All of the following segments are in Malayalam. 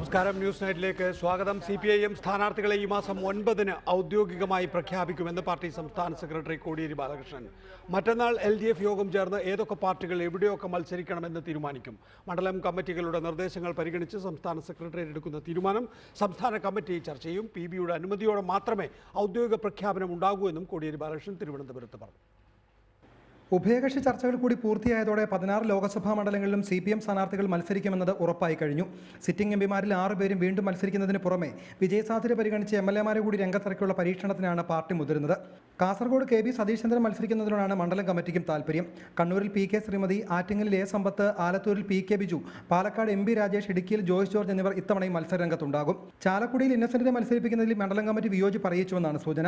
നമസ്കാരം. ന്യൂസ് നൈറ്റിലേക്ക് സ്വാഗതം. CPIM സ്ഥാനാർത്ഥികളെ ഈ മാസം 9-ന് ഔദ്യോഗികമായി പ്രഖ്യാപിക്കുമെന്ന് പാർട്ടി സംസ്ഥാന സെക്രട്ടറി കോടിയേരി ബാലകൃഷ്ണൻ. മറ്റന്നാൾ LDF യോഗം ചേർന്ന് ഏതൊക്കെ പാർട്ടികൾ എവിടെയൊക്കെ മത്സരിക്കണമെന്ന് തീരുമാനിക്കും. മണ്ഡലം കമ്മിറ്റികളുടെ നിർദ്ദേശങ്ങൾ പരിഗണിച്ച് സംസ്ഥാന സെക്രട്ടറി എടുക്കുന്ന തീരുമാനം സംസ്ഥാന കമ്മിറ്റി ചർച്ച ചെയ്യും. PBയുടെ അനുമതിയോടെ മാത്രമേ ഔദ്യോഗിക പ്രഖ്യാപനം ഉണ്ടാകൂ എന്നും കോടിയേരി ബാലകൃഷ്ണൻ തിരുവനന്തപുരത്ത് പറഞ്ഞു. ഉഭയകക്ഷി ചർച്ചകൾ കൂടി പൂർത്തിയായതോടെ 16 ലോക്സഭാ മണ്ഡലങ്ങളിലും CPM സ്ഥാനാർത്ഥികൾ മത്സരിക്കുമെന്നത് ഉറപ്പായി കഴിഞ്ഞു. സിറ്റിംഗ് എംപിമാരിൽ 6 പേരും വീണ്ടും മത്സരിക്കുന്നതിന് പുറമെ വിജയസാധ്യത പരിഗണിച്ച് MLA-മാരെ കൂടി രംഗത്തിറക്കിയുള്ള പരീക്ഷണത്തിനാണ് പാർട്ടി മുതിരുന്നത്. കാസർഗോഡ് KB സതീശചന്ദ്രൻ മത്സരിക്കുന്നതിനോടാണ് മണ്ഡലം കമ്മിറ്റിക്കും താൽപര്യം. കണ്ണൂരിൽ PK ശ്രീമതി, ആറ്റിങ്ങലിൽ A Sampath, ആലത്തൂരിൽ PK Biju, Palakkad MP Rajesh, ഇടുക്കിയിൽ ജോയ്സ് ജോർജ് എന്നിവർ ഇത്തവണയും മത്സരരംഗത്തുണ്ടാകും. ചാലക്കുടിയിൽ ഇന്നസെന്റിനെ മത്സരിപ്പിക്കുന്നതിൽ മണ്ഡലം കമ്മിറ്റി വിയോജിപ്പ് അറിയിച്ചുവെന്നാണ് സൂചന.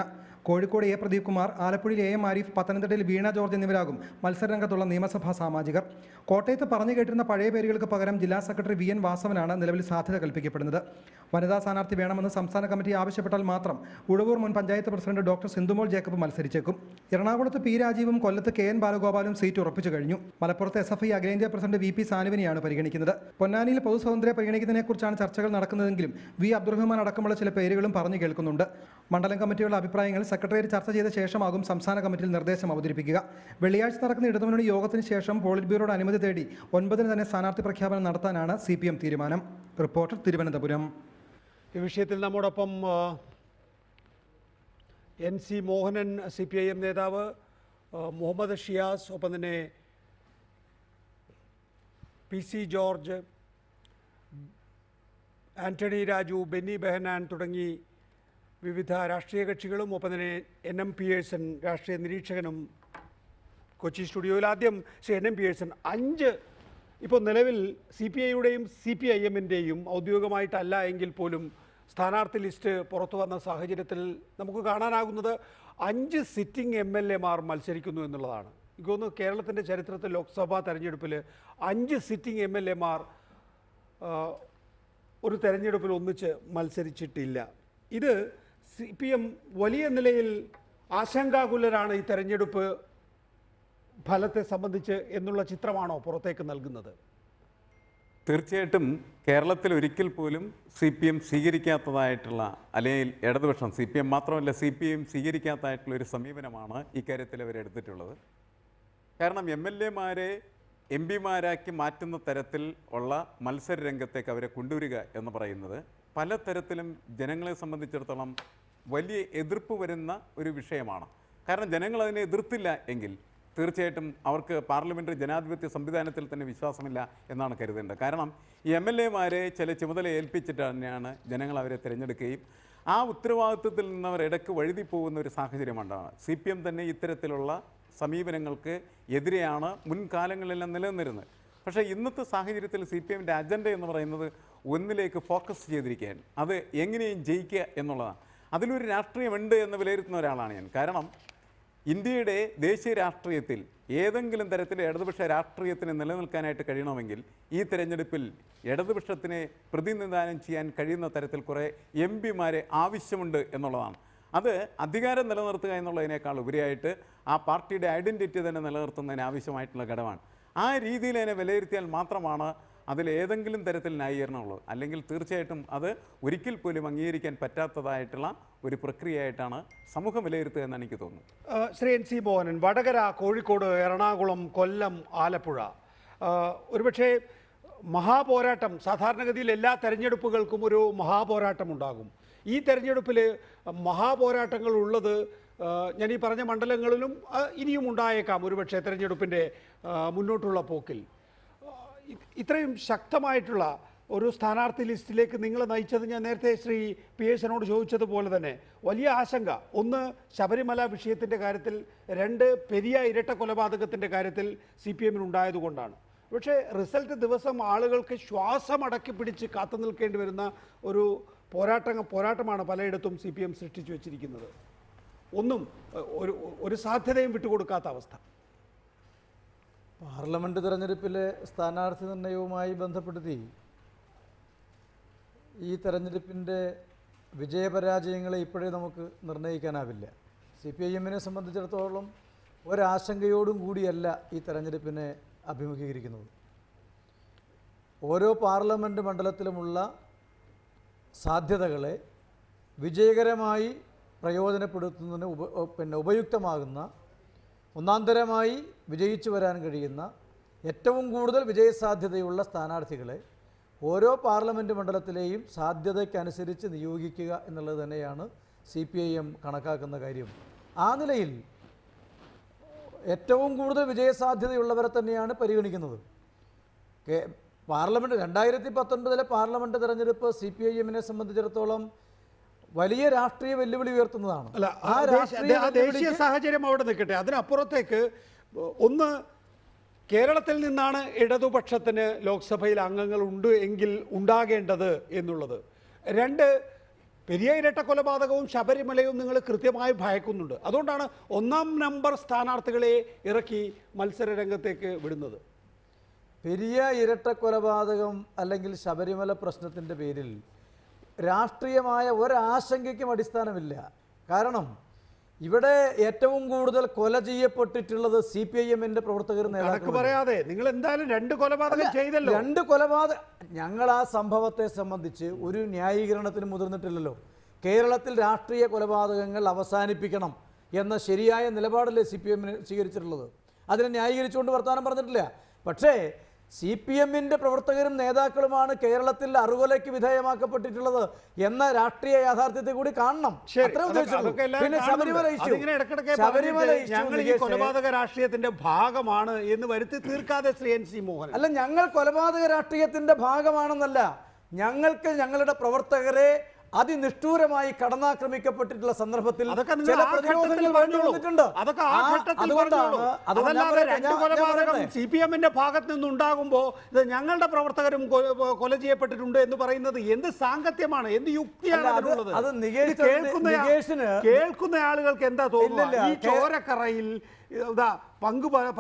കോഴിക്കോട് A പ്രദീപ് കുമാർ, ആലപ്പുഴയിൽ AM ആരിഫ്, പത്തനംതിട്ടയിൽ വീണ ജോർജ് എന്നിവരാകും മത്സരരംഗത്തുള്ള നിയമസഭാ സാമാജികർ. കോട്ടയത്ത് പറഞ്ഞു കേട്ടിരുന്ന പഴയ പേരുകൾക്ക് പകരം ജില്ലാ സെക്രട്ടറി VN വാസവനാണ് നിലവിൽ സാധ്യത കൽപ്പിക്കപ്പെടുന്നത്. വനിതാ സ്ഥാനാർത്ഥി വേണമെന്ന് സംസ്ഥാന കമ്മിറ്റി ആവശ്യപ്പെട്ടാൽ മാത്രം ഉഴവൂർ മുൻ പഞ്ചായത്ത് പ്രസിഡന്റ് ഡോക്ടർ സിന്ധുമോൾ ജേക്കബ് മത്സരിച്ചേക്കും. എറണാകുളത്ത് P രാജീവും കൊല്ലത്ത് KN ബാലഗോപാലും സീറ്റ് ഉറപ്പിച്ചു കഴിഞ്ഞു. മലപ്പുറത്ത് SFI അഖിലേന്ത്യാ പ്രസിഡന്റ് VP സാനുവിനെയാണ് പരിഗണിക്കുന്നത്. പൊന്നാനിയിൽ പൊതുസ്വതന്ത്രയെ പരിഗണിക്കുന്നതിനെക്കുറിച്ചാണ് ചർച്ചകൾ നടക്കുന്നതെങ്കിലും V അബ്ദുറഹ്മാൻ അടക്കമുള്ള ചില പേരുകളും പറഞ്ഞു കേൾക്കുന്നുണ്ട്. മണ്ഡലം കമ്മിറ്റിയുടെ അഭിപ്രായങ്ങൾ സെക്രട്ടേറിയറ്റ് ചർച്ച ചെയ്ത ശേഷമാകും സംസ്ഥാന കമ്മിറ്റിയിൽ നിർദ്ദേശം അവതരിപ്പിക്കുക. വെള്ളിയാഴ്ച നടക്കുന്ന ഇടതുമുന്നണി യോഗത്തിന് ശേഷം പോളിറ്റ് ബ്യൂറോയുടെ അനുമതി തേടി 9-ന് തന്നെ സ്ഥാനാർത്ഥി പ്രഖ്യാപനം നടത്താനാണ് CPM തീരുമാനം. റിപ്പോർട്ടർ, തിരുവനന്തപുരം. ഈ വിഷയത്തിൽ നമ്മോടൊപ്പം NC മോഹനൻ, CPIM നേതാവ്, മുഹമ്മദ് ഷിയാസ്, ഒപ്പം തന്നെ PC ജോർജ്, ആന്റണി രാജു, ബെന്നി ബെഹനാൻ തുടങ്ങി വിവിധ രാഷ്ട്രീയ കക്ഷികളും, ഒപ്പം തന്നെ NM പിയേഴ്സൺ രാഷ്ട്രീയ നിരീക്ഷകനും കൊച്ചി സ്റ്റുഡിയോയിൽ. ആദ്യം ശ്രീ NM പിയേഴ്സൺ, 5 ഇപ്പോൾ നിലവിൽ CPIയുടെയും CPIMൻ്റെയും ഔദ്യോഗികമായിട്ടല്ല എങ്കിൽ പോലും സ്ഥാനാർത്ഥി ലിസ്റ്റ് പുറത്തു വന്ന സാഹചര്യത്തിൽ നമുക്ക് കാണാനാകുന്നത് 5 സിറ്റിംഗ് MLA-മാർ മത്സരിക്കുന്നു എന്നുള്ളതാണ്. എനിക്ക് തോന്നുന്നു കേരളത്തിൻ്റെ ചരിത്രത്തിൽ ലോക്സഭാ തെരഞ്ഞെടുപ്പിൽ 5 സിറ്റിംഗ് MLA-മാർ ഒരു തെരഞ്ഞെടുപ്പിൽ ഒന്നിച്ച് മത്സരിച്ചിട്ടില്ല. ഇത് CPM വലിയ നിലയിൽ ആശങ്കാകുലരാണ് ഈ തെരഞ്ഞെടുപ്പ് ഫലത്തെ സംബന്ധിച്ച് എന്നുള്ള ചിത്രമാണോ പുറത്തേക്ക് നൽകുന്നത്? തീർച്ചയായിട്ടും കേരളത്തിൽ ഒരിക്കൽ പോലും CPM സ്വീകരിക്കാത്തതായിട്ടുള്ള, അല്ലെങ്കിൽ ഇടതുപക്ഷം CPM മാത്രമല്ല CPM സ്വീകരിക്കാത്തതായിട്ടുള്ള ഒരു സമീപനമാണ് ഇക്കാര്യത്തിൽ അവരെടുത്തിട്ടുള്ളത്. കാരണം MLA-മാരെ MP-മാരാക്കി മാറ്റുന്ന തരത്തിൽ ഉള്ള മത്സര രംഗത്തേക്ക് അവരെ കൊണ്ടുവരിക എന്ന് പറയുന്നത് പലതരത്തിലും ജനങ്ങളെ സംബന്ധിച്ചിടത്തോളം വലിയ എതിർപ്പ് വരുന്ന ഒരു വിഷയമാണ്. കാരണം ജനങ്ങൾ അതിനെ എതിർത്തില്ല എങ്കിൽ തീർച്ചയായിട്ടും അവർക്ക് പാർലമെൻ്ററി ജനാധിപത്യ സംവിധാനത്തിൽ തന്നെ വിശ്വാസമില്ല എന്നാണ് കരുതേണ്ടത്. കാരണം ഈ MLA-മാരെ ചില ചുമതല ഏൽപ്പിച്ചിട്ട് തന്നെയാണ് ജനങ്ങൾ അവരെ തിരഞ്ഞെടുക്കുകയും ആ ഉത്തരവാദിത്വത്തിൽ നിന്നവർ ഇടയ്ക്ക് വഴുതി പോകുന്ന ഒരു സാഹചര്യമുണ്ടാണ്. CPM തന്നെ ഇത്തരത്തിലുള്ള സമീപനങ്ങൾക്ക് എതിരെയാണ് മുൻകാലങ്ങളിലെല്ലാം നിലനിന്നിരുന്നത്. പക്ഷേ ഇന്നത്തെ സാഹചര്യത്തിൽ CPM-ൻ്റെ അജണ്ട എന്ന് പറയുന്നത് ഒന്നിലേക്ക് ഫോക്കസ് ചെയ്തിരിക്കുകയാണ്. അത് എങ്ങനെയും ജയിക്കുക എന്നുള്ളതാണ്. അതിലൊരു രാഷ്ട്രീയമുണ്ട് എന്ന് വിലയിരുത്തുന്ന ഒരാളാണ് ഞാൻ. കാരണം ഇന്ത്യയുടെ ദേശീയ രാഷ്ട്രീയത്തിൽ ഏതെങ്കിലും തരത്തിലെ ഇടതുപക്ഷ രാഷ്ട്രീയത്തിന് നിലനിൽക്കാനായിട്ട് കഴിയണമെങ്കിൽ ഈ തെരഞ്ഞെടുപ്പിൽ ഇടതുപക്ഷത്തിനെ പ്രതിനിധാനം ചെയ്യാൻ കഴിയുന്ന തരത്തിൽ കുറേ MP-മാരെ ആവശ്യമുണ്ട് എന്നുള്ളതാണ്. അത് അധികാരം നിലനിർത്തുക എന്നുള്ളതിനേക്കാൾ ഉപരിയായിട്ട് ആ പാർട്ടിയുടെ ഐഡൻറ്റിറ്റി തന്നെ നിലനിർത്തുന്നതിന് ആവശ്യമായിട്ടുള്ള ഘടകമാണ്. ആ രീതിയിൽ അതിനെ വിലയിരുത്തിയാൽ മാത്രമാണ് അതിലേതെങ്കിലും തരത്തിൽ ന്യായീകരണമുള്ളത്. അല്ലെങ്കിൽ തീർച്ചയായിട്ടും അത് ഒരിക്കൽ പോലും അംഗീകരിക്കാൻ പറ്റാത്തതായിട്ടുള്ള ഒരു പ്രക്രിയയായിട്ടാണ് സമൂഹം വിലയിരുത്തുക എന്ന് എനിക്ക് തോന്നുന്നു. ശ്രീ NC മോഹനൻ, വടകര, കോഴിക്കോട്, എറണാകുളം, കൊല്ലം, ആലപ്പുഴ, ഒരുപക്ഷെ മഹാപോരാട്ടം, സാധാരണഗതിയിൽ എല്ലാ തെരഞ്ഞെടുപ്പുകൾക്കും ഒരു മഹാപോരാട്ടം ഉണ്ടാകും. ഈ തെരഞ്ഞെടുപ്പിൽ മഹാപോരാട്ടങ്ങൾ ഉള്ളത് ഞാൻ ഈ പറഞ്ഞ മണ്ഡലങ്ങളിലും ഇനിയും ഉണ്ടായേക്കാം ഒരുപക്ഷെ തെരഞ്ഞെടുപ്പിൻ്റെ മുന്നോട്ടുള്ള പോക്കിൽ. ഇത്രയും ശക്തമായിട്ടുള്ള ഒരു സ്ഥാനാർത്ഥി ലിസ്റ്റിലേക്ക് നിങ്ങളെ നയിച്ചത് ഞാൻ നേരത്തെ ശ്രീ പിയേഴ്സനോട് ചോദിച്ചതുപോലെ തന്നെ വലിയ ആശങ്ക. ഒന്ന്, ശബരിമല വിഷയത്തിൻ്റെ കാര്യത്തിൽ, 2, പെരിയ ഇരട്ട കൊലപാതകത്തിൻ്റെ കാര്യത്തിൽ CPM-നുണ്ടായതുകൊണ്ടാണ്. പക്ഷേ റിസൾട്ട് ദിവസം ആളുകൾക്ക് ശ്വാസം അടക്കി പിടിച്ച് കാത്തു നിൽക്കേണ്ടി വരുന്ന ഒരു പോരാട്ടമാണ് പലയിടത്തും CPM സൃഷ്ടിച്ചു വച്ചിരിക്കുന്നത്. ഒന്നും ഒരു സാധ്യതയും വിട്ടുകൊടുക്കാത്ത അവസ്ഥ. പാർലമെൻറ്റ് തെരഞ്ഞെടുപ്പിലെ സ്ഥാനാർത്ഥി നിർണയവുമായി ബന്ധപ്പെടുത്തി ഈ തെരഞ്ഞെടുപ്പിൻ്റെ വിജയപരാജയങ്ങളെ ഇപ്പോഴേ നമുക്ക് നിർണ്ണയിക്കാനാവില്ല. CPIM-നെ സംബന്ധിച്ചിടത്തോളം ഒരാശങ്കയോടും കൂടിയല്ല ഈ തെരഞ്ഞെടുപ്പിനെ അഭിമുഖീകരിക്കുന്നത്. ഓരോ പാർലമെൻറ്റ് മണ്ഡലത്തിലുമുള്ള സാധ്യതകളെ വിജയകരമായി പ്രയോജനപ്പെടുത്തുന്നതിന് ഉപയുക്തമാകുന്ന, ഒന്നാന്തരമായി വിജയിച്ചു വരാൻ കഴിയുന്ന ഏറ്റവും കൂടുതൽ വിജയസാധ്യതയുള്ള സ്ഥാനാർത്ഥികളെ ഓരോ പാർലമെൻറ്റ് മണ്ഡലത്തിലെയും സാധ്യതയ്ക്കനുസരിച്ച് നിയോഗിക്കുക എന്നുള്ളത് തന്നെയാണ് CPIM കണക്കാക്കുന്ന കാര്യം. ആ നിലയിൽ ഏറ്റവും കൂടുതൽ വിജയസാധ്യതയുള്ളവരെ തന്നെയാണ് പരിഗണിക്കുന്നത്. പാർലമെൻറ്റ് 2019 പാർലമെൻറ്റ് തെരഞ്ഞെടുപ്പ് CPIMനെ സംബന്ധിച്ചിടത്തോളം വലിയ രാഷ്ട്രീയ വെല്ലുവിളി ഉയർത്തുന്നതാണ്. അല്ല, ദേശീയ സാഹചര്യം അവിടെ നിൽക്കട്ടെ. അതിനപ്പുറത്തേക്ക് ഒന്ന്, കേരളത്തിൽ നിന്നാണ് ഇടതുപക്ഷത്തിന് ലോക്സഭയിൽ അംഗങ്ങൾ ഉണ്ട് എങ്കിൽ ഉണ്ടാകേണ്ടത് എന്നുള്ളത്. രണ്ട്, പെരിയ ഇരട്ട കൊലപാതകവും ശബരിമലയും നിങ്ങൾ കൃത്യമായി ഭയക്കുന്നുണ്ട്. അതുകൊണ്ടാണ് 1-ാം നമ്പർ സ്ഥാനാർത്ഥികളെ ഇറക്കി മത്സര രംഗത്തേക്ക് വിടുന്നത്. പെരിയ ഇരട്ട കൊലപാതകം അല്ലെങ്കിൽ ശബരിമല പ്രശ്നത്തിൻ്റെ പേരിൽ രാഷ്ട്രീയമായ ഒരാശങ്കയ്ക്കും അടിസ്ഥാനമില്ല. കാരണം ഇവിടെ ഏറ്റവും കൂടുതൽ കൊല ചെയ്യപ്പെട്ടിട്ടുള്ളത് CPIMന്റെ പ്രവർത്തകർ, കണക്ക് പറയാതെ നിങ്ങൾ എന്തായാലും 2 കൊലപാതകം ചെയ്തല്ലോ. 2 കൊലപാതകം. ഞങ്ങൾ ആ സംഭവത്തെ സംബന്ധിച്ച് ഒരു ന്യായീകരണത്തിന് മുതിർന്നിട്ടില്ലല്ലോ. കേരളത്തിൽ രാഷ്ട്രീയ കൊലപാതകങ്ങൾ അവസാനിപ്പിക്കണം എന്ന ശരിയായ നിലപാടല്ലേ CPIM സ്വീകരിച്ചിട്ടുള്ളത്. അതിനെ ന്യായീകരിച്ചുകൊണ്ട് വർത്തമാനം പറഞ്ഞിട്ടില്ല. പക്ഷേ CPIMന്റെ പ്രവർത്തകരും നേതാക്കളുമാണ് കേരളത്തിൽ അറുകൊലയ്ക്ക് വിധേയമാക്കപ്പെട്ടിട്ടുള്ളത് എന്ന രാഷ്ട്രീയ യാഥാർത്ഥ്യത്തെ കൂടി കാണണം. പിന്നെ ഞങ്ങൾ ഈ കൊലപാതക രാഷ്ട്രീയത്തിന്റെ ഭാഗമാണ് എന്ന് വരുത്തി തീർക്കാതെ ശ്രീ NC മോഹൻ. അല്ല, ഞങ്ങൾ കൊലപാതക രാഷ്ട്രീയത്തിന്റെ ഭാഗമാണെന്നല്ല, ഞങ്ങൾക്ക് ഞങ്ങളുടെ പ്രവർത്തകരെ അതിനിഷ്ഠൂരമായി കടന്നാക്രമിക്കപ്പെട്ടിട്ടുള്ള സന്ദർഭത്തിൽ ചില പ്രതിരോധങ്ങൾ വന്നിട്ടുണ്ട്. CPIMന്റെ ഭാഗത്ത് നിന്നുണ്ടാകുമ്പോൾ ഇത് ഞങ്ങളുടെ പ്രവർത്തകരും കൊല ചെയ്യപ്പെട്ടിട്ടുണ്ട് എന്ന് പറയുന്നത് എന്ത് സാങ്കത്യമാണ്, എന്ത് യുക്തിയാണ് അതിനുള്ളത്? കേൾക്കുന്ന ആളുകൾക്ക് എന്താ തോന്നുന്നത്? ഈ ചോരക്കറയിൽ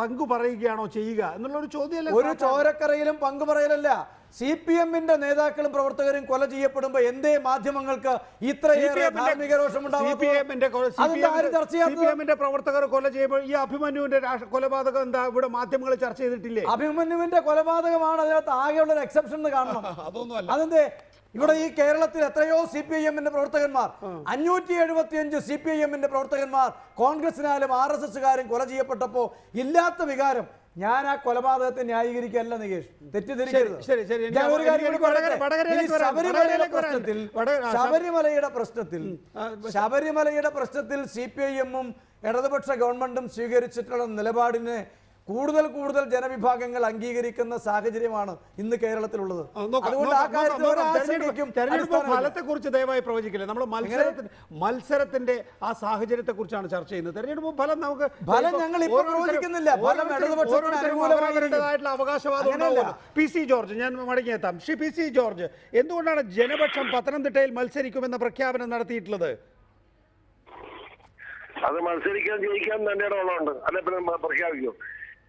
പങ്കു പറയുകയാണോ ചെയ്യുക എന്നുള്ളൊരു ചോദ്യമല്ലേ? ഒരു ചോരക്കറയിലും പങ്കു പറയലല്ല. CPIMന്റെ നേതാക്കളും പ്രവർത്തകരും കൊല ചെയ്യപ്പെടുമ്പോൾ എന്തേ മാധ്യമങ്ങൾക്ക് ഇത്രയേറെ ധാർമ്മിക രോഷമുണ്ടാകും? CPIMന്റെ പ്രവർത്തകർ കൊല ചെയ്യുമ്പോൾ ഈ അഭിമന്യുവിന്റെ കൊലപാതകം എന്താ ഇവിടെ മാധ്യമങ്ങൾ ചർച്ച ചെയ്തിട്ടില്ലേ? അഭിമന്യുവിന്റെ കൊലപാതകമാണ് അതിനകത്ത് ആകെയുള്ള ഒരു എക്സെപ്ഷൻ എന്ന് കാണണം. അതെന്തേ? ഇവിടെ ഈ കേരളത്തിൽ എത്രയോ CPIMന്റെ പ്രവർത്തകന്മാർ, 575 CPIMന്റെ പ്രവർത്തകന്മാർ കോൺഗ്രസിനാലും RSSകാരും കൊല ചെയ്യപ്പെട്ടപ്പോൾ ഇല്ലാത്ത വികാരം. ഞാൻ ആ കൊലപാതകത്തെ ന്യായീകരിക്കല്ല നികേഷ്, തെറ്റിദ്ധരിക്കരുത്. ശബരിമലയുടെ പ്രശ്നത്തിൽ CPIMും ഇടതുപക്ഷ ഗവൺമെന്റും സ്വീകരിച്ചിട്ടുള്ള നിലപാടിനെ കൂടുതൽ ജനവിഭാഗങ്ങൾ അംഗീകരിക്കുന്ന സാഹചര്യമാണ് ഇന്ന് കേരളത്തിലുള്ളത്. അതുകൊണ്ട് ആ കാര്യത്തിൽ ഫലത്തെക്കുറിച്ച് ദയവായി പ്രവചിക്കില്ലേ? നമ്മൾ മത്സരത്തിന്റെ ആ സാഹചര്യത്തെ കുറിച്ചാണ് ചർച്ച ചെയ്യുന്നത്. തെരഞ്ഞെടുപ്പ് ഫലം ഞങ്ങൾ ഇപ്പോൾ പ്രവചിക്കുന്നില്ല. അവരുടേതായിട്ടുള്ള അവകാശവാദം ഉണ്ടാവുമല്ലോ. PC ജോർജ്, ഞാൻ മടങ്ങിയെത്താം. ശ്രീ PC ജോർജ്, എന്തുകൊണ്ടാണ് ജനപക്ഷം പത്തനംതിട്ടയിൽ മത്സരിക്കുമെന്ന പ്രഖ്യാപനം നടത്തിയിട്ടുള്ളത്? അത് മത്സരിക്കാൻ ജയിക്കാൻ തന്നെ ഉള്ളതുണ്ട്. അല്ലെ പിന്നെ പ്രഖ്യാപിക്കും.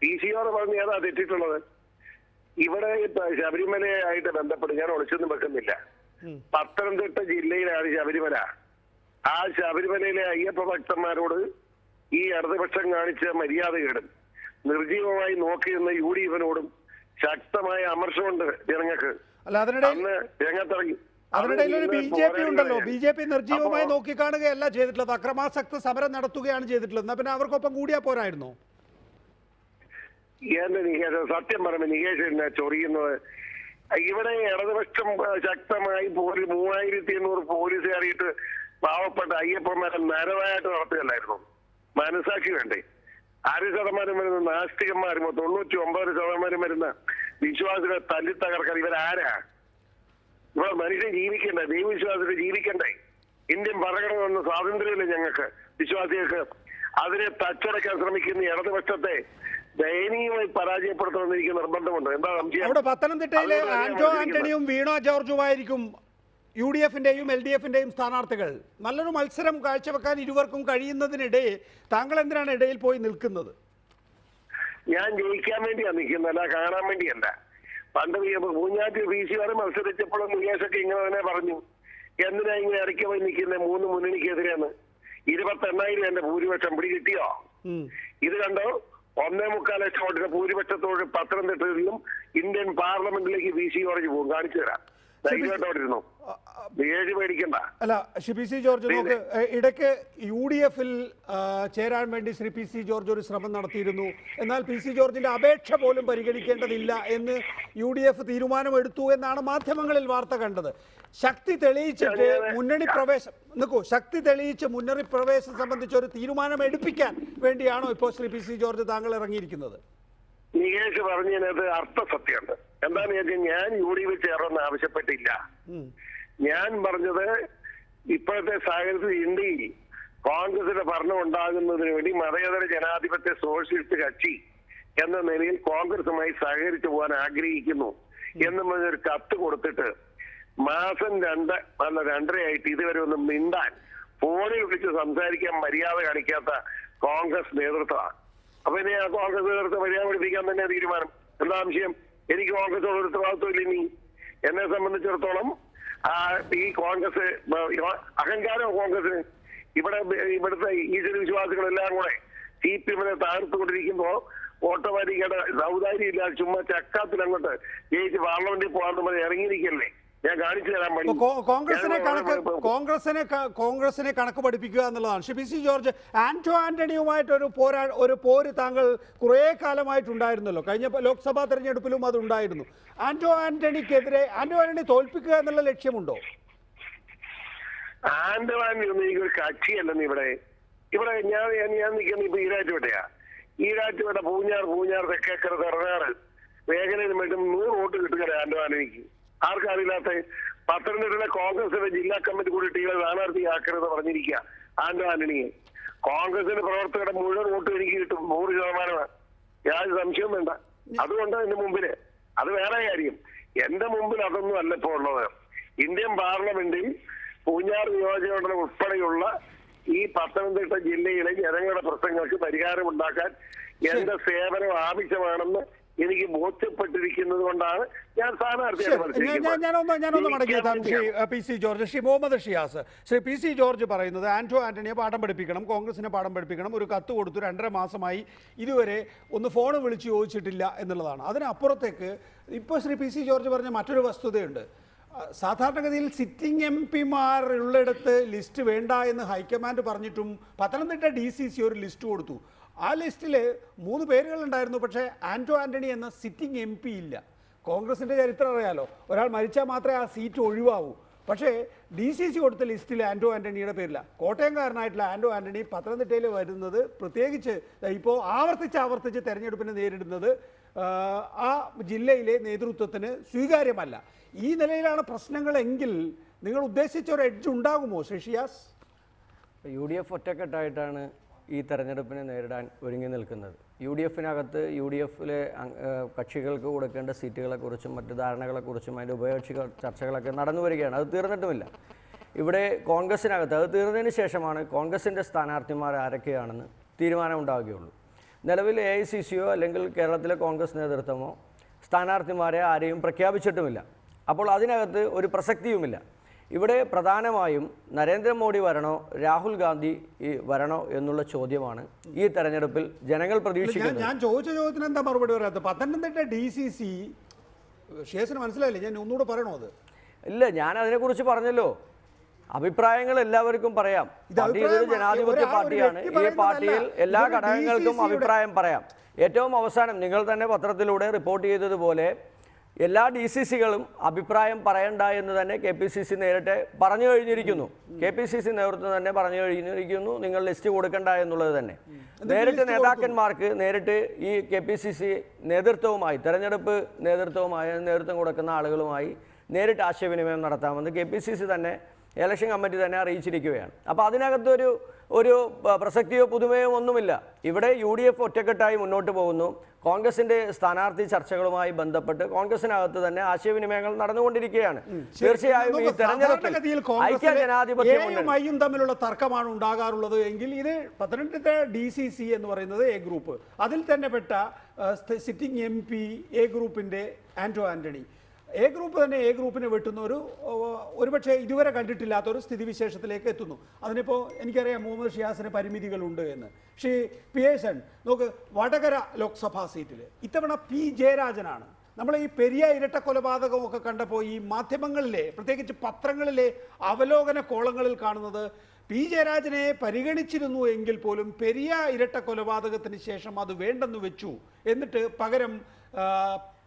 PC പറഞ്ഞ് ഏതാ തെറ്റിട്ടുള്ളത്? ഇവിടെ ശബരിമലയായിട്ട് ബന്ധപ്പെട്ട് ഞാൻ ഒളിച്ചൊന്നും വെക്കുന്നില്ല. പത്തനംതിട്ട ജില്ലയിലാണ് ശബരിമല. ആ ശബരിമലയിലെ അയ്യപ്പ ഭക്തന്മാരോട് ഈ ഇടതുപക്ഷം കാണിച്ച മര്യാദകേടും നിർജീവമായി നോക്കിയിരുന്ന UDFനോടും ശക്തമായ അമർഷമുണ്ട് ജനങ്ങൾക്ക്. അന്ന് രംഗത്തിറങ്ങി. അതിനിടയിൽ ഒരു BJP ഉണ്ടല്ലോ. BJP നിർജീവമായി നോക്കിക്കാണുകയല്ല ചെയ്തിട്ടുള്ളത്, അക്രമാസക്ത സമരം നടത്തുകയാണ് ചെയ്തിട്ടുള്ളത്. പിന്നെ അവർക്കൊപ്പം കൂടിയാ പോരായിരുന്നോ? എന്റെ നികേഷ്, സത്യം പറയുമ്പോ നികേഷ് എന്നെ ചൊറിയുന്നത്, ഇവിടെ ഇടതുപക്ഷം ശക്തമായി 3800 പോലീസുകാരിയിട്ട് പാവപ്പെട്ട അയ്യപ്പന്മാരെ നരവായിട്ട് നടത്തുകയല്ലായിരുന്നു. മനസാക്ഷി വേണ്ടേ? 6% വരുന്ന നാസ്തികന്മാരും 99% വരുന്ന വിശ്വാസികളെ തല്ലി തകർക്കാൻ ഇവരാരാ? ഇവിടെ മനുഷ്യൻ ജീവിക്കണ്ടേ? ദൈവവിശ്വാസത്തിൽ ജീവിക്കണ്ടേ? ഇന്ത്യൻ ഭരണഘടന സ്വാതന്ത്ര്യമില്ല ഞങ്ങൾക്ക് വിശ്വാസികൾക്ക്. അതിനെ തച്ചടക്കാൻ ശ്രമിക്കുന്ന ഇടതുപക്ഷത്തെ ദയനീയമായി പരാജയപ്പെടുത്തണമെന്ന് എനിക്ക് നിർബന്ധമുണ്ട്. എന്താ അവിടെ പത്തനംതിട്ടയിലെ ആന്റോ ആന്റണിയും വീണ ജോർജുമായിരിക്കും UDFന്റെയും LDFന്റെയും സ്ഥാനാർത്ഥികൾ. നല്ലൊരു മത്സരം കാഴ്ചവെക്കാൻ ഇരുവർക്കും കഴിയുന്നതിനിടെ താങ്കൾ എന്തിനാണ് ഇടയിൽ പോയി നിൽക്കുന്നത്? ഞാൻ ജയിക്കാൻ വേണ്ടിയാണ് നിൽക്കുന്നതല്ല, കാണാൻ വേണ്ടിയല്ല. പണ്ട് പൂഞ്ഞാറ്റി PC മത്സരിച്ചപ്പോഴും നികേഷൊക്കെ ഇങ്ങനെ തന്നെ പറഞ്ഞു, എന്തിനാ ഇങ്ങനെ ഇടയ്ക്ക് പോയി നിൽക്കുന്ന 3 മുന്നണിക്കെതിരെയാണ്. 28,000 എന്റെ ഭൂരിപക്ഷം പിടി കിട്ടിയോ? ഇത് കണ്ടോ? 1.25 ലക്ഷം വോട്ടിന്റെ ഭൂരിപക്ഷത്തോട് പത്തനംതിട്ടയിലും ഇന്ത്യൻ പാർലമെന്റിലേക്ക് PC പോകും. കാണിച്ചു തരാം. ധൈര്യമായിട്ടവിടെ ഇരുന്നു. ദേഷ്യം മേടിക്കണ്ട. അല്ല, ശ്രീ പി സി ജോർജ് നോക്ക്, ഇടയ്ക്ക് UDF ചേരാൻ വേണ്ടി ശ്രീ പി സി ജോർജ് ഒരു ശ്രമം നടത്തിയിരുന്നു. എന്നാൽ പി സി ജോർജിന്റെ അപേക്ഷ പോലും പരിഗണിക്കേണ്ടതില്ല എന്ന് UDF തീരുമാനമെടുത്തു എന്നാണ് മാധ്യമങ്ങളിൽ വാർത്ത കണ്ടത്. ശക്തി തെളിയിച്ചിട്ട് മുന്നണി പ്രവേശം ശക്തി തെളിയിച്ച് മുന്നണി പ്രവേശം സംബന്ധിച്ച് ഒരു തീരുമാനം എടുപ്പിക്കാൻ വേണ്ടിയാണോ ഇപ്പോൾ ശ്രീ പി സി ജോർജ് താങ്കൾ ഇറങ്ങിയിരിക്കുന്നത്? നികേഷ് പറഞ്ഞതിനകത്ത് അർത്ഥസത്യമുണ്ട്. എന്താണെന്ന് ചോദിച്ചാൽ ഞാൻ UDF ചേർന്ന് ആവശ്യപ്പെട്ടില്ല. ഞാൻ പറഞ്ഞത് ഇപ്പോഴത്തെ സാഹചര്യത്തിൽ ഇന്ത്യയിൽ കോൺഗ്രസിന്റെ ഭരണം ഉണ്ടാകുന്നതിന് വേണ്ടി മതേതര ജനാധിപത്യ സോഷ്യലിസ്റ്റ് കക്ഷി എന്ന നിലയിൽ കോൺഗ്രസുമായി സഹകരിച്ചു പോകാൻ ആഗ്രഹിക്കുന്നു എന്ന് പറഞ്ഞൊരു കത്ത് കൊടുത്തിട്ട് മാസം 2-2.5 ആയിട്ട് ഇതുവരെ ഒന്നും മിണ്ടാൻ, ഫോണിൽ വിളിച്ച് സംസാരിക്കാൻ മര്യാദ കാണിക്കാത്ത കോൺഗ്രസ് നേതൃത്വമാണ്. അപ്പൊ ഇനി ആ കോൺഗ്രസ് നേതൃത്വം മര്യാദ പഠിപ്പിക്കാൻ തന്നെ തീരുമാനം. എന്താ ആവശ്യം? എനിക്ക് കോൺഗ്രസോട് ഒരു ഉത്തരവാദിത്വം ഇല്ല. ഇനി എന്നെ സംബന്ധിച്ചിടത്തോളം ഈ കോൺഗ്രസ് അഹങ്കാരം കോൺഗ്രസിന് ഇവിടുത്തെ ഈശ്വര വിശ്വാസികളെല്ലാം കൂടെ CPM തകർത്തുകൊണ്ടിരിക്കുമ്പോ ഓട്ടോമാറ്റിക്കായിട്ട് സൗദാര്യമില്ല ചുമ്മാ ചക്കാത്തിൽ അങ്ങോട്ട് ജയിച്ച് പാർലമെന്റിൽ പോകാൻ പറഞ്ഞ് ഇറങ്ങിയിരിക്കല്ലേ. ഞാൻ കാണിച്ചു തരാൻ വേണ്ടി കോൺഗ്രസിനെ കണക്ക് പഠിപ്പിക്കുക എന്നുള്ളതാണ്. ശ്രീ പി സി ജോർജ്, ആന്റോ ആന്റണിയുമായിട്ട് ഒരു പോര് താങ്കൾ കുറേ കാലമായിട്ടുണ്ടായിരുന്നല്ലോ. കഴിഞ്ഞ ലോക്സഭാ തെരഞ്ഞെടുപ്പിലും അത് ഉണ്ടായിരുന്നു. ആന്റോ ആന്റണി തോൽപ്പിക്കുക എന്നുള്ള ലക്ഷ്യമുണ്ടോ? ആന്റോ ആന്റണി ഒന്നും എനിക്കൊരു കക്ഷിയല്ലെന്ന്. ഇവിടെ ഞാൻ നിൽക്കുന്ന ഇപ്പൊ ഈരാറ്റുപേട്ട പൂഞ്ഞാർ തെക്കേക്കര തെറനാട് മേഖലയിൽ വീണ്ടും 100 വോട്ട് കിട്ടുകയാണ് ആന്റോ ആന്റണിക്ക്. ആർക്കറിയില്ലാത്ത പത്തനംതിട്ടയിലെ കോൺഗ്രസിന്റെ ജില്ലാ കമ്മിറ്റി കൂടി ടീമിലെ സ്ഥാനാർത്ഥിയാക്കരുത് പറഞ്ഞിരിക്കുക ആന്റോ ആന്റണിയെ. കോൺഗ്രസിന്റെ പ്രവർത്തകരുടെ മുഴുവൻ വോട്ട് എനിക്ക് കിട്ടും, 100%. യാതൊരു സംശയവും വേണ്ട. അതുകൊണ്ട് എന്റെ മുമ്പില് അത് വേറെ കാര്യം. എന്റെ മുമ്പിൽ അതൊന്നും അല്ല ഇപ്പോൾ ഉള്ളത്. ഇന്ത്യൻ പാർലമെന്റിൽ പൂഞ്ഞാർ നിയോജകമണ്ഡലം ഉൾപ്പെടെയുള്ള ഈ പത്തനംതിട്ട ജില്ലയിലെ ജനങ്ങളുടെ പ്രശ്നങ്ങൾക്ക് പരിഹാരമുണ്ടാക്കാൻ എന്റെ സേവനം ആവശ്യമാണെന്ന് എനിക്ക് ബോധ്യപ്പെട്ടിരിക്കുന്നത് കൊണ്ടാണ് ഞാൻ ഞാനൊന്ന് മടങ്ങിയെത്താം. Shri P C George, Shri Muhammad Shiyas, Shri P C George പറയുന്നത് ആന്റോ ആന്റണിയെ പാഠം പഠിപ്പിക്കണം, കോൺഗ്രസിനെ പാഠം പഠിപ്പിക്കണം, ഒരു കത്ത് കൊടുത്തു 2.5 മാസമായി ഇതുവരെ ഒന്ന് ഫോൺ വിളിച്ച് ചോദിച്ചിട്ടില്ല എന്നുള്ളതാണ്. അതിനപ്പുറത്തേക്ക് ഇപ്പോൾ ശ്രീ പി സി ജോർജ് പറഞ്ഞ മറ്റൊരു വസ്തുതയുണ്ട്. സാധാരണഗതിയിൽ സിറ്റിംഗ് MP ഉള്ളിടത്ത് ലിസ്റ്റ് വേണ്ട എന്ന് ഹൈക്കമാൻഡ് പറഞ്ഞിട്ടും പത്തനംതിട്ട DCC ഒരു ലിസ്റ്റ് കൊടുത്തു. ആ ലിസ്റ്റിൽ 3 പേരുകളുണ്ടായിരുന്നു. പക്ഷേ ആന്റോ ആന്റണി എന്ന സിറ്റിംഗ് MP ഇല്ല. കോൺഗ്രസിൻ്റെ ചരിത്രം അറിയാലോ, ഒരാൾ മരിച്ചാൽ മാത്രമേ ആ സീറ്റ് ഒഴിവാകൂ. പക്ഷേ DCC കൊടുത്ത ലിസ്റ്റിൽ ആന്റോ ആന്റണിയുടെ പേരില്ല. കോട്ടയംകാരനായിട്ടുള്ള ആന്റോ ആന്റണി പത്തനംതിട്ടയിൽ വരുന്നത്, പ്രത്യേകിച്ച് ഇപ്പോൾ ആവർത്തിച്ച് തെരഞ്ഞെടുപ്പിനെ നേരിടുന്നത് ആ ജില്ലയിലെ നേതൃത്വത്തിന് സ്വീകാര്യമല്ല. ഈ നിലയിലാണ് പ്രശ്നങ്ങളെങ്കിൽ നിങ്ങൾ ഉദ്ദേശിച്ച ഒരു എഡ്ജ് ഉണ്ടാകുമോ ശ്രീ ഷിയാസ്? UDF ഒറ്റക്കെട്ടായിട്ടാണ് ഈ തെരഞ്ഞെടുപ്പിനെ നേരിടാൻ ഒരുങ്ങി നിൽക്കുന്നത്. UDFനകത്ത് UDFിലെ കക്ഷികൾക്ക് കൊടുക്കേണ്ട സീറ്റുകളെക്കുറിച്ചും മറ്റു ധാരണകളെക്കുറിച്ചും അതിൻ്റെ ഉഭയകക്ഷി ചർച്ചകളൊക്കെ നടന്നു വരികയാണ്. അത് തീർന്നിട്ടുമില്ല. ഇവിടെ കോൺഗ്രസിനകത്ത് അത് തീർന്നതിന് ശേഷമാണ് കോൺഗ്രസിൻ്റെ സ്ഥാനാർത്ഥിമാർ ആരൊക്കെയാണെന്ന് തീരുമാനമുണ്ടാവുകയുള്ളൂ. നിലവിൽ AICCയോ അല്ലെങ്കിൽ കേരളത്തിലെ കോൺഗ്രസ് നേതൃത്വമോ സ്ഥാനാർത്ഥിമാരെ ആരെയും പ്രഖ്യാപിച്ചിട്ടുമില്ല. അപ്പോൾ അതിനകത്ത് ഒരു പ്രസക്തിയുമില്ല. ഇവിടെ പ്രധാനമായും നരേന്ദ്രമോദി വരണോ രാഹുൽ ഗാന്ധി വരണോ എന്നുള്ള ചോദ്യമാണ് ഈ തെരഞ്ഞെടുപ്പിൽ ജനങ്ങൾ പ്രതീക്ഷിക്കുന്നത്. ഞാൻ ചോദിച്ച ചോദ്യത്തിന് എന്താ മറുപടി പറയാത്തത്? പത്തനംതിട്ട DCC ഷേസിന് മനസ്സിലായില്ലേ? ഞാൻ ഒന്നുകൂടെ പറയണോ? അത് ഇല്ല, ഞാൻ അതിനെക്കുറിച്ച് പറഞ്ഞല്ലോ. അഭിപ്രായങ്ങൾ എല്ലാവർക്കും പറയാം. പാർട്ടി ഇതൊരു ജനാധിപത്യ പാർട്ടിയാണ്. ഈ പാർട്ടിയിൽ എല്ലാ ഘടകങ്ങൾക്കും അഭിപ്രായം പറയാം. ഏറ്റവും അവസാനം നിങ്ങൾ തന്നെ പത്രത്തിലൂടെ റിപ്പോർട്ട് ചെയ്തതുപോലെ എല്ലാ DCCകളും അഭിപ്രായം പറയണ്ട എന്ന് തന്നെ KPCC നേരിട്ട് പറഞ്ഞു കഴിഞ്ഞിരിക്കുന്നു. KPCC നേതൃത്വം തന്നെ പറഞ്ഞു കഴിഞ്ഞിരിക്കുന്നു, നിങ്ങൾ ലിസ്റ്റ് കൊടുക്കണ്ട എന്നുള്ളത് തന്നെ. നേരിട്ട് നേതാക്കന്മാർക്ക് നേരിട്ട് ഈ KPCC നേതൃത്വവുമായി, തെരഞ്ഞെടുപ്പ് നേതൃത്വം കൊടുക്കുന്ന ആളുകളുമായി നേരിട്ട് ആശയവിനിമയം നടത്താമെന്ന് KPCC തന്നെ, ഇലക്ഷൻ കമ്മിറ്റി തന്നെ അറിയിച്ചിരിക്കുകയാണ്. അപ്പോൾ അതിനകത്തൊരു പ്രസക്തിയോ പുതുമയോ ഒന്നുമില്ല. ഇവിടെ UDF ഒറ്റക്കെട്ടായി മുന്നോട്ട് പോകുന്നു. കോൺഗ്രസിന്റെ സ്ഥാനാർത്ഥി ചർച്ചകളുമായി ബന്ധപ്പെട്ട് കോൺഗ്രസിനകത്ത് തന്നെ ആശയവിനിമയങ്ങൾ നടന്നുകൊണ്ടിരിക്കുകയാണ്. തീർച്ചയായും ഈ തെരഞ്ഞെടുപ്പിൽ ഐക്യ ജനാധിപത്യ മുന്നണിയും തമ്മിലുള്ള തർക്കമാണ് ഉണ്ടാകാറുള്ളത് എങ്കിൽ ഇത് പത്തനംതിട്ട DCC എന്ന് പറയുന്നത് A ഗ്രൂപ്പ്, അതിൽ തന്നെ പെട്ട സിറ്റിംഗ് MP A ഗ്രൂപ്പിന്റെ ആന്റോ ആന്റണി. A ഗ്രൂപ്പ് തന്നെ A ഗ്രൂപ്പിനെ വെട്ടുന്ന ഒരുപക്ഷെ ഇതുവരെ കണ്ടിട്ടില്ലാത്ത ഒരു സ്ഥിതിവിശേഷത്തിലേക്ക് എത്തുന്നു. അതിനിപ്പോൾ എനിക്കറിയാം മുഹമ്മദ് ഷിയാസിന് പരിമിതികളുണ്ട് എന്ന്. ശ്രീ പിയേഴ്സൺ, നോക്ക്, വടകര ലോക്സഭാ സീറ്റിൽ ഇത്തവണ P ജയരാജനാണ് നമ്മൾ ഈ പെരിയ ഇരട്ട കൊലപാതകമൊക്കെ കണ്ടപ്പോൾ ഈ മാധ്യമങ്ങളിലെ പ്രത്യേകിച്ച് പത്രങ്ങളിലെ അവലോകന കോളങ്ങളിൽ കാണുന്നത് പി ജയരാജനെ പരിഗണിച്ചിരുന്നു എങ്കിൽ പോലും പെരിയ ഇരട്ട കൊലപാതകത്തിന് ശേഷം അത് വേണ്ടെന്ന് വെച്ചു, എന്നിട്ട് പകരം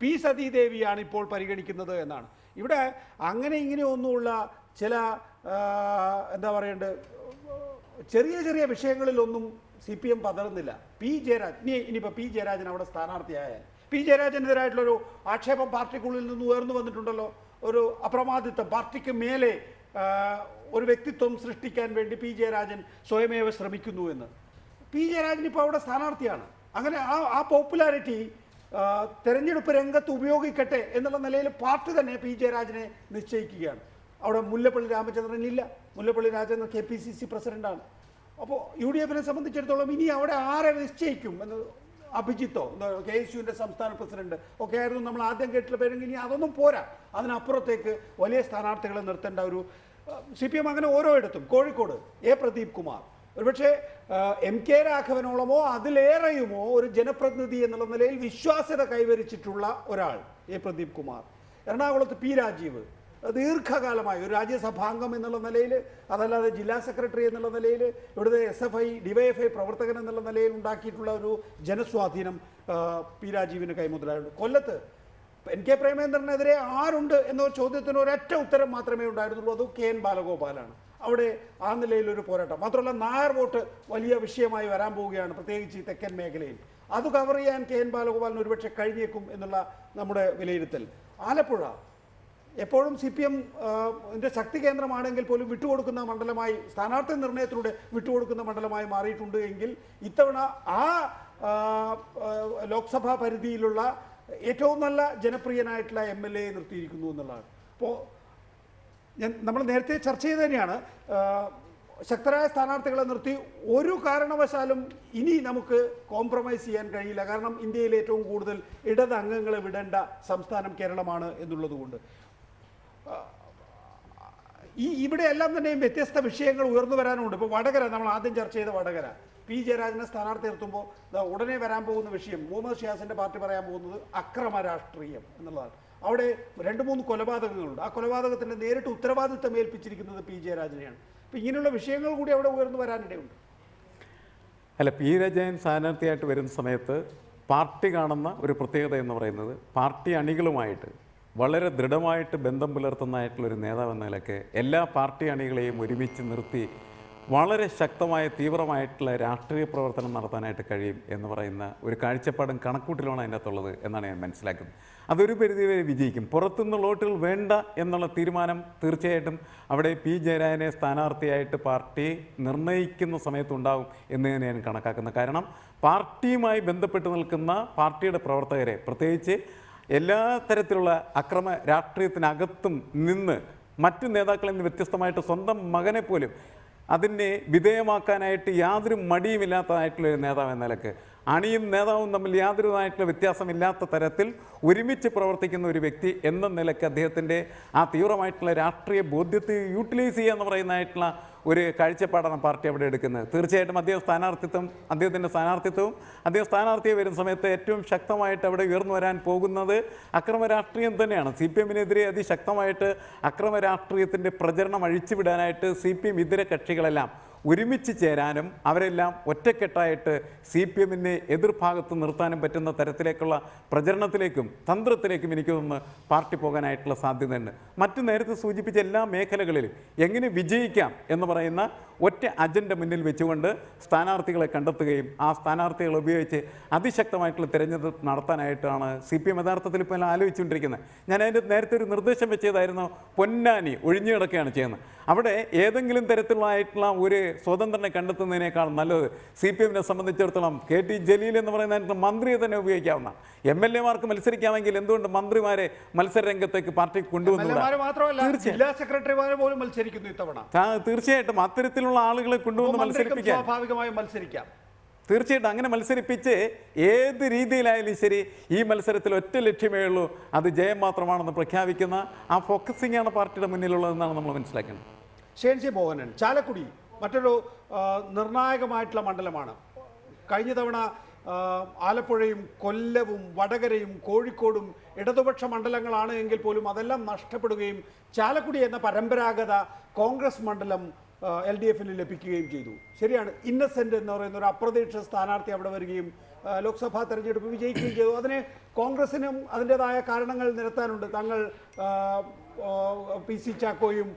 പി സതീദേവിയാണ് ഇപ്പോൾ പരിഗണിക്കുന്നത് എന്നാണ്. ഇവിടെ അങ്ങനെ ഇങ്ങനെയൊന്നുമുള്ള ചില എന്താ പറയേണ്ടത് ചെറിയ ചെറിയ വിഷയങ്ങളിലൊന്നും CPM പതറുന്നില്ല. പി ജയരാജ് ഇനിയിപ്പോൾ പി ജയരാജൻ അവിടെ സ്ഥാനാർത്ഥിയായാൽ പി ജയരാജനെതിരായിട്ടുള്ളൊരു ആക്ഷേപം പാർട്ടിക്കുള്ളിൽ നിന്ന് ഉയർന്നു വന്നിട്ടുണ്ടല്ലോ. ഒരു അപ്രമാദിത്വം, പാർട്ടിക്ക് മേലെ ഒരു വ്യക്തിത്വം സൃഷ്ടിക്കാൻ വേണ്ടി പി ജയരാജൻ സ്വയമേവ ശ്രമിക്കുന്നു എന്ന്. പി ജയരാജൻ ഇപ്പോൾ അവിടെ സ്ഥാനാർത്ഥിയാണ്. അങ്ങനെ ആ പോപ്പുലാരിറ്റി തെരഞ്ഞെടുപ്പ് രംഗത്ത് ഉപയോഗിക്കട്ടെ എന്നുള്ള നിലയിൽ പാർട്ടി തന്നെ പി ജയരാജനെ നിശ്ചയിക്കുകയാണ്. അവിടെ മുല്ലപ്പള്ളി രാമചന്ദ്രൻ ഇല്ല. മുല്ലപ്പള്ളി രാമചന്ദ്രൻ KPCC പ്രസിഡന്റാണ്. അപ്പോൾ UDF-നെ സംബന്ധിച്ചിടത്തോളം ഇനി അവിടെ ആരെ നിശ്ചയിക്കും എന്ന് അഭിജിത്തോ KSUവിൻ്റെ സംസ്ഥാന പ്രസിഡന്റ് ഒക്കെ ആയിരുന്നു നമ്മൾ ആദ്യം കേട്ടിട്ടുള്ള പേരെങ്കിൽ ഇനി അതൊന്നും പോരാ. അതിനപ്പുറത്തേക്ക് വലിയ സ്ഥാനാർത്ഥികളെ നിർത്തേണ്ട ഒരു CPM അങ്ങനെ ഓരോ ഇടത്തും കോഴിക്കോട് പ്രദീപ് കുമാർ ഒരുപക്ഷെ MK രാഘവനോളമോ അതിലേറെയുമോ ഒരു ജനപ്രതിനിധി എന്നുള്ള നിലയിൽ വിശ്വാസ്യത കൈവരിച്ചിട്ടുള്ള ഒരാൾ പ്രദീപ് കുമാർ. എറണാകുളത്ത് P രാജീവ് ദീർഘകാലമായി ഒരു രാജ്യസഭാംഗം എന്നുള്ള നിലയിൽ, അതല്ലാതെ ജില്ലാ സെക്രട്ടറി എന്നുള്ള നിലയിൽ, ഇവിടുത്തെ SFI DYFI പ്രവർത്തകൻ എന്നുള്ള നിലയിൽ ഉണ്ടാക്കിയിട്ടുള്ള ഒരു ജനസ്വാധീനം P രാജീവിന് കൈമുതലായുണ്ട്. കൊല്ലത്ത് NK പ്രേമേന്ദ്രനെതിരെ ആരുണ്ട് എന്നൊരു ചോദ്യത്തിന് ഒരൊറ്റ ഉത്തരം മാത്രമേ ഉണ്ടായിരുന്നുള്ളൂ, അത് KN ബാലഗോപാലാണ്. അവിടെ ആ നിലയിലൊരു പോരാട്ടം. മാത്രമല്ല നായർ വോട്ട് വലിയ വിഷയമായി വരാൻ പോവുകയാണ്, പ്രത്യേകിച്ച് ഈ തെക്കൻ മേഖലയിൽ. അത് കവർ ചെയ്യാൻ KN ബാലഗോപാലിന് ഒരുപക്ഷെ കഴിഞ്ഞേക്കും എന്നുള്ള നമ്മുടെ വിലയിരുത്തൽ. ആലപ്പുഴ എപ്പോഴും CPM ശക്തി കേന്ദ്രമാണെങ്കിൽ പോലും വിട്ടുകൊടുക്കുന്ന മണ്ഡലമായി, സ്ഥാനാർത്ഥി നിർണയത്തിലൂടെ വിട്ടുകൊടുക്കുന്ന മണ്ഡലമായി മാറിയിട്ടുണ്ട് എങ്കിൽ ഇത്തവണ ആ ലോക്സഭാ പരിധിയിലുള്ള ഏറ്റവും നല്ല ജനപ്രിയനായിട്ടുള്ള MLA നിർത്തിയിരിക്കുന്നു എന്നുള്ളതാണ്. അപ്പോൾ നമ്മൾ നേരത്തെ ചർച്ച ചെയ്ത് തന്നെയാണ്, ശക്തരായ സ്ഥാനാർത്ഥികളെ നിർത്തി ഒരു കാരണവശാലും ഇനി നമുക്ക് കോംപ്രമൈസ് ചെയ്യാൻ കഴിയില്ല. കാരണം ഇന്ത്യയിൽ ഏറ്റവും കൂടുതൽ ഇടത് അംഗങ്ങളെ വിടേണ്ട സംസ്ഥാനം കേരളമാണ് എന്നുള്ളതുകൊണ്ട് ഇവിടെ എല്ലാം തന്നെയും വ്യത്യസ്ത വിഷയങ്ങൾ ഉയർന്നു വരാനുണ്ട്. ഇപ്പോൾ വടകര, നമ്മൾ ആദ്യം ചർച്ച ചെയ്ത വടകര, പി ജയരാജനെ സ്ഥാനാർത്ഥി നിർത്തുമ്പോൾ ഉടനെ വരാൻ പോകുന്ന വിഷയം മുഹമ്മദ് ഷിയാസിൻ്റെ പാർട്ടി പറയാൻ പോകുന്നത് അക്രമ രാഷ്ട്രീയം എന്നുള്ളതാണ്. അവിടെ 2-3 കൊലപാതകങ്ങളുണ്ട്. ആ കൊലപാതകത്തിൻ്റെ നേരിട്ട് ഉത്തരവാദിത്തം ഏൽപ്പിച്ചിരിക്കുന്നത് പി ജയരാജനെയാണ്. അപ്പോൾ ഇങ്ങനെയുള്ള വിഷയങ്ങൾ കൂടി അവിടെ ഉയർന്നു വരാനിടയുണ്ട്. അല്ല, പി ജയരാജൻ സ്ഥാനാർത്ഥിയായിട്ട് വരുന്ന സമയത്ത് പാർട്ടി കാണുന്ന ഒരു പ്രത്യേകത എന്ന് പറയുന്നത് പാർട്ടി അണികളുമായിട്ട് വളരെ ദൃഢമായിട്ട് ബന്ധം പുലർത്തുന്നതായിട്ടുള്ളൊരു നേതാവെന്ന നിലയ്ക്ക് എല്ലാ പാർട്ടി അണികളെയും ഒരുമിച്ച് നിർത്തി വളരെ ശക്തമായ തീവ്രമായിട്ടുള്ള രാഷ്ട്രീയ പ്രവർത്തനം നടത്താനായിട്ട് കഴിയും എന്ന് പറയുന്ന ഒരു കാഴ്ചപ്പാടും കണക്കൂട്ടിലാണ് അതിൻ്റെ അകത്തുള്ളത് എന്നാണ് ഞാൻ മനസ്സിലാക്കുന്നത്. അതൊരു പരിധിവരെ വിജയിക്കും. പുറത്തുനിന്നുള്ള വോട്ടുകൾ വേണ്ട എന്നുള്ള തീരുമാനം തീർച്ചയായിട്ടും അവിടെ പി ജയരാജനെ സ്ഥാനാർത്ഥിയായിട്ട് പാർട്ടി നിർണ്ണയിക്കുന്ന സമയത്തുണ്ടാവും എന്ന് തന്നെയാണ് കണക്കാക്കുന്നത്. കാരണം പാർട്ടിയുമായി ബന്ധപ്പെട്ട് നിൽക്കുന്ന പാർട്ടിയുടെ പ്രവർത്തകരെ, പ്രത്യേകിച്ച് എല്ലാ തരത്തിലുള്ള അക്രമ രാഷ്ട്രീയത്തിനകത്തും നിന്ന് മറ്റു നേതാക്കളിൽ നിന്ന് വ്യത്യസ്തമായിട്ട് സ്വന്തം മകനെ പോലും അതിനെ വിധേയമാക്കാനായിട്ട് യാതൊരു മടിയുമില്ലാത്തതായിട്ടുള്ളൊരു നേതാവ് എന്ന നിലക്ക് അണിയും നേതാവും തമ്മിൽ യാതൊരുതായിട്ടുള്ള വ്യത്യാസമില്ലാത്ത തരത്തിൽ ഒരുമിച്ച് പ്രവർത്തിക്കുന്ന ഒരു വ്യക്തി എന്ന നിലയ്ക്ക് അദ്ദേഹത്തിൻ്റെ ആ തീവ്രമായിട്ടുള്ള രാഷ്ട്രീയ ബോധ്യത്തെ യൂട്ടിലൈസ് ചെയ്യുക എന്ന് പറയുന്നതായിട്ടുള്ള ഒരു കാഴ്ചപ്പാടാണ് പാർട്ടി അവിടെ എടുക്കുന്നത്. തീർച്ചയായിട്ടും അദ്ദേഹത്തിൻ്റെ സ്ഥാനാർത്ഥിത്വവും അദ്ദേഹം സ്ഥാനാർത്ഥിയെ വരുന്ന സമയത്ത് ഏറ്റവും ശക്തമായിട്ട് അവിടെ ഉയർന്നു വരാൻ പോകുന്നത് അക്രമ രാഷ്ട്രീയം തന്നെയാണ്. CPM-നെതിരെ അതിശക്തമായിട്ട് അക്രമ രാഷ്ട്രീയത്തിൻ്റെ പ്രചരണം അഴിച്ചുവിടാനായിട്ട് CPM ഇതര കക്ഷികളെല്ലാം ഒരുമിച്ച് ചേരാനും അവരെല്ലാം ഒറ്റക്കെട്ടായിട്ട് CPM-നെ എതിർഭാഗത്ത് നിർത്താനും പറ്റുന്ന തരത്തിലേക്കുള്ള പ്രചരണത്തിലേക്കും തന്ത്രത്തിലേക്കും എനിക്ക് തോന്നുന്നു പാർട്ടി പോകാനായിട്ടുള്ള സാധ്യതയുണ്ട്. മറ്റു നേരത്തെ സൂചിപ്പിച്ച എല്ലാ മേഖലകളിലും എങ്ങനെ വിജയിക്കാം എന്ന് പറയുന്ന ഒറ്റ അജണ്ട മുന്നിൽ വെച്ചുകൊണ്ട് സ്ഥാനാർത്ഥികളെ കണ്ടെത്തുകയും ആ സ്ഥാനാർത്ഥികളെ ഉപയോഗിച്ച് അതിശക്തമായിട്ടുള്ള തിരഞ്ഞെടുപ്പ് നടത്താനായിട്ടാണ് CPM യഥാർത്ഥത്തിൽ ഇപ്പോൾ ആലോചിച്ചുകൊണ്ടിരിക്കുന്നത്. ഞാൻ അതിൻ്റെ നേരത്തെ ഒരു നിർദ്ദേശം വെച്ചതായിരുന്നു, പൊന്നാനി ഒഴിഞ്ഞു കിടക്കുകയാണ് ചെയ്യുന്നത്. അവിടെ ഏതെങ്കിലും തരത്തിലുള്ളതായിട്ടുള്ള ഒരു സ്വതന്ത്രനെ കണ്ടെത്തുന്നതിനേക്കാൾ നല്ലത് CPM-നെ സംബന്ധിച്ചിടത്തോളം KT ജലീൽ എന്ന് പറയുന്ന മന്ത്രിയെ തന്നെ ഉപയോഗിക്കാവുന്ന MLA-മാർക്ക് മത്സരിക്കാമെങ്കിൽ എന്തുകൊണ്ട് മന്ത്രിമാരെ മത്സര രംഗത്തേക്ക് പാർട്ടിക്ക് കൊണ്ടുവന്നില്ല? തീർച്ചയായിട്ടും അത്തരത്തിലുള്ള ആളുകളെ കൊണ്ടുവന്ന് മത്സരിപ്പിക്കാൻ സ്വാഭാവികമായും മത്സരിക്കാം. തീർച്ചയായിട്ടും അങ്ങനെ മത്സരിപ്പിച്ച് ഏത് രീതിയിലായാലും ശരി ഈ മത്സരത്തിൽ ഒറ്റ ലക്ഷ്യമേ ഉള്ളൂ, അത് ജയം മാത്രമാണെന്ന് പ്രഖ്യാപിക്കുന്ന ആ ഫോക്കസിംഗ് ആണ് പാർട്ടിയുടെ മുന്നിലുള്ളതെന്നാണ് നമ്മൾ മനസ്സിലാക്കുന്നത്. ഷേൻജി മോഹനൻ, ചാലക്കുടി മറ്റൊരു നിർണായകമായിട്ടുള്ള മണ്ഡലമാണ്. കഴിഞ്ഞ തവണ ആലപ്പുഴയും കൊല്ലവും വടകരയും കോഴിക്കോടും ഇടതുപക്ഷ മണ്ഡലങ്ങളാണ് എങ്കിൽ പോലും അതെല്ലാം നഷ്ടപ്പെടുകയും ചാലക്കുടി എന്ന പരമ്പരാഗത കോൺഗ്രസ് മണ്ഡലം LDFന് ലഭിക്കുകയും ചെയ്തു. ശരിയാണ്, ഇന്നസെന്റ് എന്ന് പറയുന്ന ഒരു അപ്രതീക്ഷിത സ്ഥാനാർത്ഥി അവിടെ വരികയും ലോക്സഭാ തെരഞ്ഞെടുപ്പ് വിജയിക്കുകയും ചെയ്തു. അതിന് കോൺഗ്രസിനും അതിൻ്റെതായ കാരണങ്ങൾ നിരത്താനുണ്ട്. തങ്ങൾ PC ചാക്കോയും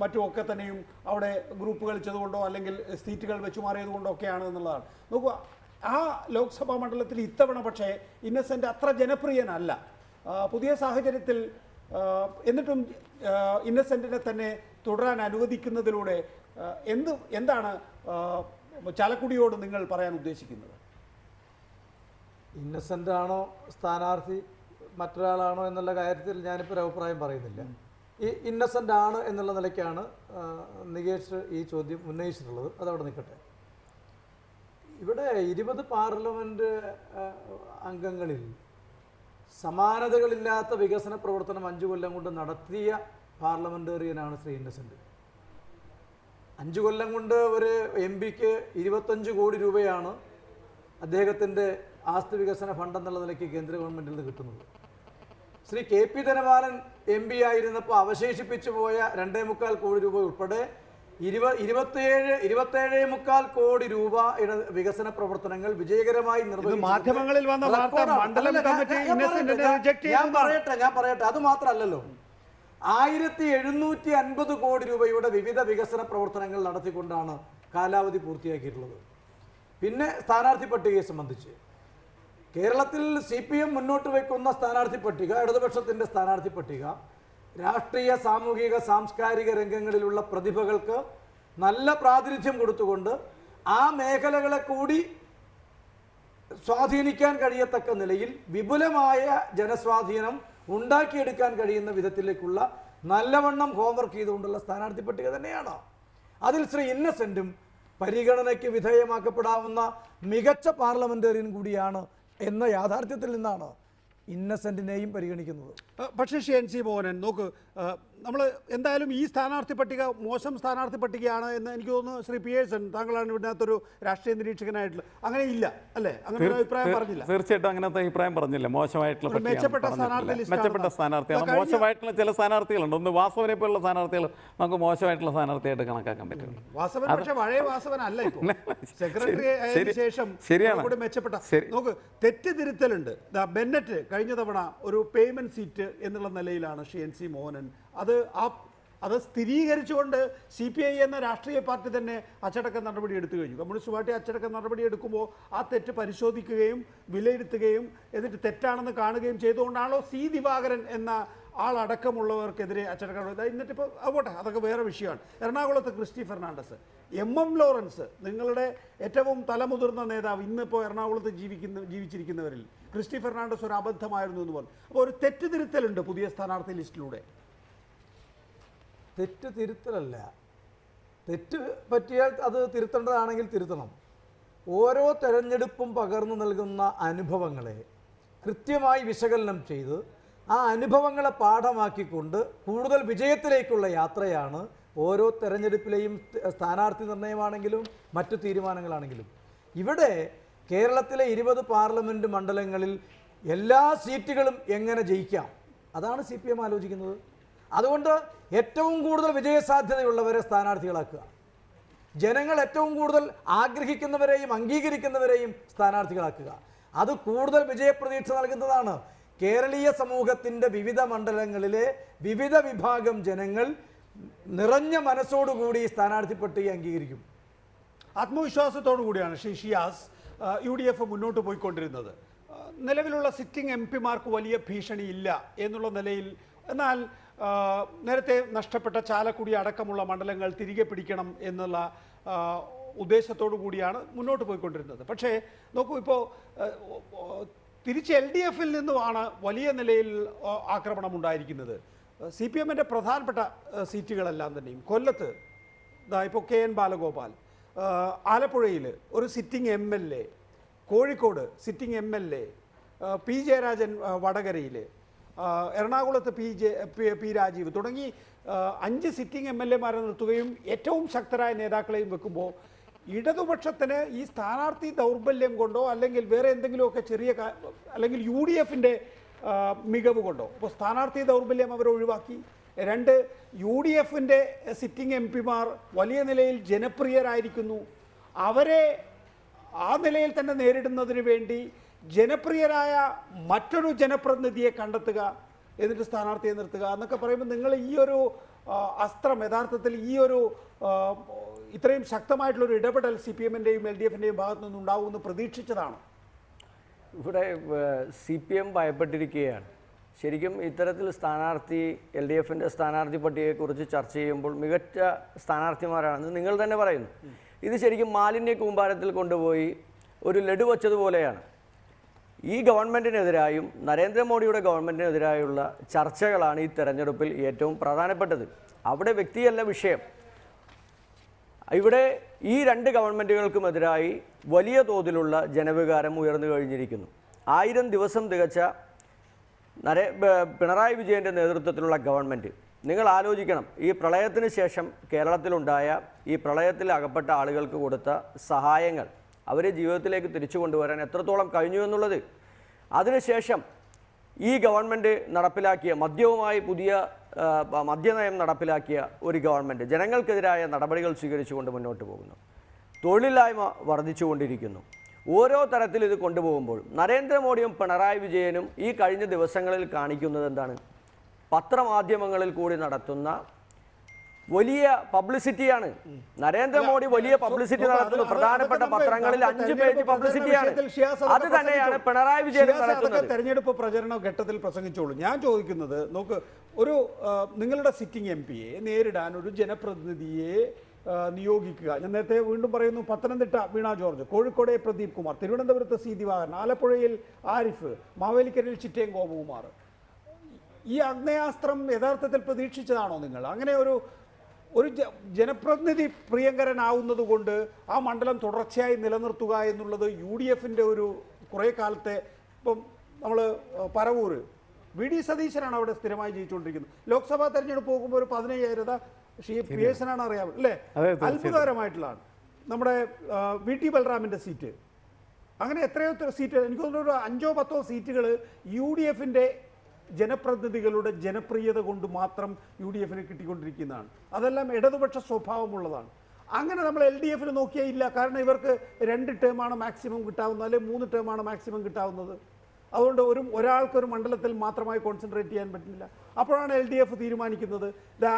മറ്റുമൊക്കെ തന്നെയും അവിടെ ഗ്രൂപ്പ് കളിച്ചതുകൊണ്ടോ അല്ലെങ്കിൽ സീറ്റുകൾ വെച്ചു മാറിയതുകൊണ്ടോ ഒക്കെയാണ് എന്നുള്ളതാണ്. നോക്കുക, ആ ലോക്സഭാ മണ്ഡലത്തിൽ ഇത്തവണ പക്ഷേ ഇന്നസെന്റ് അത്ര ജനപ്രിയനല്ല. പുതിയ സാഹചര്യത്തിൽ എന്നിട്ടും ഇന്നസെന്റിനെ തന്നെ തുടരാൻ അനുവദിക്കുന്നതിലൂടെ എന്താണ് ചാലക്കുടിയോട് നിങ്ങൾ പറയാൻ ഉദ്ദേശിക്കുന്നത്? ഇന്നസെന്റ് ആണോ സ്ഥാനാർത്ഥി മറ്റൊരാളാണോ എന്നുള്ള കാര്യത്തിൽ ഞാനിപ്പോൾ ഒരു അഭിപ്രായം പറയുന്നില്ല. ഈ ഇന്നസെന്റ് ആണ് എന്നുള്ള നിലയ്ക്കാണ് നികേഷ് ഈ ചോദ്യം ഉന്നയിച്ചിട്ടുള്ളത്. അതവിടെ നിൽക്കട്ടെ. ഇവിടെ 20 പാർലമെന്റ് അംഗങ്ങളിൽ സമാനതകളില്ലാത്ത വികസന പ്രവർത്തനം 5 കൊല്ലം കൊണ്ട് നടത്തിയ പാർലമെന്റേറിയനാണ് ശ്രീ ഇന്നസെന്റ്. 5 കൊല്ലം കൊണ്ട് ഒരു MP-ക്ക് 25 കോടി രൂപയാണ് അദ്ദേഹത്തിൻ്റെ ആസ്തി വികസന ഫണ്ട് എന്നുള്ള നിലയ്ക്ക് കേന്ദ്ര ഗവൺമെൻറ്റിൽ നിന്ന് കിട്ടുന്നത്. ശ്രീ KP ധനപാലൻ MP ആയിരുന്നപ്പോൾ അവശേഷിപ്പിച്ചു പോയ 2.25 കോടി രൂപ ഉൾപ്പെടെ 27.25 കോടി രൂപ വികസന പ്രവർത്തനങ്ങൾ വിജയകരമായി നിർവഹിച്ചു. മാധ്യമങ്ങളിൽ വന്ന വാർത്ത മണ്ഡലം കമ്മിറ്റി ഞാൻ പറയട്ടെ അത് മാത്രമല്ലല്ലോ, 1750 കോടി രൂപയുടെ വിവിധ വികസന പ്രവർത്തനങ്ങൾ നടത്തിക്കൊണ്ടാണ് കാലാവധി പൂർത്തിയാക്കിയിട്ടുള്ളത്. പിന്നെ സ്ഥാനാർത്ഥി പട്ടികയെ സംബന്ധിച്ച് കേരളത്തിൽ CPM മുന്നോട്ട് വയ്ക്കുന്ന സ്ഥാനാർത്ഥി പട്ടിക, ഇടതുപക്ഷത്തിൻ്റെ സ്ഥാനാർത്ഥി പട്ടിക രാഷ്ട്രീയ, സാമൂഹിക, സാംസ്കാരിക രംഗങ്ങളിലുള്ള പ്രതിഭകൾക്ക് നല്ല പ്രാതിനിധ്യം കൊടുത്തുകൊണ്ട് ആ മേഖലകളെ കൂടി സ്വാധീനിക്കാൻ കഴിയത്തക്ക നിലയിൽ വിപുലമായ ജനസ്വാധീനം ഉണ്ടാക്കിയെടുക്കാൻ കഴിയുന്ന വിധത്തിലേക്കുള്ള നല്ലവണ്ണം ഹോംവർക്ക് ചെയ്തുകൊണ്ടുള്ള സ്ഥാനാർത്ഥി പട്ടിക തന്നെയാണ്. അതിൽ ശ്രീ ഇന്നസെന്റും പരിഗണനയ്ക്ക് വിധേയമാക്കപ്പെടാവുന്ന മികച്ച പാർലമെന്റേറിയൻ കൂടിയാണ് എന്ന യാഥാർത്ഥ്യത്തിൽ നിന്നാണ് ഇന്നസെന്റിനെയും പരിഗണിക്കുന്നത്. പക്ഷേ NC മോഹനൻ നോക്ക്, നമ്മൾ എന്തായാലും ഈ സ്ഥാനാർത്ഥി പട്ടിക മോശം സ്ഥാനാർത്ഥി പട്ടികയാണ് എന്ന് എനിക്ക് തോന്നുന്നു. ശ്രീ പിയേഴ്സൺ, താങ്കളാണ് ഇതിനകത്തൊരു രാഷ്ട്രീയ നിരീക്ഷകനായിട്ടുള്ള, അങ്ങനെ ഇല്ല അല്ലേ? അങ്ങനെ ഒരു അഭിപ്രായം പറഞ്ഞില്ല. തീർച്ചയായിട്ടും അങ്ങനത്തെ അഭിപ്രായം പറഞ്ഞില്ല. മോശമായിട്ടുള്ള മെച്ചപ്പെട്ട സ്ഥാനാർത്ഥിയാണ്. മോശമായിട്ടുള്ള ചില സ്ഥാനാർത്ഥികളുണ്ട്. ഒന്ന് വാസവനെ പോലുള്ള സ്ഥാനാർത്ഥികൾ നമുക്ക് മോശമായിട്ടുള്ള സ്ഥാനാർത്ഥിയായിട്ട് കണക്കാക്കാൻ പറ്റും. വാസവൻ പക്ഷേ പഴയ വാസവനല്ല, ഇപ്പോൾ സെക്രട്ടറി ആയതിനു ശേഷം മെച്ചപ്പെട്ട. നോക്ക്, തെറ്റിതിരുത്തലുണ്ട്. ബെന്നറ്റ് കഴിഞ്ഞ തവണ ഒരു പേയ്മെന്റ് സീറ്റ് എന്നുള്ള നിലയിലാണ് ശ്രീ NC മോഹനൻ അത് സ്ഥിരീകരിച്ചുകൊണ്ട് CPI എന്ന രാഷ്ട്രീയ പാർട്ടി തന്നെ അച്ചടക്ക നടപടി എടുത്തു കഴിഞ്ഞു. കമ്മ്യൂണിസ്റ്റ് പാർട്ടി അച്ചടക്ക നടപടി എടുക്കുമ്പോൾ ആ തെറ്റ് പരിശോധിക്കുകയും വിലയിരുത്തുകയും എന്നിട്ട് തെറ്റാണെന്ന് കാണുകയും ചെയ്തുകൊണ്ടാണല്ലോ C ദിവാകരൻ എന്ന ആളടക്കമുള്ളവർക്കെതിരെ അച്ചടക്ക നടപടി. എന്നിട്ടിപ്പോൾ ആവട്ടെ, അതൊക്കെ വേറെ വിഷയമാണ്. എറണാകുളത്ത് ക്രിസ്റ്റി ഫെർണാണ്ടസ്, MM ലോറൻസ്, നിങ്ങളുടെ ഏറ്റവും തലമുതിർന്ന നേതാവ്, ഇന്നിപ്പോൾ എറണാകുളത്ത് ജീവിച്ചിരിക്കുന്നവരിൽ ക്രിസ്റ്റി ഫെർണാണ്ടസ് ഒരു അബദ്ധമായിരുന്നു എന്ന് പറഞ്ഞു. അപ്പോൾ ഒരു തെറ്റുതിരുത്തലുണ്ട് പുതിയ സ്ഥാനാർത്ഥി ലിസ്റ്റിലൂടെ. തെറ്റ് തിരുത്തലല്ല, തെറ്റ് പറ്റിയാൽ അത് തിരുത്തേണ്ടതാണെങ്കിൽ തിരുത്തണം. ഓരോ തെരഞ്ഞെടുപ്പും പകർന്നു നൽകുന്ന അനുഭവങ്ങളെ കൃത്യമായി വിശകലനം ചെയ്ത് ആ അനുഭവങ്ങളെ പാഠമാക്കിക്കൊണ്ട് കൂടുതൽ വിജയത്തിലേക്കുള്ള യാത്രയാണ് ഓരോ തെരഞ്ഞെടുപ്പിലെയും സ്ഥാനാർത്ഥി നിർണയമാണെങ്കിലും മറ്റു തീരുമാനങ്ങളാണെങ്കിലും. ഇവിടെ കേരളത്തിലെ 20 പാർലമെൻറ്റ് മണ്ഡലങ്ങളിൽ എല്ലാ സീറ്റുകളും എങ്ങനെ ജയിക്കാം, അതാണ് CPM ആലോചിക്കുന്നത്. അതുകൊണ്ട് ഏറ്റവും കൂടുതൽ വിജയസാധ്യതയുള്ളവരെ സ്ഥാനാർത്ഥികളാക്കുക, ജനങ്ങൾ ഏറ്റവും കൂടുതൽ ആഗ്രഹിക്കുന്നവരെയും അംഗീകരിക്കുന്നവരെയും സ്ഥാനാർത്ഥികളാക്കുക. അത് കൂടുതൽ വിജയപ്രതീക്ഷ നൽകുന്നതാണ്. കേരളീയ സമൂഹത്തിൻ്റെ വിവിധ മണ്ഡലങ്ങളിലെ വിവിധ വിഭാഗം ജനങ്ങൾ നിറഞ്ഞ മനസ്സോടുകൂടി സ്ഥാനാർത്ഥി പട്ടിക അംഗീകരിക്കും. ആത്മവിശ്വാസത്തോടു കൂടിയാണ് ശ്രീ ഷിയാസ് UDF മുന്നോട്ട് പോയിക്കൊണ്ടിരുന്നത്. നിലവിലുള്ള സിറ്റിംഗ് MP-മാർക്ക് വലിയ ഭീഷണിയില്ല എന്നുള്ള നിലയിൽ. എന്നാൽ നേരത്തെ നഷ്ടപ്പെട്ട ചാലക്കുടി അടക്കമുള്ള മണ്ഡലങ്ങൾ തിരികെ പിടിക്കണം എന്നുള്ള ഉദ്ദേശത്തോടു കൂടിയാണ് മുന്നോട്ട് പോയിക്കൊണ്ടിരുന്നത്. പക്ഷേ നോക്കൂ, ഇപ്പോൾ തിരിച്ച് LDF-ൽ നിന്നുമാണ് വലിയ നിലയിൽ ആക്രമണം ഉണ്ടായിരിക്കുന്നത്. CPM-ൻ്റെ പ്രധാനപ്പെട്ട സീറ്റുകളെല്ലാം തന്നെയും കൊല്ലത്ത് ഇപ്പോൾ KN ബാലഗോപാൽ, ആലപ്പുഴയിൽ ഒരു sitting MLA, Kozhikode sitting MLA, P Jayarajan വടകരയിൽ, എറണാകുളത്ത് P രാജീവ് തുടങ്ങി 5 സിറ്റിംഗ് MLA-മാരെ നിർത്തുകയും ഏറ്റവും ശക്തരായ നേതാക്കളെയും വെക്കുമ്പോൾ ഇടതുപക്ഷത്തിന് ഈ സ്ഥാനാർത്ഥി ദൗർബല്യം കൊണ്ടോ അല്ലെങ്കിൽ വേറെ എന്തെങ്കിലുമൊക്കെ അല്ലെങ്കിൽ യു ഡി എഫിൻ്റെ മികവ് കൊണ്ടോ, ഇപ്പോൾ സ്ഥാനാർത്ഥി ദൗർബല്യം അവർ ഒഴിവാക്കി. 2, യു ഡി എഫിൻ്റെ സിറ്റിംഗ് എം പിമാർ വലിയ നിലയിൽ ജനപ്രിയരായിരിക്കുന്നു. അവരെ ആ നിലയിൽ തന്നെ നേരിടുന്നതിന് വേണ്ടി ജനപ്രിയരായ മറ്റൊരു ജനപ്രതിനിധിയെ കണ്ടെത്തുക, എന്നിട്ട് സ്ഥാനാർത്ഥിയെ നിർത്തുക എന്നൊക്കെ പറയുമ്പോൾ നിങ്ങൾ ഈ ഒരു അസ്ത്രം യഥാർത്ഥത്തിൽ ഈ ഒരു ഇത്രയും ശക്തമായിട്ടുള്ളൊരു ഇടപെടൽ CPM-ൻ്റെയും LDF-ൻ്റെയും ഭാഗത്തു നിന്നുണ്ടാവുമെന്ന് പ്രതീക്ഷിച്ചതാണ്. ഇവിടെ CPM ഭയപ്പെട്ടിരിക്കുകയാണ്. ശരിക്കും ഇത്തരത്തിൽ സ്ഥാനാർത്ഥി LDF-ൻ്റെ സ്ഥാനാർത്ഥി പട്ടികയെക്കുറിച്ച് ചർച്ച ചെയ്യുമ്പോൾ മികച്ച സ്ഥാനാർത്ഥിമാരാണെന്ന് നിങ്ങൾ തന്നെ പറയുന്നു. ഇത് ശരിക്കും മാലിന്യ കൂമ്പാരത്തിൽ കൊണ്ടുപോയി ഒരു ലഡു വച്ചതുപോലെയാണ്. ഈ ഗവൺമെൻറ്റിനെതിരായും നരേന്ദ്രമോദിയുടെ ഗവൺമെൻറ്റിനെതിരായുള്ള ചർച്ചകളാണ് ഈ തെരഞ്ഞെടുപ്പിൽ ഏറ്റവും പ്രധാനപ്പെട്ടത്. അവിടെ വ്യക്തിയല്ല വിഷയം. ഇവിടെ ഈ 2 ഗവൺമെൻറ്റുകൾക്കുമെതിരായി വലിയ തോതിലുള്ള ജനവികാരം ഉയർന്നു കഴിഞ്ഞിരിക്കുന്നു. 1000 ദിവസം തികച്ച പിണറായി വിജയൻ്റെ നേതൃത്വത്തിലുള്ള ഗവൺമെൻറ്, നിങ്ങൾ ആലോചിക്കണം, ഈ പ്രളയത്തിന് ശേഷം കേരളത്തിലുണ്ടായ ഈ പ്രളയത്തിൽ അകപ്പെട്ട ആളുകൾക്ക് കൊടുത്ത സഹായങ്ങൾ അവരെ ജീവിതത്തിലേക്ക് തിരിച്ചു കൊണ്ടുവരാൻ എത്രത്തോളം കഴിഞ്ഞു എന്നുള്ളത്. അതിനുശേഷം ഈ ഗവൺമെൻറ് നടപ്പിലാക്കിയ മദ്യവുമായി പുതിയ മദ്യനയം നടപ്പിലാക്കിയ ഒരു ഗവൺമെൻറ് ജനങ്ങൾക്കെതിരായ നടപടികൾ സ്വീകരിച്ചുകൊണ്ട് മുന്നോട്ട് പോകുന്നു. തൊഴിലില്ലായ്മ വർദ്ധിച്ചുകൊണ്ടിരിക്കുന്നു. ഓരോ തരത്തിൽ ഇത് കൊണ്ടുപോകുമ്പോൾ നരേന്ദ്രമോദിയും പിണറായി വിജയനും ഈ കഴിഞ്ഞ ദിവസങ്ങളിൽ കാണിക്കുന്നത് എന്താണ്? പത്രമാധ്യമങ്ങളിൽ കൂടി നടത്തുന്ന വലിയ പബ്ലിസിറ്റിയാണ്. നരേന്ദ്രമോദി വലിയ പബ്ലിസിറ്റി നടത്തുന്നു. പ്രധാനപ്പെട്ട പത്രങ്ങളിൽ 5 പേജ് പബ്ലിസിറ്റിയാണ്. അത് തന്നെയാണ് പിണറായി വിജയൻ നടത്തുന്നത്. തെരഞ്ഞെടുപ്പ് പ്രചരണ ഘട്ടത്തിൽ പ്രസംഗിച്ചോളൂ. ഞാൻ ചോദിക്കുന്നത്, നോക്ക്, ഒരു നിങ്ങളുടെ സിറ്റിംഗ് MP-യെ നേരിടാൻ ഒരു ജനപ്രതിനിധിയെ നിയോഗിക്കുക. ഞാൻ നേരത്തെ വീണ്ടും പറയുന്നു, പത്തനംതിട്ട വീണ ജോർജ്, കോഴിക്കോട് പ്രദീപ് കുമാർ, തിരുവനന്തപുരത്ത് C. ദിവാകരൻ, ആലപ്പുഴയിൽ ആരിഫ്, മാവേലിക്കരയിൽ ചിറ്റയം ഗോപകുമാർ. ഈ ആഗ്നേയാസ്ത്രം യഥാർത്ഥത്തിൽ പ്രതീക്ഷിച്ചതാണോ നിങ്ങൾ? അങ്ങനെ ഒരു ജനപ്രതിനിധി പ്രിയങ്കരനാവുന്നത് കൊണ്ട് ആ മണ്ഡലം തുടർച്ചയായി നിലനിർത്തുക എന്നുള്ളത് UDF-ൻ്റെ ഒരു കുറേ കാലത്തെ, ഇപ്പം നമ്മൾ പരവൂർ VD സതീശനാണ് അവിടെ സ്ഥിരമായി ജയിച്ചുകൊണ്ടിരിക്കുന്നത്. ലോക്സഭാ തെരഞ്ഞെടുപ്പ് പോകുമ്പോൾ ഒരു 15,000 PSനാണ് അറിയാം അല്ലേ? അത്ഭുതകരമായിട്ടുള്ളതാണ്. നമ്മുടെ VT ബൽറാമിൻ്റെ സീറ്റ്, അങ്ങനെ എത്രയോ സീറ്റ്, എനിക്ക് തോന്നുന്നു ഒരു 5-10 സീറ്റുകൾ UDF-ൻ്റെ ജനപ്രതിനിധികളുടെ ജനപ്രിയത കൊണ്ട് മാത്രം UDF-ന് കിട്ടിക്കൊണ്ടിരിക്കുന്നതാണ്. അതെല്ലാം ഇടതുപക്ഷ സ്വഭാവമുള്ളതാണ്. അങ്ങനെ നമ്മൾ LDF-ന് നോക്കിയാൽ ഇല്ല. കാരണം ഇവർക്ക് 2 ടേമാണ് മാക്സിമം കിട്ടാവുന്നത്, അല്ലെങ്കിൽ 3 ടേമാണ് മാക്സിമം കിട്ടാവുന്നത്. അതുകൊണ്ട് ഒരാൾക്കൊരു മണ്ഡലത്തിൽ മാത്രമായി കോൺസെൻട്രേറ്റ് ചെയ്യാൻ പറ്റില്ല. അപ്പോഴാണ് LDF തീരുമാനിക്കുന്നത്.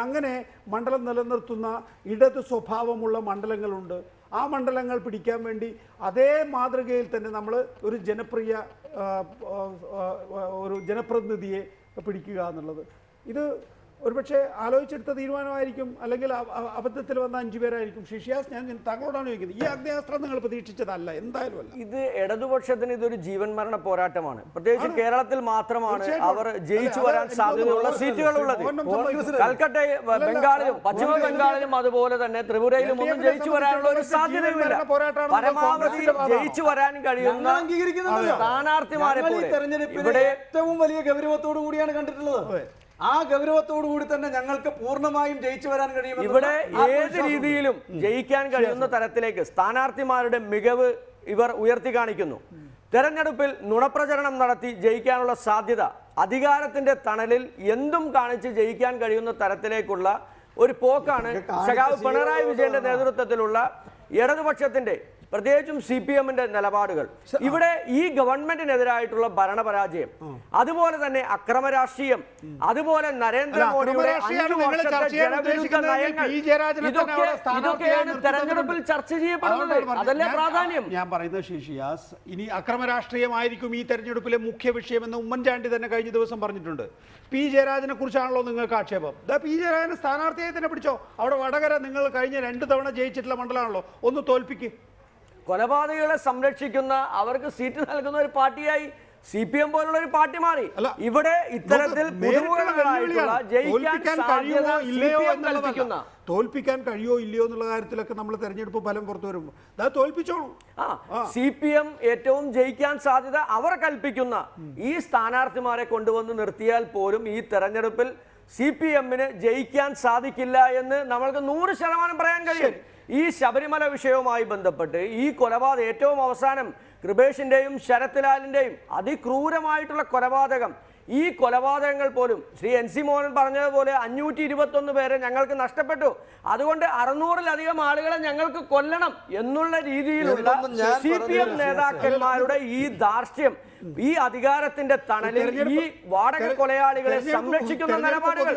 അങ്ങനെ മണ്ഡലം നിലനിർത്തുന്ന ഇടത് സ്വഭാവമുള്ള മണ്ഡലങ്ങളുണ്ട്. ആ മണ്ഡലങ്ങൾ പിടിക്കാൻ വേണ്ടി അതേ മാതൃകയിൽ തന്നെ നമ്മൾ ഒരു ജനപ്രതിനിധിയെ പിടിക്കുക എന്നുള്ളത്, ഇത് ഒരുപക്ഷെ ആലോചിച്ചെടുത്ത തീരുമാനമായിരിക്കും, അല്ലെങ്കിൽ അബദ്ധത്തിൽ വന്ന 5 പേരായിരിക്കും. ഷിഷിയാസ്, ഞാൻ താങ്കളോടാണ് ചോദിക്കുന്നത്, ഈ അഗ്നേയാസ്ത്രം നിങ്ങൾ പ്രതീക്ഷിച്ചതല്ല, എന്തായാലും അല്ല. ഇത് ഇടതുപക്ഷത്തിന് ഇതൊരു ജീവൻ മരണ പോരാട്ടമാണ്. പ്രത്യേകിച്ച് കേരളത്തിൽ മാത്രമാണ് അവർ ജയിച്ചു വരാൻ സാധ്യതയുള്ള സീറ്റുകളുള്ളത്. കൽക്കട്ട, ബംഗാളിലും പശ്ചിമ ബംഗാളിലും അതുപോലെ തന്നെ ത്രിപുരയിലും ഒന്നും ജയിച്ചു വരാനുള്ള ഒരു സാധ്യതയുമില്ല. പരമാവധി ജയിച്ചു വരാൻ കഴിയുന്ന സ്ഥാനാർത്ഥിമാരെ ഇവിടെ ഏറ്റവും വലിയ ഗൗരവത്തോടു കൂടിയാണ് കണ്ടിട്ടുള്ളത്. ആ ഗൗരവത്തോടു കൂടി തന്നെ ഞങ്ങൾക്ക് പൂർണ്ണമായും ജയിച്ചു വരാൻ കഴിയും. ഇവിടെ ഏത് രീതിയിലും ജയിക്കാൻ കഴിയുന്ന തരത്തിലേക്ക് സ്ഥാനാർത്ഥിമാരുടെ മികവ് ഇവർ ഉയർത്തി കാണിക്കുന്നു. തെരഞ്ഞെടുപ്പിൽ നുണപ്രചരണം നടത്തി ജയിക്കാനുള്ള സാധ്യത, അധികാരത്തിന്റെ തണലിൽ എന്തും കാണിച്ച് ജയിക്കാൻ കഴിയുന്ന തരത്തിലേക്കുള്ള ഒരു പോക്കാണ് സഖാവ് പിണറായി വിജയന്റെ നേതൃത്വത്തിലുള്ള ഇടതുപക്ഷത്തിന്റെ, പ്രത്യേകിച്ചും CPM-ന്റെ നിലപാടുകൾ. ഇവിടെ ഈ ഗവൺമെന്റിനെതിരായിട്ടുള്ള ഭരണപരാജയം, അതുപോലെ തന്നെ അക്രമ രാഷ്ട്രീയം, അതുപോലെ നരേന്ദ്രമോദിയുടെ 5 വർഷത്തെ ജനവിരുദ്ധ നയങ്ങൾ, ഇതൊക്കെയാണ് തെരഞ്ഞെടുപ്പിൽ ചർച്ച ചെയ്യപ്പെടുന്നത്. അതല്ലേ പ്രാധാന്യം. ഞാൻ പറയുന്നത് ഷിഷിയാസ്, ഇനി അക്രമ രാഷ്ട്രീയമായിരിക്കും ഈ തെരഞ്ഞെടുപ്പിലെ മുഖ്യ വിഷയമെന്ന് ഉമ്മൻചാണ്ടി തന്നെ കഴിഞ്ഞ ദിവസം പറഞ്ഞിട്ടുണ്ട്. P. ജയരാജനെ കുറിച്ചാണല്ലോ നിങ്ങൾക്ക് ആക്ഷേപം. P. ജയരാജനെ സ്ഥാനാർത്ഥിയായി തന്നെ പിടിച്ചോ. അവിടെ വടകര നിങ്ങൾ കഴിഞ്ഞ 2 തവണ ജയിച്ചിട്ടുള്ള മണ്ഡലമാണല്ലോ, ഒന്ന് തോൽപ്പിക്ക്. കൊലപാതകളെ സംരക്ഷിക്കുന്ന, അവർക്ക് സീറ്റ് നൽകുന്ന ഒരു പാർട്ടിയായി CPM പോലുള്ള ഒരു പാർട്ടി മാറി. ഇവിടെ ഇത്തരത്തിൽ തോൽപ്പിക്കാൻ കഴിയോ ഇല്ലയോ എന്നുള്ള കാര്യത്തിലൊക്കെ നമ്മൾ തെരഞ്ഞെടുപ്പ് ഫലം പുറത്തു വരുമ്പോൾ തോൽപ്പിച്ചോളൂ. CPM ഏറ്റവും ജയിക്കാൻ സാധ്യത അവർ കൽപ്പിക്കുന്ന ഈ സ്ഥാനാർത്ഥിമാരെ കൊണ്ടുവന്ന് നിർത്തിയാൽ പോലും ഈ തെരഞ്ഞെടുപ്പിൽ CPM-ന് ജയിക്കാൻ സാധിക്കില്ല എന്ന് നമ്മൾക്ക് 100% പറയാൻ കഴിയും. ഈ ശബരിമല വിഷയവുമായി ബന്ധപ്പെട്ട് ഈ കൊലപാതകം ഏറ്റവും അവസാനം കൃപേഷിൻ്റെയും ശരത്ലാലിൻ്റെയും അതിക്രൂരമായിട്ടുള്ള കൊലപാതകം, ഈ കൊലപാതകങ്ങൾ പോലും ശ്രീ NC മോഹൻ പറഞ്ഞതുപോലെ 521 പേരെ ഞങ്ങൾക്ക് നഷ്ടപ്പെട്ടു, അതുകൊണ്ട് 600-ലധികം ആളുകളെ ഞങ്ങൾക്ക് കൊല്ലണം എന്നുള്ള രീതിയിലുള്ള CPM നേതാക്കന്മാരുടെ ഈ ധാർഷ്ട്യം, ഈ അധികാരത്തിന്റെ തണലിൽ ഈ വാടക കൊലയാളികളെ സംരക്ഷിക്കുന്ന നിലപാടുകൾ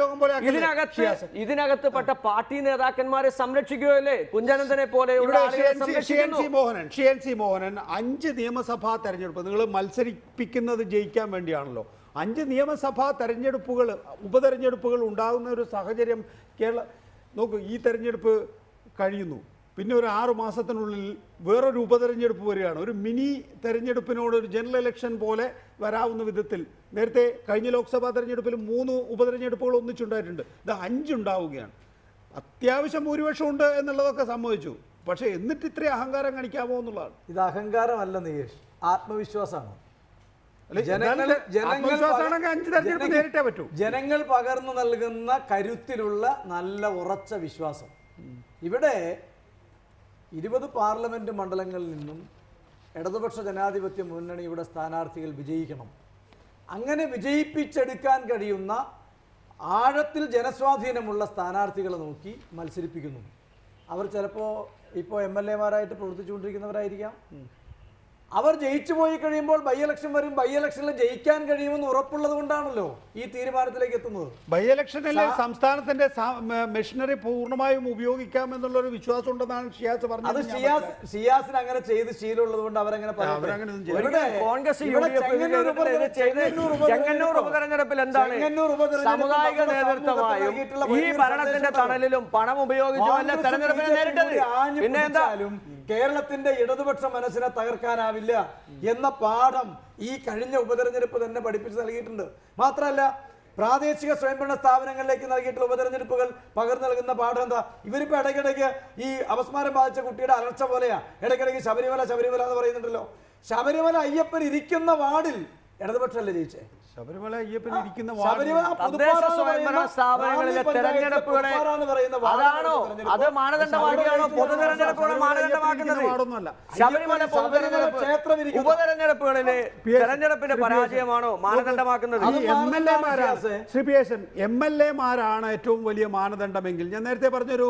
ഇതിനകത്ത് പെട്ട പാർട്ടി നേതാക്കന്മാരെ സംരക്ഷിക്കുകയല്ലേ? കുഞ്ഞനന്തനെ പോലെയുള്ള ആളുകളെ സംരക്ഷിക്കുന്നു. NC മോഹനൻ 5 നിയമസഭാ തെരഞ്ഞെടുപ്പ് നിങ്ങൾ മത്സരിപ്പിക്കുന്നത് ജയിക്കാൻ വേണ്ടിയാണല്ലോ. 5 നിയമസഭാ തെരഞ്ഞെടുപ്പുകൾ ഉപതെരഞ്ഞെടുപ്പുകൾ ഉണ്ടാകുന്ന ഒരു സാഹചര്യം നോക്കൂ. ഈ തെരഞ്ഞെടുപ്പ് കഴിയുന്നു, പിന്നെ ഒരു 6 മാസത്തിനുള്ളിൽ വേറൊരു ഉപതെരഞ്ഞെടുപ്പ് വരികയാണ്. ഒരു മിനി തെരഞ്ഞെടുപ്പിനോട് ഒരു ജനറൽ ഇലക്ഷൻ പോലെ വരാവുന്ന വിധത്തിൽ നേരത്തെ കഴിഞ്ഞ ലോക്സഭാ തെരഞ്ഞെടുപ്പിൽ 3 ഉപതെരഞ്ഞെടുപ്പുകൾ ഒന്നിച്ചുണ്ടായിട്ടുണ്ട്. ഇത് 5 ഉണ്ടാവുകയാണ്. അത്യാവശ്യം ഭൂരിപക്ഷം ഉണ്ട് എന്നുള്ളതൊക്കെ സമ്മതിച്ചു. പക്ഷേ എന്നിട്ട് ഇത്രയും അഹങ്കാരം കാണിക്കാമോ എന്നുള്ളതാണ്. ഇത് അഹങ്കാരമല്ല നികേഷ്, ആത്മവിശ്വാസമാണ്. ജനങ്ങൾ പകർന്നു നൽകുന്ന കരുത്തിലുള്ള നല്ല ഉറച്ച വിശ്വാസം. ഇവിടെ 20 പാർലമെന്റ് മണ്ഡലങ്ങളിൽ നിന്നും ഇടതുപക്ഷ ജനാധിപത്യ മുന്നണിയുടെ സ്ഥാനാർത്ഥികൾ വിജയിക്കണം. അങ്ങനെ വിജയിപ്പിച്ചെടുക്കാൻ കഴിയുന്ന ആഴത്തിൽ ജനസ്വാധീനമുള്ള സ്ഥാനാർത്ഥികളെ നോക്കി മത്സരിപ്പിക്കുന്നു. അവർ ചിലപ്പോൾ ഇപ്പോൾ MLA-മാരായിട്ട് പ്രവർത്തിച്ചുകൊണ്ടിരിക്കുന്നവരായിരിക്കാം. അവർ ജയിച്ചു പോയി കഴിയുമ്പോൾ ബൈ ഇലക്ഷൻ വരും, ബൈ ഇലക്ഷനിൽ ജയിക്കാൻ കഴിയുമെന്ന് ഉറപ്പുള്ളത് കൊണ്ടാണല്ലോ ഈ തീരുമാനത്തിലേക്ക് എത്തുന്നത്. ബൈ ഇലക്ഷനിൽ സംസ്ഥാനത്തിന്റെ മെഷീനറി പൂർണ്ണമായും ഉപയോഗിക്കാം എന്നുള്ളൊരു വിശ്വാസം ഉണ്ടെന്നാണ് ഷിയാസ് പറഞ്ഞത്. അത് ഷിയാസിന് അങ്ങനെ ചെയ്ത് ശീലമുള്ളത് കൊണ്ട് അവരങ്ങനെ ഉപതെരഞ്ഞെടുപ്പിൽ എന്താണ് സാമുദായിക നേതൃത്വമായും ഈ ഭരണത്തിന്റെ തണലിലും പണം ഉപയോഗിച്ചുമല്ല തെരഞ്ഞെടുപ്പിനെ നേരിട്ടത്. പിന്നെ എന്തായാലും കേരളത്തിന്റെ ഇടതുപക്ഷ മനസ്സിനെ തകർക്കാനാവില്ല എന്ന പാഠം ഈ കഴിഞ്ഞ ഉപതെരഞ്ഞെടുപ്പ് തന്നെ പഠിപ്പിച്ച് നൽകിയിട്ടുണ്ട്. മാത്രമല്ല പ്രാദേശിക സ്വയംഭരണ സ്ഥാപനങ്ങളിലേക്ക് നൽകിയിട്ടുള്ള ഉപതെരഞ്ഞെടുപ്പുകൾ പകർന്നു നൽകുന്ന പാഠം എന്താ? ഇവരിപ്പോൾ ഇടയ്ക്കിടയ്ക്ക് ഈ അപസ്മാരം ബാധിച്ച കുട്ടിയുടെ അലർച്ച പോലെയാ ഇടയ്ക്കിടയ്ക്ക് ശബരിമല എന്ന് പറയുന്നുണ്ടല്ലോ. ശബരിമല അയ്യപ്പൻ ഇരിക്കുന്ന വാർഡിൽ ഇടതുപക്ഷമല്ലേ ജയിച്ചേ? ശബരിമല അയ്യപ്പൻ ഇരിക്കുന്ന തദ്ദേശ സ്വയംഭരണ സ്ഥാപനങ്ങളിലെ തെരഞ്ഞെടുപ്പുകളെ അതാണോ അത് മാനദണ്ഡമാക്കിയാണോ പൊതു തെരഞ്ഞെടുപ്പുകളെ മാനദണ്ഡമാക്കുന്നത്? ശബരിമല ഉപതെരഞ്ഞെടുപ്പുകളിലെ തെരഞ്ഞെടുപ്പിന്റെ പരാജയമാണോ മാനദണ്ഡമാക്കുന്നത്? MLA-മാരാണ് ഏറ്റവും വലിയ മാനദണ്ഡമെങ്കിൽ ഞാൻ നേരത്തെ പറഞ്ഞൊരു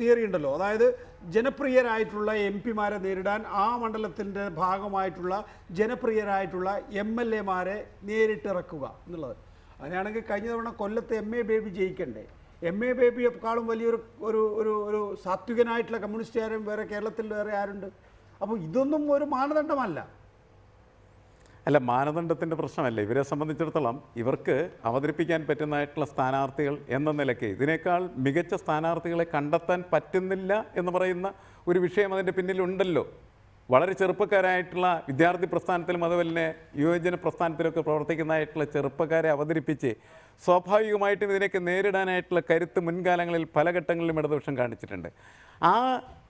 തിയറി ഉണ്ടല്ലോ. അതായത് ജനപ്രിയരായിട്ടുള്ള MP-മാരെ നേരിടാൻ ആ മണ്ഡലത്തിൻ്റെ ഭാഗമായിട്ടുള്ള ജനപ്രിയരായിട്ടുള്ള MLA-മാരെ നേരിട്ടിറക്കുക എന്നുള്ളത്. അങ്ങനെയാണെങ്കിൽ കഴിഞ്ഞ തവണ കൊല്ലത്ത് MA ബേബി ജയിക്കണ്ടേ? MA ബേബിയെക്കാളും വലിയൊരു ഒരു സാത്വികനായിട്ടുള്ള കമ്മ്യൂണിസ്റ്റുകാരും വേറെ കേരളത്തിൽ വേറെ ആരുണ്ട്? അപ്പോൾ ഇതൊന്നും ഒരു മാനദണ്ഡമല്ല. അല്ല, മാനദണ്ഡത്തിൻ്റെ പ്രശ്നമല്ല. ഇവരെ സംബന്ധിച്ചിടത്തോളം ഇവർക്ക് അവതരിപ്പിക്കാൻ പറ്റുന്നതായിട്ടുള്ള സ്ഥാനാർത്ഥികൾ എന്ന നിലയ്ക്ക് ഇതിനേക്കാൾ മികച്ച സ്ഥാനാർത്ഥികളെ കണ്ടെത്താൻ പറ്റുന്നില്ല എന്ന് പറയുന്ന ഒരു വിഷയം അതിൻ്റെ പിന്നിലുണ്ടല്ലോ. വളരെ ചെറുപ്പക്കാരായിട്ടുള്ള വിദ്യാർത്ഥി പ്രസ്ഥാനത്തിലും അതുപോലെ യുവജന പ്രസ്ഥാനത്തിലൊക്കെ പ്രവർത്തിക്കുന്നതായിട്ടുള്ള ചെറുപ്പക്കാരെ അവതരിപ്പിച്ച് സ്വാഭാവികമായിട്ടും ഇതിനൊക്കെ നേരിടാനായിട്ടുള്ള കരുത്ത് മുൻകാലങ്ങളിൽ പല ഘട്ടങ്ങളിലും ഇടതുപക്ഷം കാണിച്ചിട്ടുണ്ട്. ആ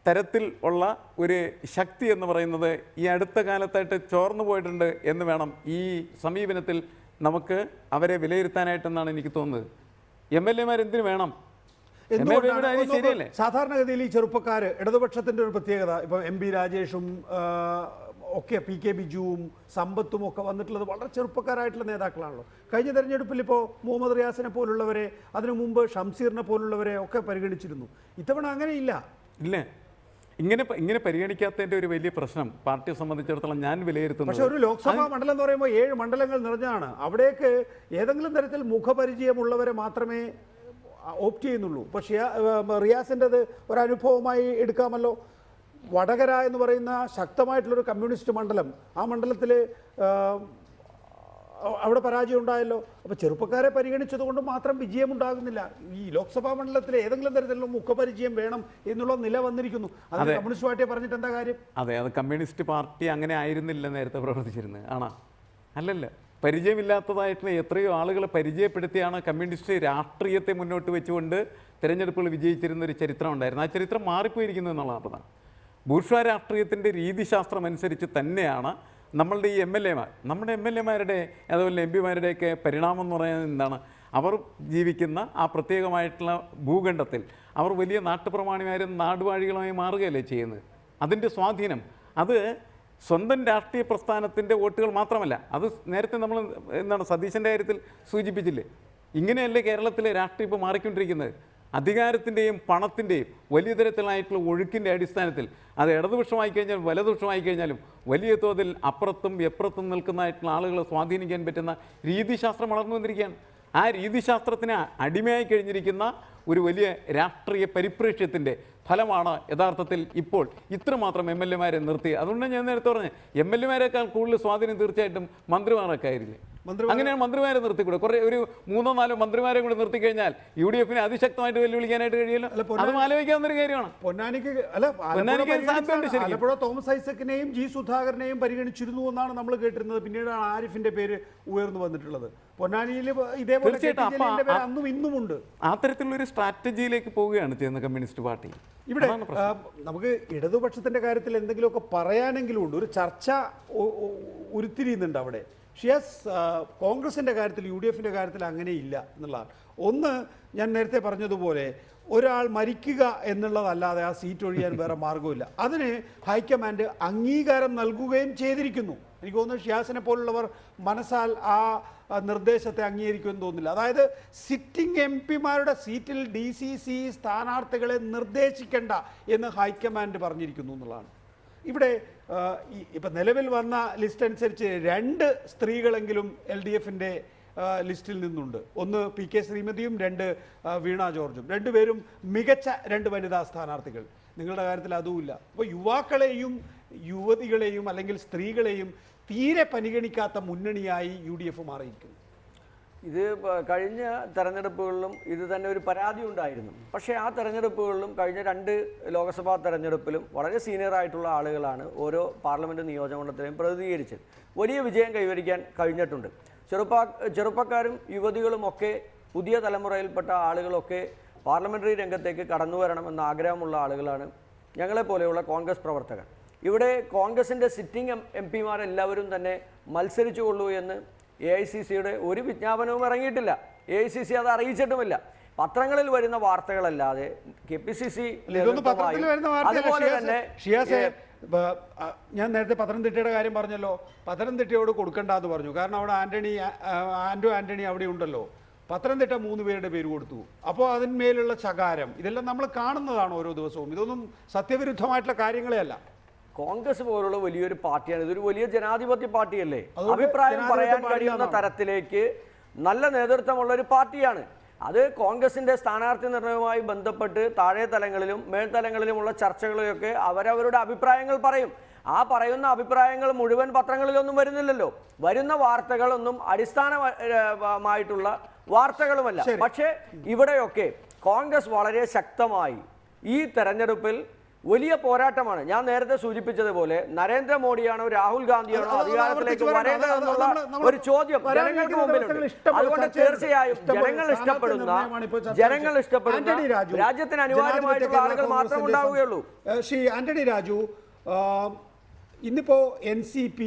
തരത്തിൽ ഉള്ള ഒരു ശക്തി എന്ന് പറയുന്നത് ഈ അടുത്ത കാലത്തായിട്ട് ചോർന്നു പോയിട്ടുണ്ട് എന്ന് വേണം ഈ സമീപനത്തിൽ നമുക്ക് അവരെ വിലയിരുത്താനായിട്ടെന്നാണ് എനിക്ക് തോന്നുന്നത്. MLA-മാർ എന്തിനു വേണം? ശരിയല്ലേ? സാധാരണഗതിയിൽ ഈ ചെറുപ്പക്കാർ ഇടതുപക്ഷത്തിൻ്റെ ഒരു പ്രത്യേകത, ഇപ്പം MP രാജേഷും ഒക്കെ PK ബിജുവും സമ്പത്തും ഒക്കെ വന്നിട്ടുള്ളത് വളരെ ചെറുപ്പക്കാരായിട്ടുള്ള നേതാക്കളാണല്ലോ. കഴിഞ്ഞ തെരഞ്ഞെടുപ്പിൽ ഇപ്പോൾ മുഹമ്മദ് റിയാസിനെ പോലുള്ളവരെ, അതിനു മുമ്പ് ഷംസീറിനെ പോലുള്ളവരെ ഒക്കെ പരിഗണിച്ചിരുന്നു. ഇത്തവണ അങ്ങനെയില്ല. ഇല്ലേ? ഇങ്ങനെ പരിഗണിക്കാത്തതിൻ്റെ ഒരു വലിയ പ്രശ്നം പാർട്ടിയെ സംബന്ധിച്ചിടത്തോളം ഞാൻ വിലയിരുത്തുന്നു. പക്ഷേ ഒരു ലോക്സഭാ മണ്ഡലം എന്ന് പറയുമ്പോൾ 7 മണ്ഡലങ്ങൾ നിറഞ്ഞാണ്. അവിടേക്ക് ഏതെങ്കിലും തരത്തിൽ മുഖപരിചയമുള്ളവരെ മാത്രമേ ഓപ്റ്റ് ചെയ്യുന്നുള്ളൂ. പക്ഷേ റിയാസിൻ്റെത് ഒരനുഭവമായി എടുക്കാമല്ലോ. വടകര എന്ന് പറയുന്ന ശക്തമായിട്ടുള്ളൊരു കമ്മ്യൂണിസ്റ്റ് മണ്ഡലം, ആ മണ്ഡലത്തിൽ അവിടെ പരാജയം ഉണ്ടായല്ലോ. അപ്പോൾ ചെറുപ്പക്കാരെ പരിഗണിച്ചത് കൊണ്ട് മാത്രം വിജയമുണ്ടാകുന്നില്ല. ഈ ലോക്സഭാ മണ്ഡലത്തിൽ ഏതെങ്കിലും തരത്തിലുള്ള മുഖപരിചയം വേണം എന്നുള്ള നില വന്നിരിക്കുന്നു. അത് കമ്മ്യൂണിസ്റ്റ് പാർട്ടിയെ പറഞ്ഞിട്ട് എന്താ കാര്യം? അതെ, അത് കമ്മ്യൂണിസ്റ്റ് പാർട്ടി അങ്ങനെ ആയിരുന്നില്ല നേരത്തെ പ്രവർത്തിച്ചിരുന്നത്. ആണോ? അല്ലല്ല. പരിചയമില്ലാത്തതായിട്ടുള്ള എത്രയോ ആളുകളെ പരിചയപ്പെടുത്തിയാണ് കമ്മ്യൂണിസ്റ്റ് രാഷ്ട്രീയത്തെ മുന്നോട്ട് വെച്ചുകൊണ്ട് തിരഞ്ഞെടുപ്പുകൾ വിജയിച്ചിരുന്ന ഒരു ചരിത്രം ഉണ്ടായിരുന്നു. ആ ചരിത്രം മാറിപ്പോയിരിക്കുന്നു എന്നുള്ളതാണ്. ബൂർഷ്വാ രാഷ്ട്രീയത്തിൻ്റെ രീതിശാസ്ത്രം അനുസരിച്ച് തന്നെയാണ് നമ്മളുടെ ഈ MLA-മാർ, നമ്മുടെ MLA-മാരുടെ അതുപോലെ MP-മാരുടെയൊക്കെ പരിണാമം എന്ന് പറയുന്നത് എന്താണ്? അവർ ജീവിക്കുന്ന ആ പ്രത്യേകമായിട്ടുള്ള ഭൂഖണ്ഡത്തിൽ അവർ വലിയ നാട്ടുപ്രമാണിമാരും നാടുവാഴികളുമായി മാറുകയല്ലേ ചെയ്യുന്നത്. അതിൻ്റെ സ്വാധീനം അത് സ്വന്തം രാഷ്ട്രീയ പ്രസ്ഥാനത്തിൻ്റെ വോട്ടുകൾ മാത്രമല്ല, അത് നേരത്തെ നമ്മൾ സതീശൻ്റെ കാര്യത്തിൽ സൂചിപ്പിച്ചില്ലേ, ഇങ്ങനെയല്ലേ കേരളത്തിലെ രാഷ്ട്രീയം ഇപ്പോൾ മാറിക്കൊണ്ടിരിക്കുന്നത്. അധികാരത്തിൻ്റെയും പണത്തിൻ്റെയും വലിയ തരത്തിലായിട്ടുള്ള ഒഴുക്കിൻ്റെ അടിസ്ഥാനത്തിൽ അത് ഇടതുപക്ഷമായി കഴിഞ്ഞാൽ വലതുപക്ഷമായി കഴിഞ്ഞാലും വലിയ തോതിൽ അപ്പുറത്തും എപ്പുറത്തും നിൽക്കുന്നതായിട്ടുള്ള ആളുകളെ സ്വാധീനിക്കാൻ പറ്റുന്ന രീതിശാസ്ത്രം വളർന്നു വന്നിരിക്കുകയാണ്. ആ രീതിശാസ്ത്രത്തിന് അടിമയായി കഴിഞ്ഞിരിക്കുന്ന ഒരു വലിയ രാഷ്ട്രീയ പരിപ്രേക്ഷ്യത്തിൻ്റെ ഫലമാണ് യഥാർത്ഥത്തിൽ ഇപ്പോൾ ഇത്രമാത്രം എം എൽ എമാരെ നിർത്തി. അതുകൊണ്ട് ഞാൻ നേരത്തെ പറഞ്ഞത് എം എൽ എമാരെക്കാൾ കൂടുതൽ സ്വാധീനം തീർച്ചയായിട്ടും മന്ത്രിമാരൊക്കെ ആയിരിക്കും. അങ്ങനെയാണ് മന്ത്രിമാരെ നിർത്തിക്കൂടെ, കുറേ ഒരു 3-4 മന്ത്രിമാരെ കൂടെ നിർത്തി കഴിഞ്ഞാൽ യു ഡി എഫിനെ അതിശക്തമായിട്ട് വെല്ലുവിളിക്കാനായിട്ട് കഴിയില്ല. അതും ആലോചിക്കാവുന്ന ഒരു കാര്യമാണ്. ആലപ്പുഴ തോമസ് ഐസക്കിനെയും ജി സുധാകരനെയും പരിഗണിച്ചിരുന്നു എന്നാണ് നമ്മൾ കേട്ടിരുന്നത്. പിന്നീടാണ് ആരിഫിന്റെ പേര് ഉയർന്നു വന്നിട്ടുള്ളത്. പൊന്നാനിയിൽ ഇതേപോലെ അന്നും ഇന്നുമുണ്ട്. അത്തരത്തിലുള്ള ഒരു സ്ട്രാറ്റജിയിലേക്ക് പോവുകയാണ് ചെയ്യുന്നത് കമ്മ്യൂണിസ്റ്റ് പാർട്ടി. ഇവിടെ നമുക്ക് ഇടതുപക്ഷത്തിന്റെ കാര്യത്തിൽ എന്തെങ്കിലുമൊക്കെ പറയാനെങ്കിലും ഉണ്ട്. ഒരു ചർച്ച ഉരുത്തിരിയുന്നുണ്ട് അവിടെ. ഷിയാസ്, കോൺഗ്രസിൻ്റെ കാര്യത്തിൽ യു ഡി എഫിൻ്റെ കാര്യത്തിൽ അങ്ങനെയില്ല എന്നുള്ളതാണ്. ഒന്ന്, ഞാൻ നേരത്തെ പറഞ്ഞതുപോലെ ഒരാൾ മരിക്കുക എന്നുള്ളതല്ലാതെ ആ സീറ്റ് ഒഴിയാൻ വേറെ മാർഗമില്ല. അതിന് ഹൈക്കമാൻഡ് അംഗീകാരം നൽകുകയും ചെയ്തിരിക്കുന്നു. എനിക്ക് തോന്നുന്നു ഷിയാസിനെ പോലുള്ളവർ മനസ്സാൽ ആ നിർദ്ദേശത്തെ അംഗീകരിക്കുമെന്ന് തോന്നുന്നില്ല. അതായത് സിറ്റിംഗ് എം പിമാരുടെ സീറ്റിൽ DCC സ്ഥാനാർത്ഥികളെ നിർദ്ദേശിക്കേണ്ട എന്ന് ഹൈക്കമാൻഡ് പറഞ്ഞിരിക്കുന്നു എന്നുള്ളതാണ്. ഇവിടെ ഇപ്പം നിലവിൽ വന്ന ലിസ്റ്റ് അനുസരിച്ച് 2 സ്ത്രീകളെങ്കിലും LDFിൻ്റെ ലിസ്റ്റിൽ നിന്നുണ്ട്. ഒന്ന് PK ശ്രീമതിയും 2 വീണ ജോർജും. 2 പേരും മികച്ച 2 വനിതാ സ്ഥാനാർത്ഥികൾ. നിങ്ങളുടെ കാര്യത്തിൽ അതുമില്ല. അപ്പോൾ യുവാക്കളെയും യുവതികളെയും അല്ലെങ്കിൽ സ്ത്രീകളെയും തീരെ പരിഗണിക്കാത്ത മുന്നണിയായി UDF മാറിയിരിക്കുന്നു. ഇത് കഴിഞ്ഞ തെരഞ്ഞെടുപ്പുകളിലും ഇത് തന്നെ ഒരു പരാതി ഉണ്ടായിരുന്നു. പക്ഷേ ആ തെരഞ്ഞെടുപ്പുകളിലും കഴിഞ്ഞ 2 ലോക്സഭാ തെരഞ്ഞെടുപ്പിലും വളരെ സീനിയറായിട്ടുള്ള ആളുകളാണ് ഓരോ പാർലമെൻറ്റ് നിയോജകമണ്ഡലത്തിലെയും പ്രതിനിധീകരിച്ചത്. വലിയ വിജയം കൈവരിക്കാൻ കഴിഞ്ഞിട്ടുണ്ട്. ചെറുപ്പക്കാരും യുവതികളുമൊക്കെ പുതിയ തലമുറയിൽപ്പെട്ട ആളുകളൊക്കെ പാർലമെൻ്ററി രംഗത്തേക്ക് കടന്നു വരണമെന്ന ആഗ്രഹമുള്ള ആളുകളാണ് ഞങ്ങളെപ്പോലെയുള്ള കോൺഗ്രസ് പ്രവർത്തകർ. ഇവിടെ കോൺഗ്രസിൻ്റെ സിറ്റിംഗ് എം പിമാരെല്ലാവരും തന്നെ മത്സരിച്ചുകൊള്ളൂ എന്ന് AICCയുടെ ഒരു വിജ്ഞാപനവും ഇറങ്ങിയിട്ടില്ല. AICC അത് അറിയിച്ചിട്ടുമില്ല. പത്രങ്ങളിൽ വരുന്ന വാർത്തകളല്ലാതെ KPCC അതുപോലെ തന്നെ ഞാൻ നേരത്തെ പത്തനംതിട്ടയുടെ കാര്യം പറഞ്ഞല്ലോ. പത്തനംതിട്ടയോട് കൊടുക്കണ്ടെന്ന് പറഞ്ഞു. കാരണം അവിടെ ആന്റണി അവിടെ ഉണ്ടല്ലോ. പത്തനംതിട്ട 3 പേരുടെ പേര് കൊടുത്തു. അപ്പോൾ അതിന്മേലുള്ള ശകാരം ഇതെല്ലാം നമ്മൾ കാണുന്നതാണ് ഓരോ ദിവസവും. ഇതൊന്നും സത്യവിരുദ്ധമായിട്ടുള്ള കാര്യങ്ങളെ അല്ല. കോൺഗ്രസ് പോലുള്ള വലിയൊരു പാർട്ടിയാണ്. ഇതൊരു വലിയ ജനാധിപത്യ പാർട്ടിയല്ലേ. അഭിപ്രായം പറയാൻ കഴിയുന്ന തരത്തിലേക്ക് നല്ല നേതൃത്വമുള്ള ഒരു പാർട്ടിയാണ്. അത് കോൺഗ്രസിൻ്റെ സ്ഥാനാർത്ഥി നിർണയവുമായി ബന്ധപ്പെട്ട് താഴെ തലങ്ങളിലും മേൽത്തലങ്ങളിലുമുള്ള ചർച്ചകളൊക്കെ അവരവരുടെ അഭിപ്രായങ്ങൾ പറയും. ആ പറയുന്ന അഭിപ്രായങ്ങൾ മുഴുവൻ പത്രങ്ങളിലൊന്നും വരുന്നില്ലല്ലോ. വരുന്ന വാർത്തകളൊന്നും അടിസ്ഥാനമായിട്ടുള്ള വാർത്തകളുമല്ല. പക്ഷേ ഇവിടെയൊക്കെ കോൺഗ്രസ് വളരെ ശക്തമായി ഈ തെരഞ്ഞെടുപ്പിൽ വലിയ പോരാട്ടമാണ്. ഞാൻ നേരത്തെ സൂചിപ്പിച്ചതുപോലെ നരേന്ദ്രമോദിയാണോ രാഹുൽ ഗാന്ധിയാണോ അധികാരത്തിലേക്ക് വരേണ്ടതെന്നുള്ള ഒരു ചോദ്യം ജനങ്ങൾക്ക് മുമ്പിലുണ്ട്. അതുകൊണ്ട് തീർച്ചയായും ജനങ്ങൾ ഇഷ്ടപ്പെടുന്ന രാജ്യത്തിന് അനിവാര്യമായിട്ടുള്ള ആളുകൾ മാത്രം ഉണ്ടാവുകയുള്ളൂ. ശ്രീ ആന്റണി രാജു, ഇന്നിപ്പോൾ NCP,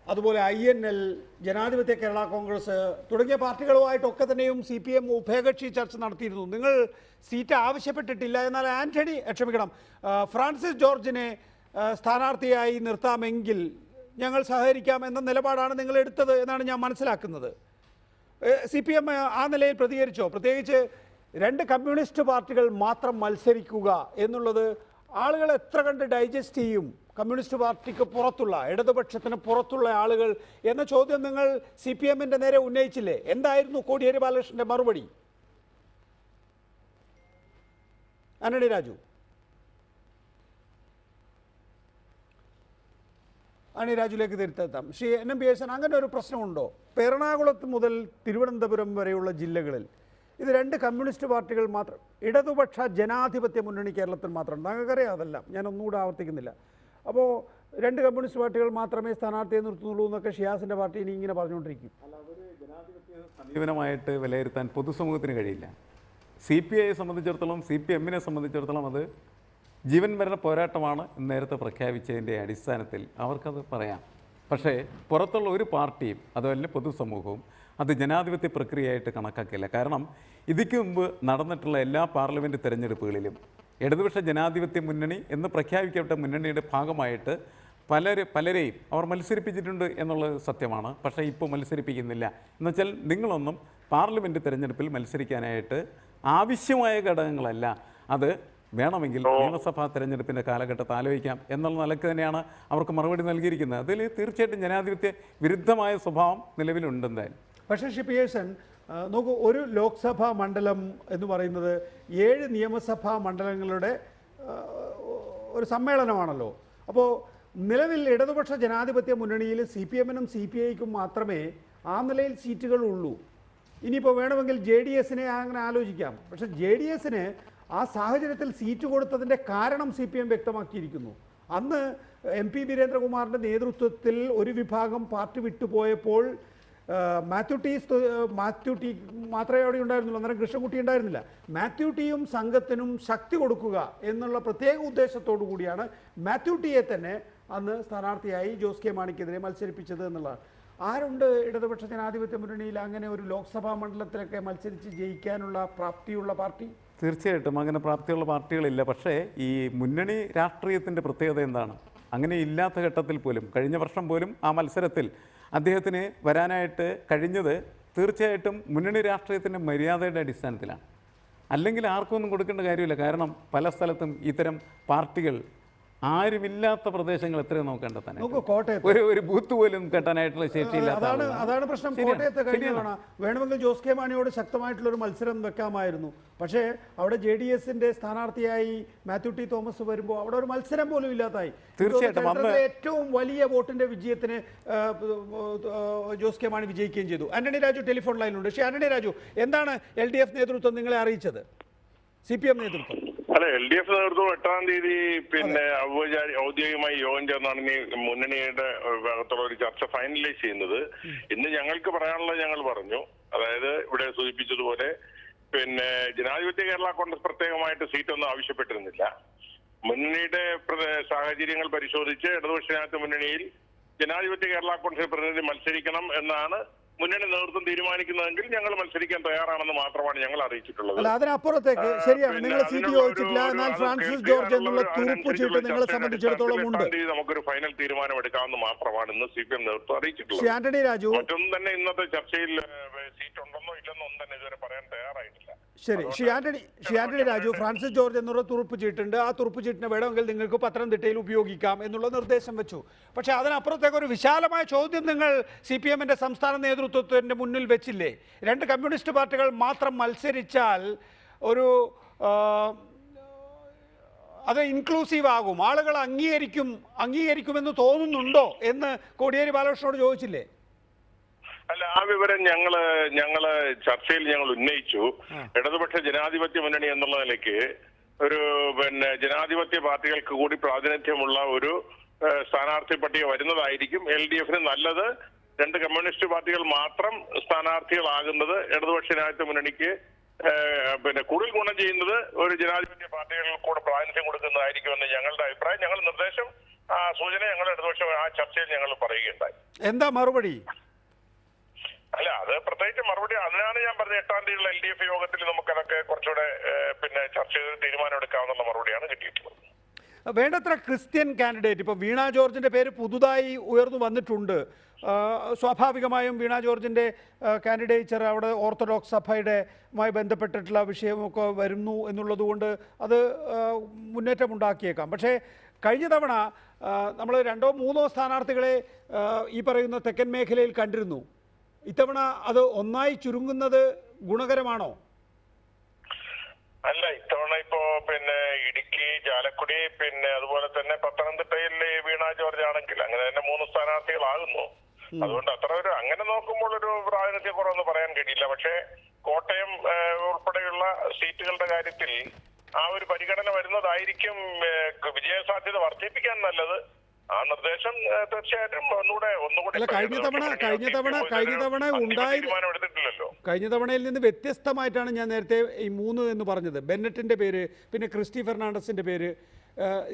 അതുപോലെ INL, ജനാധിപത്യ കേരള കോൺഗ്രസ് തുടങ്ങിയ പാർട്ടികളുമായിട്ടൊക്കെ തന്നെയും CPM ഉഭയകക്ഷി ചർച്ച നടത്തിയിരുന്നു. നിങ്ങൾ സീറ്റ് ആവശ്യപ്പെട്ടിട്ടില്ല. എന്നാൽ ഫ്രാൻസിസ് ജോർജിനെ സ്ഥാനാർത്ഥിയായി നിർത്താമെങ്കിൽ ഞങ്ങൾ സഹകരിക്കാം എന്ന നിലപാടാണ് നിങ്ങൾ എടുത്തത് എന്നാണ് ഞാൻ മനസ്സിലാക്കുന്നത്. CPM ആ നിലയിൽ പ്രതികരിച്ചോ? പ്രത്യേകിച്ച് 2 കമ്മ്യൂണിസ്റ്റ് പാർട്ടികൾ മാത്രം മത്സരിക്കുക എന്നുള്ളത് ആളുകൾ എത്ര കണ്ട് ഡൈജസ്റ്റ് ചെയ്യും? കമ്മ്യൂണിസ്റ്റ് പാർട്ടിക്ക് പുറത്തുള്ള, ഇടതുപക്ഷത്തിന് പുറത്തുള്ള ആളുകൾ എന്ന ചോദ്യം നിങ്ങൾ CPMന്റെ നേരെ ഉന്നയിച്ചില്ലേ? എന്തായിരുന്നു കോടിയേരി ബാലകൃഷ്ണന്റെ മറുപടി? ആന്റണി രാജു, ആന്റണി രാജുലേക്ക് തിരുത്താം. ശ്രീ NM Pearson, അങ്ങനെ ഒരു പ്രശ്നമുണ്ടോ? എറണാകുളത്ത് മുതൽ തിരുവനന്തപുരം വരെയുള്ള ജില്ലകളിൽ ഇത് 2 കമ്മ്യൂണിസ്റ്റ് പാർട്ടികൾ മാത്രം, ഇടതുപക്ഷ ജനാധിപത്യ മുന്നണി കേരളത്തിൽ മാത്രം, താങ്കൾക്കറിയാം അതെല്ലാം, ഞാൻ ഒന്നുകൂടെ ആവർത്തിക്കുന്നില്ല. അപ്പോൾ 2 കമ്മ്യൂണിസ്റ്റ് പാർട്ടികൾ മാത്രമേ സ്ഥാനാർത്ഥിയെ നിർത്തുന്നുള്ളൂ എന്നൊക്കെ ഷിയാസിൻ്റെ പാർട്ടി ഇനി ഇങ്ങനെ പറഞ്ഞുകൊണ്ടിരിക്കും. അല്ല, അതൊരു ജനാധിപത്യ സമീപനമായിട്ട് വിലയിരുത്താൻ പൊതുസമൂഹത്തിന് കഴിയില്ല. CPIയെ സംബന്ധിച്ചിടത്തോളം, CPMനെ സംബന്ധിച്ചിടത്തോളം അത് ജീവൻ മരണ പോരാട്ടമാണ് നേരത്തെ പ്രഖ്യാപിച്ചതിൻ്റെ അടിസ്ഥാനത്തിൽ അവർക്കത് പറയാം. പക്ഷേ പുറത്തുള്ള ഒരു പാർട്ടിയും അതുപോലെ പൊതുസമൂഹവും അത് ജനാധിപത്യ പ്രക്രിയയായിട്ട് കണക്കാക്കില്ല. കാരണം ഇതിക്ക് മുമ്പ് നടന്നിട്ടുള്ള എല്ലാ പാർലമെൻറ്റ് തിരഞ്ഞെടുപ്പുകളിലും ഇടതുപക്ഷ ജനാധിപത്യ മുന്നണി എന്ന് പ്രഖ്യാപിക്കപ്പെട്ട മുന്നണിയുടെ ഭാഗമായിട്ട് പലരെയും അവർ മത്സരിപ്പിച്ചിട്ടുണ്ട് എന്നുള്ളത് സത്യമാണ്. പക്ഷേ ഇപ്പോൾ മത്സരിപ്പിക്കുന്നില്ല. എന്നുവെച്ചാൽ നിങ്ങളൊന്നും പാർലമെൻറ്റ് തിരഞ്ഞെടുപ്പിൽ മത്സരിക്കാനായിട്ട് ആവശ്യമായ ഘടകങ്ങളല്ല, അത് വേണമെങ്കിൽ നിയമസഭാ തെരഞ്ഞെടുപ്പിൻ്റെ കാലഘട്ടത്തിൽ ആലോചിക്കാം എന്നുള്ള നിലയ്ക്ക് തന്നെയാണ് അവർക്ക് മറുപടി നൽകിയിരിക്കുന്നത്. അതിൽ തീർച്ചയായിട്ടും ജനാധിപത്യ വിരുദ്ധമായ സ്വഭാവം നിലവിലുണ്ടെന്നായിരുന്നു. പക്ഷേ ശ്രീ പിയേഴ്സൺ, നോക്കൂ, ഒരു ലോക്സഭാ മണ്ഡലം എന്ന് പറയുന്നത് 7 നിയമസഭാ മണ്ഡലങ്ങളുടെ ഒരു സമ്മേളനമാണല്ലോ. അപ്പോൾ നിലവിൽ ഇടതുപക്ഷ ജനാധിപത്യ മുന്നണിയിൽ CPM-നും CPI-ക്കും മാത്രമേ ആ നിലയിൽ സീറ്റുകളുള്ളൂ. ഇനിയിപ്പോൾ വേണമെങ്കിൽ JDS-നെ അങ്ങനെ ആലോചിക്കാം. പക്ഷേ JDS-ന് ആ സാഹചര്യത്തിൽ സീറ്റ് കൊടുത്തതിൻ്റെ കാരണം CPM വ്യക്തമാക്കിയിരിക്കുന്നു. അന്ന് MP വീരേന്ദ്രകുമാറിൻ്റെ നേതൃത്വത്തിൽ ഒരു വിഭാഗം പാർട്ടി വിട്ടുപോയപ്പോൾ മാത്യു ടി മാത്രമേ അവിടെ ഉണ്ടായിരുന്നുള്ളൂ, അന്നേരം കൃഷ്ണൻകുട്ടി ഉണ്ടായിരുന്നില്ല. മാത്യു ടിയും സംഘത്തിനും ശക്തി കൊടുക്കുക എന്നുള്ള പ്രത്യേക ഉദ്ദേശത്തോടു കൂടിയാണ് മാത്യു ടിയെ തന്നെ അന്ന് സ്ഥാനാർത്ഥിയായി ജോസ് കെ മാണിക്കെതിരെ മത്സരിപ്പിച്ചത് എന്നുള്ളതാണ്. ആരുണ്ട് ഇടതുപക്ഷ ജനാധിപത്യ മുന്നണിയിൽ അങ്ങനെ ഒരു ലോക്സഭാ മണ്ഡലത്തിലൊക്കെ മത്സരിച്ച് ജയിക്കാനുള്ള പ്രാപ്തിയുള്ള പാർട്ടി? തീർച്ചയായിട്ടും അങ്ങനെ പ്രാപ്തിയുള്ള പാർട്ടികളില്ല. പക്ഷേ ഈ മുന്നണി രാഷ്ട്രീയത്തിൻ്റെ പ്രത്യേകത എന്താണ്? അങ്ങനെ ഇല്ലാത്ത ഘട്ടത്തിൽ പോലും കഴിഞ്ഞ വർഷം പോലും ആ മത്സരത്തിൽ അദ്ദേഹത്തിന് വരാനായിട്ട് കഴിഞ്ഞത് തീർച്ചയായിട്ടും മുന്നണി രാഷ്ട്രീയത്തിൻ്റെ മര്യാദയുടെ അടിസ്ഥാനത്തിലാണ്. അല്ലെങ്കിൽ ആർക്കും ഒന്നും കൊടുക്കേണ്ട കാര്യമില്ല. കാരണം പല സ്ഥലത്തും ഇത്തരം പാർട്ടികൾ ആരുമില്ലാത്ത പ്രദേശങ്ങൾ എത്രയും നോക്കേണ്ടത് തന്നെ ഒരു ബൂത്ത് പോലും കെട്ടാനായിട്ടുള്ള ശേഷിയില്ലാത്ത അതാണ് പ്രശ്നം. കോട്ടയത്ത് കഴിഞ്ഞതാണ് വേണമെങ്കിൽ ജോസ് കെ മാണിയോട് ശക്തമായിട്ടുള്ള ഒരു മത്സരം വെക്കാമായിരുന്നു. പക്ഷേ അവിടെ JDS-ന്റെ സ്ഥാനാർത്ഥിയായി മാത്യു ടി തോമസ് വരുമ്പോൾ അവിടെ ഒരു മത്സരം പോലും ഇല്ലാതായി. തീർച്ചയായിട്ടും ഏറ്റവും വലിയ വോട്ടിന്റെ വിജയത്തിന് ജോസ് കെ മാണി വിജയിക്കുകയും ചെയ്തു. ആന്റണി രാജു ടെലിഫോൺ ലൈനിലുണ്ട്. പക്ഷേ ആന്റണി രാജു, എന്താണ് LDF നേതൃത്വം നിങ്ങളെ അറിയിച്ചത്? CPM നേതൃത്വം അല്ല, LDF നേതൃത്വം 8-ാം തീയതി ഔദ്യോഗികമായി യോഗം ചേർന്നാണ് ഇനി മുന്നണിയുടെ ഭാഗത്തുള്ള ഒരു ചർച്ച ഫൈനലൈസ് ചെയ്യുന്നത്. ഇന്ന് ഞങ്ങൾക്ക് പറയാനുള്ളത് ഞങ്ങൾ പറഞ്ഞു. അതായത് ഇവിടെ സൂചിപ്പിച്ചതുപോലെ ജനാധിപത്യ കേരള കോൺഗ്രസ് പ്രത്യേകമായിട്ട് സീറ്റൊന്നും ആവശ്യപ്പെട്ടിരുന്നില്ല. മുന്നണിയുടെ സാഹചര്യങ്ങൾ പരിശോധിച്ച് ഇടതുപക്ഷ ജനാധിപത്യ മുന്നണിയിൽ ജനാധിപത്യ കേരള കോൺഗ്രസ് പ്രതിനിധി മത്സരിക്കണം എന്നാണ് മുന്നണി നേതൃത്വം തീരുമാനിക്കുന്നതെങ്കിൽ ഞങ്ങൾ മത്സരിക്കാൻ തയ്യാറാണെന്ന് മാത്രമാണ് ഞങ്ങൾ അറിയിച്ചിട്ടുള്ളത്. അതിനപ്പുറത്തേക്ക് ശരിയാണ്, നിങ്ങൾ സീറ്റ് ചോദിച്ചിട്ടില്ല. എന്നാൽ ഫ്രാൻസിസ് ജോർജ് എന്നുള്ള തുറുപ്പ് ചീട്ട് നിങ്ങളെ സംബന്ധിച്ചിടത്തോളം ഉണ്ട്. നമുക്കൊരു ഫൈനൽ തീരുമാനം എടുക്കാമെന്ന് മാത്രമാണ് ഇന്ന് CPM നേതൃത്വം അറിയിച്ചിട്ടുള്ളത്. ആന്റണി രാജു, മറ്റൊന്നും തന്നെ ഇന്നത്തെ ചർച്ചയിൽ സീറ്റ് ഉണ്ടെന്നോ ഇല്ലെന്നോ ഒന്നും തന്നെ ഇതുവരെ പറയാൻ തയ്യാറായിട്ടില്ല. ശരി, ശ്രീ ആന്റണി രാജു, ഫ്രാൻസിസ് ജോർജ് എന്നുള്ള തുറുപ്പ് ചീട്ടുണ്ട്. ആ തുറുപ്പ് ചീട്ടിനെ വേണമെങ്കിൽ നിങ്ങൾക്ക് പത്തനംതിട്ടയിൽ ഉപയോഗിക്കാം എന്നുള്ള നിർദ്ദേശം വെച്ചു. പക്ഷേ അതിനപ്പുറത്തേക്ക് ഒരു വിശാലമായ ചോദ്യം നിങ്ങൾ CPM-ന്റെ സംസ്ഥാന നേതൃത്വത്തിൻ്റെ മുന്നിൽ വെച്ചില്ലേ? 2 കമ്മ്യൂണിസ്റ്റ് പാർട്ടികൾ മാത്രം മത്സരിച്ചാൽ അത് ഇൻക്ലൂസീവ് ആകും, ആളുകൾ അംഗീകരിക്കുമെന്ന് തോന്നുന്നുണ്ടോ എന്ന് കോടിയേരി ബാലകൃഷ്ണനോട് ചോദിച്ചില്ലേ? അല്ല, ആ വിവരം ഞങ്ങള് ചർച്ചയിൽ ഞങ്ങൾ ഉന്നയിച്ചു. ഇടതുപക്ഷ ജനാധിപത്യ മുന്നണി എന്നുള്ള നിലയ്ക്ക് ഒരു ജനാധിപത്യ പാർട്ടികൾക്ക് കൂടി പ്രാതിനിധ്യമുള്ള ഒരു സ്ഥാനാർത്ഥി പട്ടിക വരുന്നതായിരിക്കും LDF-ന് നല്ലത്. 2 കമ്മ്യൂണിസ്റ്റ് പാർട്ടികൾ മാത്രം സ്ഥാനാർത്ഥികളാകുന്നത് ഇടതുപക്ഷ ജനാധിപത്യ മുന്നണിക്ക് കൂടുതൽ ഗുണം ചെയ്യുന്നത് ഒരു ജനാധിപത്യ പാർട്ടികൾക്ക് കൂടെ പ്രാതിനിധ്യം കൊടുക്കുന്നതായിരിക്കുമെന്ന് ഞങ്ങളുടെ അഭിപ്രായം. ഞങ്ങൾ നിർദ്ദേശം സൂചന ഞങ്ങൾ ഇടതുപക്ഷ ആ ചർച്ചയിൽ ഞങ്ങൾ പറയുകയുണ്ടായി. എന്താ മറുപടി? അല്ല, അത് പ്രത്യേകിച്ച് മറുപടി അതിനാണ് ഞാൻ പറഞ്ഞത്. 8-ാം തീയതിയുള്ള LDF യോഗത്തിൽ നമുക്കതൊക്കെ കുറച്ചുകൂടെ ചർച്ച ചെയ്ത് തീരുമാനം എടുക്കാവുന്ന മറുപടിയാണ് കിട്ടിയിട്ടുള്ളത്. വേണ്ടത്ര ക്രിസ്ത്യൻ കാൻഡിഡേറ്റ് ഇപ്പോൾ വീണ ജോർജിൻ്റെ പേര് പുതുതായി ഉയർന്നു വന്നിട്ടുണ്ട്. സ്വാഭാവികമായും വീണ ജോർജിൻ്റെ കാൻഡിഡേച്ചർ അവിടെ ഓർത്തഡോക്സ് സഭയുടെയുമായി ബന്ധപ്പെട്ടിട്ടുള്ള വിഷയമൊക്കെ വരുന്നു എന്നുള്ളതുകൊണ്ട് അത് മുന്നേറ്റമുണ്ടാക്കിയേക്കാം. പക്ഷേ കഴിഞ്ഞ തവണ നമ്മൾ 2-3 സ്ഥാനാർത്ഥികളെ ഈ പറയുന്ന തെക്കൻ മേഖലയിൽ കണ്ടിരുന്നു. ഇത്തവണ അത് ഒന്നായി ചുരുങ്ങുന്നത് ഗുണകരമാണോ? അല്ല, ഇത്തവണ ഇപ്പോ ഇടുക്കി, ചാലക്കുടി, അതുപോലെ തന്നെ പത്തനംതിട്ടയിൽ വീണ ജോർജ് ആണെങ്കിൽ അങ്ങനെ തന്നെ 3 സ്ഥാനാർത്ഥികളാകുന്നു. അതുകൊണ്ട് അങ്ങനെ നോക്കുമ്പോൾ ഒരു പ്രാതിനിധ്യ കുറവെന്ന് പറയാൻ കഴിയില്ല. പക്ഷേ കോട്ടയം ഉൾപ്പെടെയുള്ള സീറ്റുകളുടെ കാര്യത്തിൽ ആ ഒരു പരിഗണന വരുന്നതായിരിക്കും വിജയസാധ്യത വർദ്ധിപ്പിക്കാൻ നല്ലത്. ആ നിർദ്ദേശം തീർച്ചയായിട്ടും ഒന്നുകൂടി കഴിഞ്ഞ തവണയിൽ നിന്ന് വ്യത്യസ്തമായിട്ടാണ് ഞാൻ നേരത്തെ ഈ 3 എന്ന് പറഞ്ഞത്. ബെന്നറ്റിന്റെ പേര്, പിന്നെ ക്രിസ്റ്റി ഫെർണാണ്ടസിന്റെ പേര്,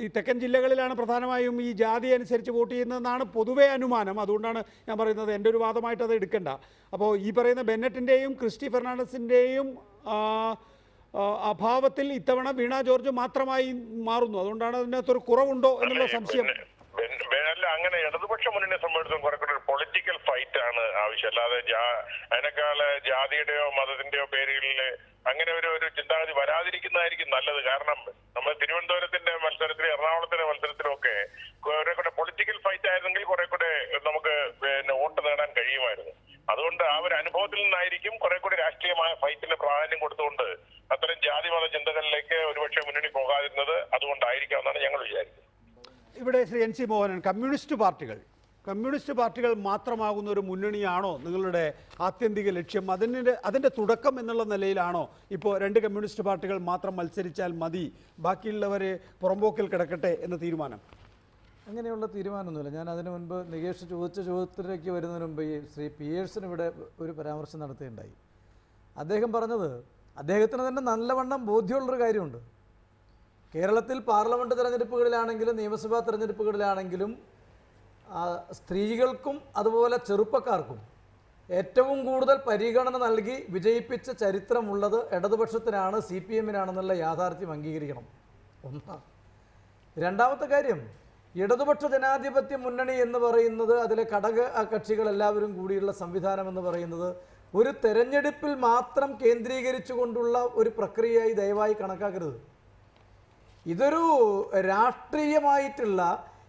ഈ തെക്കൻ ജില്ലകളിലാണ് പ്രധാനമായും ഈ ജാതി അനുസരിച്ച് വോട്ട് ചെയ്യുന്നതെന്നാണ് പൊതുവേ അനുമാനം. അതുകൊണ്ടാണ് ഞാൻ പറയുന്നത്, എൻ്റെ ഒരു വാദമായിട്ട് അത് എടുക്കണ്ട. അപ്പോൾ ഈ പറയുന്ന ബെന്നറ്റിൻ്റെയും ക്രിസ്റ്റി ഫെർണാണ്ടസിൻ്റെയും അഭാവത്തിൽ ഇത്തവണ വീണ ജോർജ് മാത്രമായി മാറുന്നു. അതുകൊണ്ടാണ് അതിനകത്തൊരു കുറവുണ്ടോ എന്നുള്ള സംശയം. അല്ല, അങ്ങനെ ഇടതുപക്ഷ മുന്നണിയെ സംബന്ധിച്ചും കുറെ കൂടെ ഒരു പൊളിറ്റിക്കൽ ഫൈറ്റ് ആണ് ആവശ്യം. അല്ലാതെ അതിനേക്കാൾ ജാതിയുടെയോ മതത്തിന്റെയോ പേരുകളിൽ അങ്ങനെ ഒരു ചിന്താഗതി വരാതിരിക്കുന്നതായിരിക്കും നല്ലത്. കാരണം നമ്മൾ തിരുവനന്തപുരത്തിന്റെ മത്സരത്തിലും എറണാകുളത്തിന്റെ മത്സരത്തിലും ഒക്കെ കുറെ കൂടെ പൊളിറ്റിക്കൽ ഫൈറ്റ് ആയിരുന്നെങ്കിൽ കുറെ കൂടെ നമുക്ക് വോട്ട് നേടാൻ കഴിയുമായിരുന്നു. അതുകൊണ്ട് ആ ഒരു അനുഭവത്തിൽ നിന്നായിരിക്കും കുറെ കൂടി രാഷ്ട്രീയമായ ഫൈറ്റിന് പ്രാധാന്യം കൊടുത്തുകൊണ്ട് അത്തരം ജാതി മത ചിന്തകളിലേക്ക് ഒരുപക്ഷെ മുന്നണി പോകാതിരുന്നത് അതുകൊണ്ടായിരിക്കാം എന്നാണ് ഞങ്ങൾ വിചാരിക്കുന്നത്. ഇവിടെ Shri N C Mohanan, communist പാർട്ടികൾ മാത്രമാകുന്ന ഒരു മുന്നണിയാണോ നിങ്ങളുടെ ആത്യന്തിക ലക്ഷ്യം? അതിൻ്റെ തുടക്കം എന്നുള്ള നിലയിലാണോ ഇപ്പോൾ 2 കമ്മ്യൂണിസ്റ്റ് പാർട്ടികൾ മാത്രം മത്സരിച്ചാൽ മതി, ബാക്കിയുള്ളവർ പുറമ്പോക്കിൽ കിടക്കട്ടെ എന്ന തീരുമാനം? അങ്ങനെയുള്ള തീരുമാനമൊന്നുമില്ല. ഞാൻ അതിനു മുൻപ് നികേഷ് ചോദിച്ച ചോദ്യത്തിലേക്ക് വരുന്നതിന് മുമ്പ് ഈ ശ്രീ പിയേഴ്സിന് ഇവിടെ ഒരു പരാമർശം നടത്തുകയുണ്ടായി. അദ്ദേഹം പറഞ്ഞത് അദ്ദേഹത്തിന് തന്നെ നല്ലവണ്ണം ബോധ്യമുള്ളൊരു കാര്യമുണ്ട്. കേരളത്തിൽ പാർലമെൻറ്റ് തെരഞ്ഞെടുപ്പുകളിലാണെങ്കിലും നിയമസഭാ തെരഞ്ഞെടുപ്പുകളിലാണെങ്കിലും സ്ത്രീകൾക്കും അതുപോലെ ചെറുപ്പക്കാർക്കും ഏറ്റവും കൂടുതൽ പരിഗണന നൽകി വിജയിപ്പിച്ച ചരിത്രമുള്ളത് ഇടതുപക്ഷത്തിനാണ്, CPM-നാണെന്നുള്ള യാഥാർത്ഥ്യം അംഗീകരിക്കണം. ഒന്നാണ്. രണ്ടാമത്തെ കാര്യം, ഇടതുപക്ഷ ജനാധിപത്യ മുന്നണി എന്ന് പറയുന്നത്, അതിലെ ഘടക കക്ഷികളെല്ലാവരും കൂടിയുള്ള സംവിധാനം എന്ന് പറയുന്നത് ഒരു തെരഞ്ഞെടുപ്പിൽ മാത്രം കേന്ദ്രീകരിച്ചുകൊണ്ടുള്ള ഒരു പ്രക്രിയയായി ദയവായി കണക്കാക്കരുത്. ഇതൊരു രാഷ്ട്രീയമായിട്ടുള്ള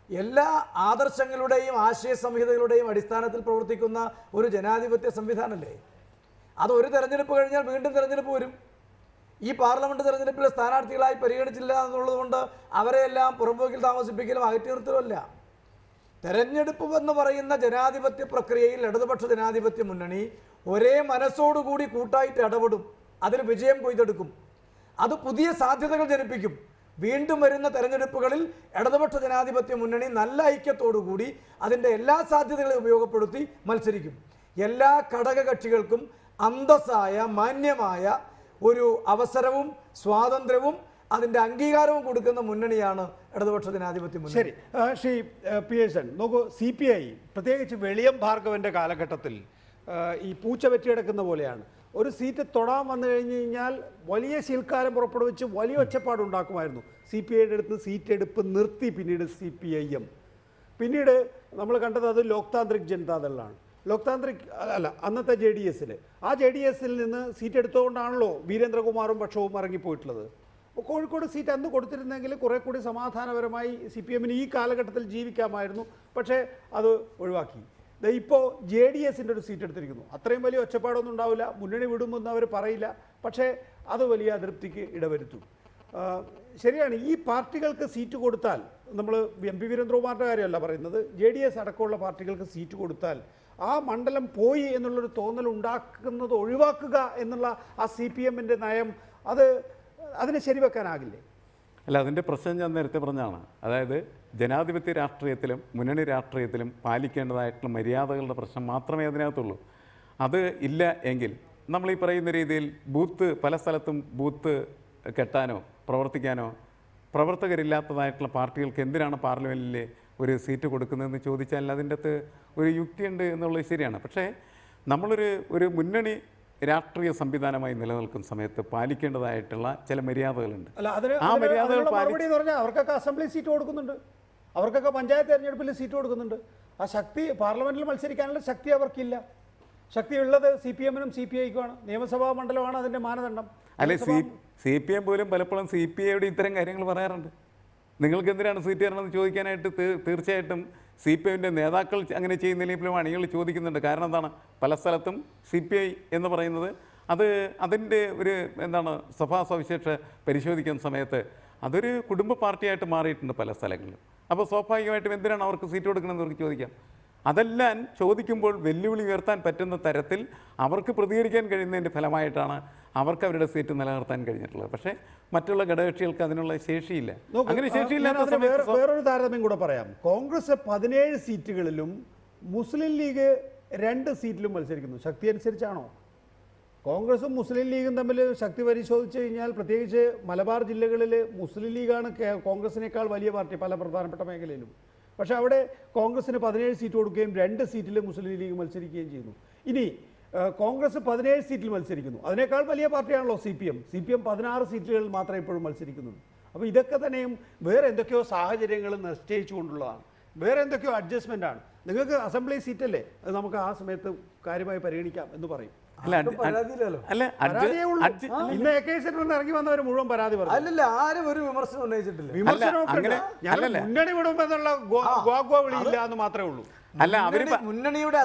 എല്ലാ ആദർശങ്ങളുടെയും ആശയ സംഹിതകളുടെയും അടിസ്ഥാനത്തിൽ പ്രവർത്തിക്കുന്ന ഒരു ജനാധിപത്യ സംവിധാനമല്ലേ. അത് ഒരു തെരഞ്ഞെടുപ്പ് കഴിഞ്ഞാൽ വീണ്ടും തെരഞ്ഞെടുപ്പ് വരും. ഈ പാർലമെൻറ്റ് തെരഞ്ഞെടുപ്പിൽ സ്ഥാനാർത്ഥികളായി പരിഗണിച്ചില്ല എന്നുള്ളതുകൊണ്ട് അവരെയെല്ലാം പുറമ്പോക്കിൽ താമസിപ്പിക്കലും അകറ്റി നിർത്തലുമല്ല. തെരഞ്ഞെടുപ്പ് എന്ന് പറയുന്ന ജനാധിപത്യ പ്രക്രിയയിൽ ഇടതുപക്ഷ ജനാധിപത്യ മുന്നണി ഒരേ മനസ്സോടുകൂടി കൂട്ടായിട്ട് ഇടപെടും, അതിന് വിജയം കൊയ്തെടുക്കും. അത് പുതിയ സാധ്യതകൾ ജനിപ്പിക്കും. വീണ്ടും വരുന്ന തെരഞ്ഞെടുപ്പുകളിൽ ഇടതുപക്ഷ ജനാധിപത്യ മുന്നണി നല്ല ഐക്യത്തോടുകൂടി അതിൻ്റെ എല്ലാ സാധ്യതകളെയും ഉപയോഗപ്പെടുത്തി മത്സരിക്കും. എല്ലാ ഘടക കക്ഷികൾക്കും അന്തസ്സായ മാന്യമായ ഒരു അവസരവും സ്വാതന്ത്ര്യവും അതിൻ്റെ അംഗീകാരവും കൊടുക്കുന്ന മുന്നണിയാണ് ഇടതുപക്ഷ ജനാധിപത്യ മുന്നണി. ശരി, ശ്രീ പിയേഴ്സൺ, നോക്കൂ, CPI പ്രത്യേകിച്ച് വെളിയം ഭാർഗവൻ്റെ കാലഘട്ടത്തിൽ ഈ പൂച്ച വെറ്റിയെടുക്കുന്ന പോലെയാണ്. ഒരു സീറ്റ് തൊടാൻ വന്നു കഴിഞ്ഞ് കഴിഞ്ഞാൽ വലിയ ശീൽക്കാരം പുറപ്പെടുവിച്ച് വലിയ ഒച്ചപ്പാടുണ്ടാക്കുമായിരുന്നു. CPIയുടെ അടുത്ത് സീറ്റ് എടുപ്പ് നിർത്തി. പിന്നീട് CPIM, പിന്നീട് നമ്മൾ കണ്ടത് അത് ലോക്താന്ത്രിക് ജനതാദളിലാണ്. അന്നത്തെ JDS-ൽ, ആ JDS-ൽ നിന്ന് സീറ്റ് എടുത്തുകൊണ്ടാണല്ലോ വീരേന്ദ്രകുമാറും പക്ഷവും ഇറങ്ങിപ്പോയിട്ടുള്ളത്. അപ്പോൾ കോഴിക്കോട് സീറ്റ് അന്ന് കൊടുത്തിരുന്നെങ്കിൽ കുറേ കൂടി സമാധാനപരമായി CPM-ന് ഈ കാലഘട്ടത്തിൽ ജീവിക്കാമായിരുന്നു. പക്ഷേ അത് ഒഴിവാക്കി. ഇപ്പോൾ JDS-ൻ്റെ ഒരു സീറ്റ് എടുത്തിരിക്കുന്നു. അത്രയും വലിയ ഒച്ചപ്പാടൊന്നും ഉണ്ടാവില്ല, മുന്നണി വിടുമെന്ന് അവർ പറയില്ല, പക്ഷേ അത് വലിയ അതൃപ്തിക്ക് ഇടവരുത്തും. ശരിയാണ്, ഈ പാർട്ടികൾക്ക് സീറ്റ് കൊടുത്താൽ, നമ്മൾ MP വീരേന്ദ്രകുമാറിൻ്റെ കാര്യമല്ല പറയുന്നത്, JDS അടക്കമുള്ള പാർട്ടികൾക്ക് സീറ്റ് കൊടുത്താൽ ആ മണ്ഡലം പോയി എന്നുള്ളൊരു തോന്നൽ ഉണ്ടാക്കുന്നത് ഒഴിവാക്കുക എന്നുള്ള ആ CPM-ൻ്റെ നയം, അതിനെ ശരിവെക്കാനാകില്ലേ? അല്ല, അതിൻ്റെ പ്രശ്നം ഞാൻ നേരത്തെ പറഞ്ഞതാണ്. അതായത് ജനാധിപത്യ രാഷ്ട്രീയത്തിലും മുന്നണി രാഷ്ട്രീയത്തിലും പാലിക്കേണ്ടതായിട്ടുള്ള മര്യാദകളുടെ പ്രശ്നം മാത്രമേ അതിനകത്തുള്ളൂ. അത് ഇല്ല എങ്കിൽ നമ്മൾ ഈ പറയുന്ന രീതിയിൽ പല സ്ഥലത്തും ബൂത്ത് കെട്ടാനോ പ്രവർത്തിക്കാനോ പ്രവർത്തകരില്ലാത്തതായിട്ടുള്ള പാർട്ടികൾക്ക് എന്തിനാണ് പാർലമെൻറ്റിൽ ഒരു സീറ്റ് കൊടുക്കുന്നതെന്ന് ചോദിച്ചാൽ അതിൻ്റെ അകത്ത് ഒരു യുക്തിയുണ്ട് എന്നുള്ളത് ശരിയാണ്. പക്ഷേ നമ്മളൊരു മുന്നണി രാഷ്ട്രീയ സംവിധാനമായി നിലനിൽക്കുന്ന സമയത്ത് പാലിക്കേണ്ടതായിട്ടുള്ള ചില മര്യാദകളുണ്ട്. ആ മര്യാദകൾ അവർക്കൊക്കെ അസംബ്ലി സീറ്റ് കൊടുക്കുന്നുണ്ട്, അവർക്കൊക്കെ പഞ്ചായത്ത് തെരഞ്ഞെടുപ്പിൽ സീറ്റ് കൊടുക്കുന്നുണ്ട്. ആ ശക്തി പാർലമെന്റിൽ മത്സരിക്കാനുള്ള ശക്തി അവർക്കില്ല. ശക്തിയുള്ളത് CPM-നും CPI-ക്കുമാണ്. നിയമസഭാ മണ്ഡലമാണ് അതിൻ്റെ മാനദണ്ഡം. അല്ലെ, CPM പോലും പലപ്പോഴും CPI-യോട് ഇത്തരം കാര്യങ്ങൾ പറയാറുണ്ട്. നിങ്ങൾക്ക് എന്തിനാണ് സീറ്റ് തരണമെന്ന് ചോദിക്കാനായിട്ട് തീർച്ചയായിട്ടും CPI-ൻ്റെ നേതാക്കൾ അങ്ങനെ ചെയ്യുന്നില്ലെങ്കിലും അണികൾ ചോദിക്കുന്നുണ്ട്. കാരണം എന്താണ്, പല സ്ഥലത്തും CPI എന്ന് പറയുന്നത് അതിൻ്റെ സഭാ സവിശേഷ പരിശോധിക്കുന്ന സമയത്ത് അതൊരു കുടുംബ പാർട്ടിയായിട്ട് മാറിയിട്ടുണ്ട് പല സ്ഥലങ്ങളിലും. അപ്പോൾ സ്വാഭാവികമായിട്ടും എന്തിനാണ് അവർക്ക് സീറ്റ് കൊടുക്കണമെന്ന് അവർക്ക് ചോദിക്കാം. അതെല്ലാം ചോദിക്കുമ്പോൾ വെല്ലുവിളി ഉയർത്താൻ പറ്റുന്ന തരത്തിൽ അവർക്ക് പ്രതികരിക്കാൻ കഴിയുന്നതിൻ്റെ ഫലമായിട്ടാണ് അവർക്ക് അവരുടെ സീറ്റ് നിലനിർത്താൻ കഴിഞ്ഞിട്ടുള്ളത്. പക്ഷേ മറ്റുള്ള ഘടകകക്ഷികൾക്ക് അതിനുള്ള ശേഷിയില്ല. അങ്ങനെ ശേഷിയില്ലാത്ത സമയത്ത് വേറൊരു താരതമ്യം കൂടെ പറയാം. കോൺഗ്രസ് 17 സീറ്റുകളിലും മുസ്ലിം ലീഗ് 2 സീറ്റിലും മത്സരിക്കുന്നു. ശക്തി അനുസരിച്ചാണോ? കോൺഗ്രസും മുസ്ലിം ലീഗും തമ്മിൽ ശക്തി പരിശോധിച്ച് കഴിഞ്ഞാൽ പ്രത്യേകിച്ച് മലബാർ ജില്ലകളിൽ മുസ്ലിം ലീഗാണ് കോൺഗ്രസിനേക്കാൾ വലിയ പാർട്ടി പല പ്രധാനപ്പെട്ട മേഖലയിലും. പക്ഷേ അവിടെ കോൺഗ്രസിന് 17 സീറ്റ് കൊടുക്കുകയും 2 സീറ്റിൽ മുസ്ലിം ലീഗ് മത്സരിക്കുകയും ചെയ്യുന്നു. ഇനി കോൺഗ്രസ് 17 സീറ്റിൽ മത്സരിക്കുന്നു. അതിനേക്കാൾ വലിയ പാർട്ടിയാണല്ലോ സി പി എം. 16 സീറ്റുകളിൽ മാത്രമേ ഇപ്പോഴും മത്സരിക്കുന്നുള്ളൂ. അപ്പോൾ ഇതൊക്കെ തന്നെയും വേറെ എന്തൊക്കെയോ സാഹചര്യങ്ങൾ നിശ്ചയിച്ചുകൊണ്ടുള്ളതാണ്, വേറെ എന്തൊക്കെയോ അഡ്ജസ്റ്റ്മെൻ്റാണ്. നിങ്ങൾക്ക് അസംബ്ലി സീറ്റല്ലേ, അത് നമുക്ക് ആ സമയത്ത് കാര്യമായി പരിഗണിക്കാം എന്ന് പറയും. പരാതിയേ ഉള്ളൂ. ഇന്ന് AK ഇറങ്ങി വന്നവർ മുഴുവൻ പരാതി പറഞ്ഞു. അല്ലല്ല, ആരും ഒരു വിമർശനം ഉന്നയിച്ചിട്ടില്ല. ഞങ്ങൾ മുന്നണി വിടുമെന്നുള്ള ഗോഗ്വ വിളിയില്ല എന്ന് മാത്രമേ ഉള്ളൂ. അല്ല,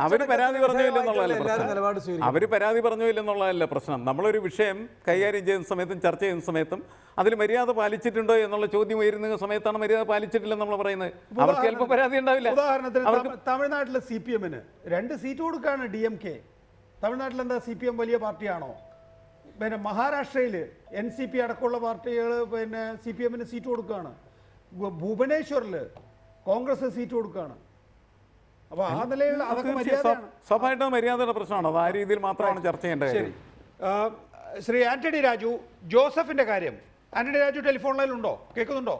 അവര് പരാതി പറഞ്ഞില്ലെന്നുള്ളതല്ല പ്രശ്നം. അവര് പരാതി പറഞ്ഞില്ലെന്നുള്ളതല്ല പ്രശ്നം. നമ്മളൊരു വിഷയം കൈകാര്യം ചെയ്യുന്ന സമയത്തും ചർച്ച ചെയ്യുന്ന സമയത്തും അതിൽ മര്യാദ പാലിച്ചിട്ടുണ്ടോ എന്നുള്ള ചോദ്യം ഉയരുന്ന സമയത്താണ് മര്യാദ പാലിച്ചിട്ടില്ലെന്ന് നമ്മൾ പറയുന്നത്. അവർക്ക് ചിലപ്പോൾ പരാതി ഉണ്ടാവില്ല. ഉദാഹരണത്തിന് തമിഴ്നാട്ടിലെ CPM-ന് 2 സീറ്റ് കൊടുക്കുകയാണ് DMK. തമിഴ്നാട്ടിൽ എന്താ CPM വലിയ പാർട്ടിയാണോ? പിന്നെ മഹാരാഷ്ട്രയിൽ NCP അടക്കമുള്ള പാർട്ടികൾ പിന്നെ CPM-ന് സീറ്റ് കൊടുക്കുകയാണ്. ഭുവനേശ്വറിൽ കോൺഗ്രസ് സീറ്റ് കൊടുക്കുകയാണ്. അപ്പോൾ ആ നിലയിൽ അതൊക്കെ മര്യാദയാണ്. സ്വാഭാവികമായിട്ടും മര്യാദയുടെ പ്രശ്നമാണ്. അത് ആ രീതിയിൽ മാത്രമാണ് ചർച്ച ചെയ്യേണ്ട കാര്യം. ശ്രീ ആന്റണി രാജു, ജോസഫിന്റെ കാര്യം, ആന്റണി രാജു ടെലിഫോൺ ലൈനിലുണ്ടോ? കേൾക്കുന്നുണ്ടോ?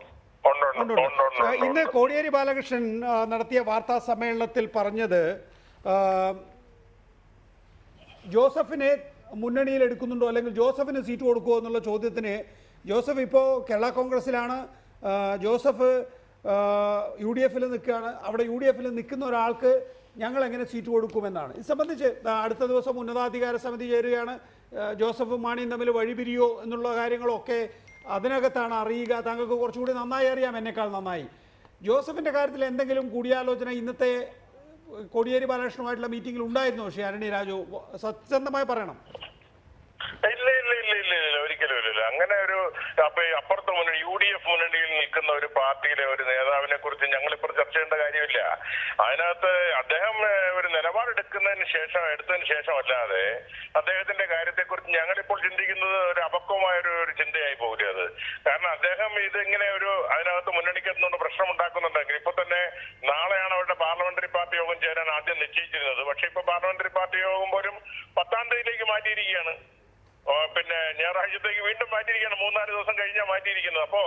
ഇന്ന് കോടിയേരി ബാലകൃഷ്ണൻ നടത്തിയ വാർത്താ സമ്മേളനത്തിൽ പറഞ്ഞത് ജോസഫിനെ മുന്നണിയിൽ എടുക്കുന്നുണ്ടോ അല്ലെങ്കിൽ ജോസഫിന് സീറ്റ് കൊടുക്കുമോ എന്നുള്ള ചോദ്യത്തിന് ജോസഫ് ഇപ്പോൾ കേരള കോൺഗ്രസിലാണ്, ജോസഫ് UDF-ൽ നിൽക്കുകയാണ്. അവിടെ UDF-ൽ നിൽക്കുന്ന ഒരാൾക്ക് ഞങ്ങൾ എങ്ങനെ സീറ്റ് കൊടുക്കുമെന്നാണ്. ഇത് സംബന്ധിച്ച് അടുത്ത ദിവസം ഉന്നതാധികാര സമിതി ചേരുകയാണ്. ജോസഫും മാണിയും തമ്മിൽ വഴിപിരിയോ എന്നുള്ള കാര്യങ്ങളൊക്കെ അതിനകത്താണ് അറിയുക. താങ്കൾക്ക് കുറച്ചുകൂടി നന്നായി അറിയാം, എന്നെക്കാൾ നന്നായി. ജോസഫിൻ്റെ കാര്യത്തിൽ എന്തെങ്കിലും കൂടിയാലോചന ഇന്നത്തെ കോടിയേരി ബാലകൃഷ്ണനുമായിട്ടുള്ള മീറ്റിംഗിൽ ഉണ്ടായിരുന്നോ? ശ്രീ ആന്റണി രാജു, സത്യസന്ധമായി പറയണം. ഇല്ല, ഒരിക്കലും ഇല്ല. അങ്ങനെ ഒരു അപ്പുറത്തെ മുന്നണി UDF മുന്നണിയിൽ നിൽക്കുന്ന ഒരു പാർട്ടിയിലെ ഒരു നേതാവിനെ കുറിച്ച് ഞങ്ങളിപ്പോൾ ചർച്ച ചെയ്യേണ്ട കാര്യമില്ല. അതിനകത്ത് അദ്ദേഹം ഒരു നിലപാടെടുത്തതിന് ശേഷം അല്ലാതെ അദ്ദേഹത്തിന്റെ കാര്യത്തെക്കുറിച്ച് ഞങ്ങളിപ്പോൾ ചിന്തിക്കുന്നത് ഒരു അപക്വമായ ഒരു ചിന്തയായി പോകില്ല അത്. കാരണം അദ്ദേഹം ഇതിങ്ങനെ അതിനകത്ത് മുന്നണിക്ക് എത്തുന്ന പ്രശ്നം ഉണ്ടാക്കുന്നുണ്ടെങ്കിൽ ഇപ്പൊ തന്നെ നാളെയാണ് അവരുടെ പാർലമെന്ററി പാർട്ടി യോഗം ചേരാൻ ആദ്യം നിശ്ചയിച്ചിരുന്നത്. പക്ഷെ ഇപ്പൊ പാർലമെന്ററി പാർട്ടി യോഗം പോലും 10-ാം തീയതിയിലേക്ക് മാറ്റിയിരിക്കുകയാണ്. പിന്നെ ഞായറാഴ്ചത്തേക്ക് വീണ്ടും മാറ്റിയിരിക്കുകയാണ്. 3-4 ദിവസം കഴിഞ്ഞാൽ മാറ്റിയിരിക്കുന്നത്. അപ്പോ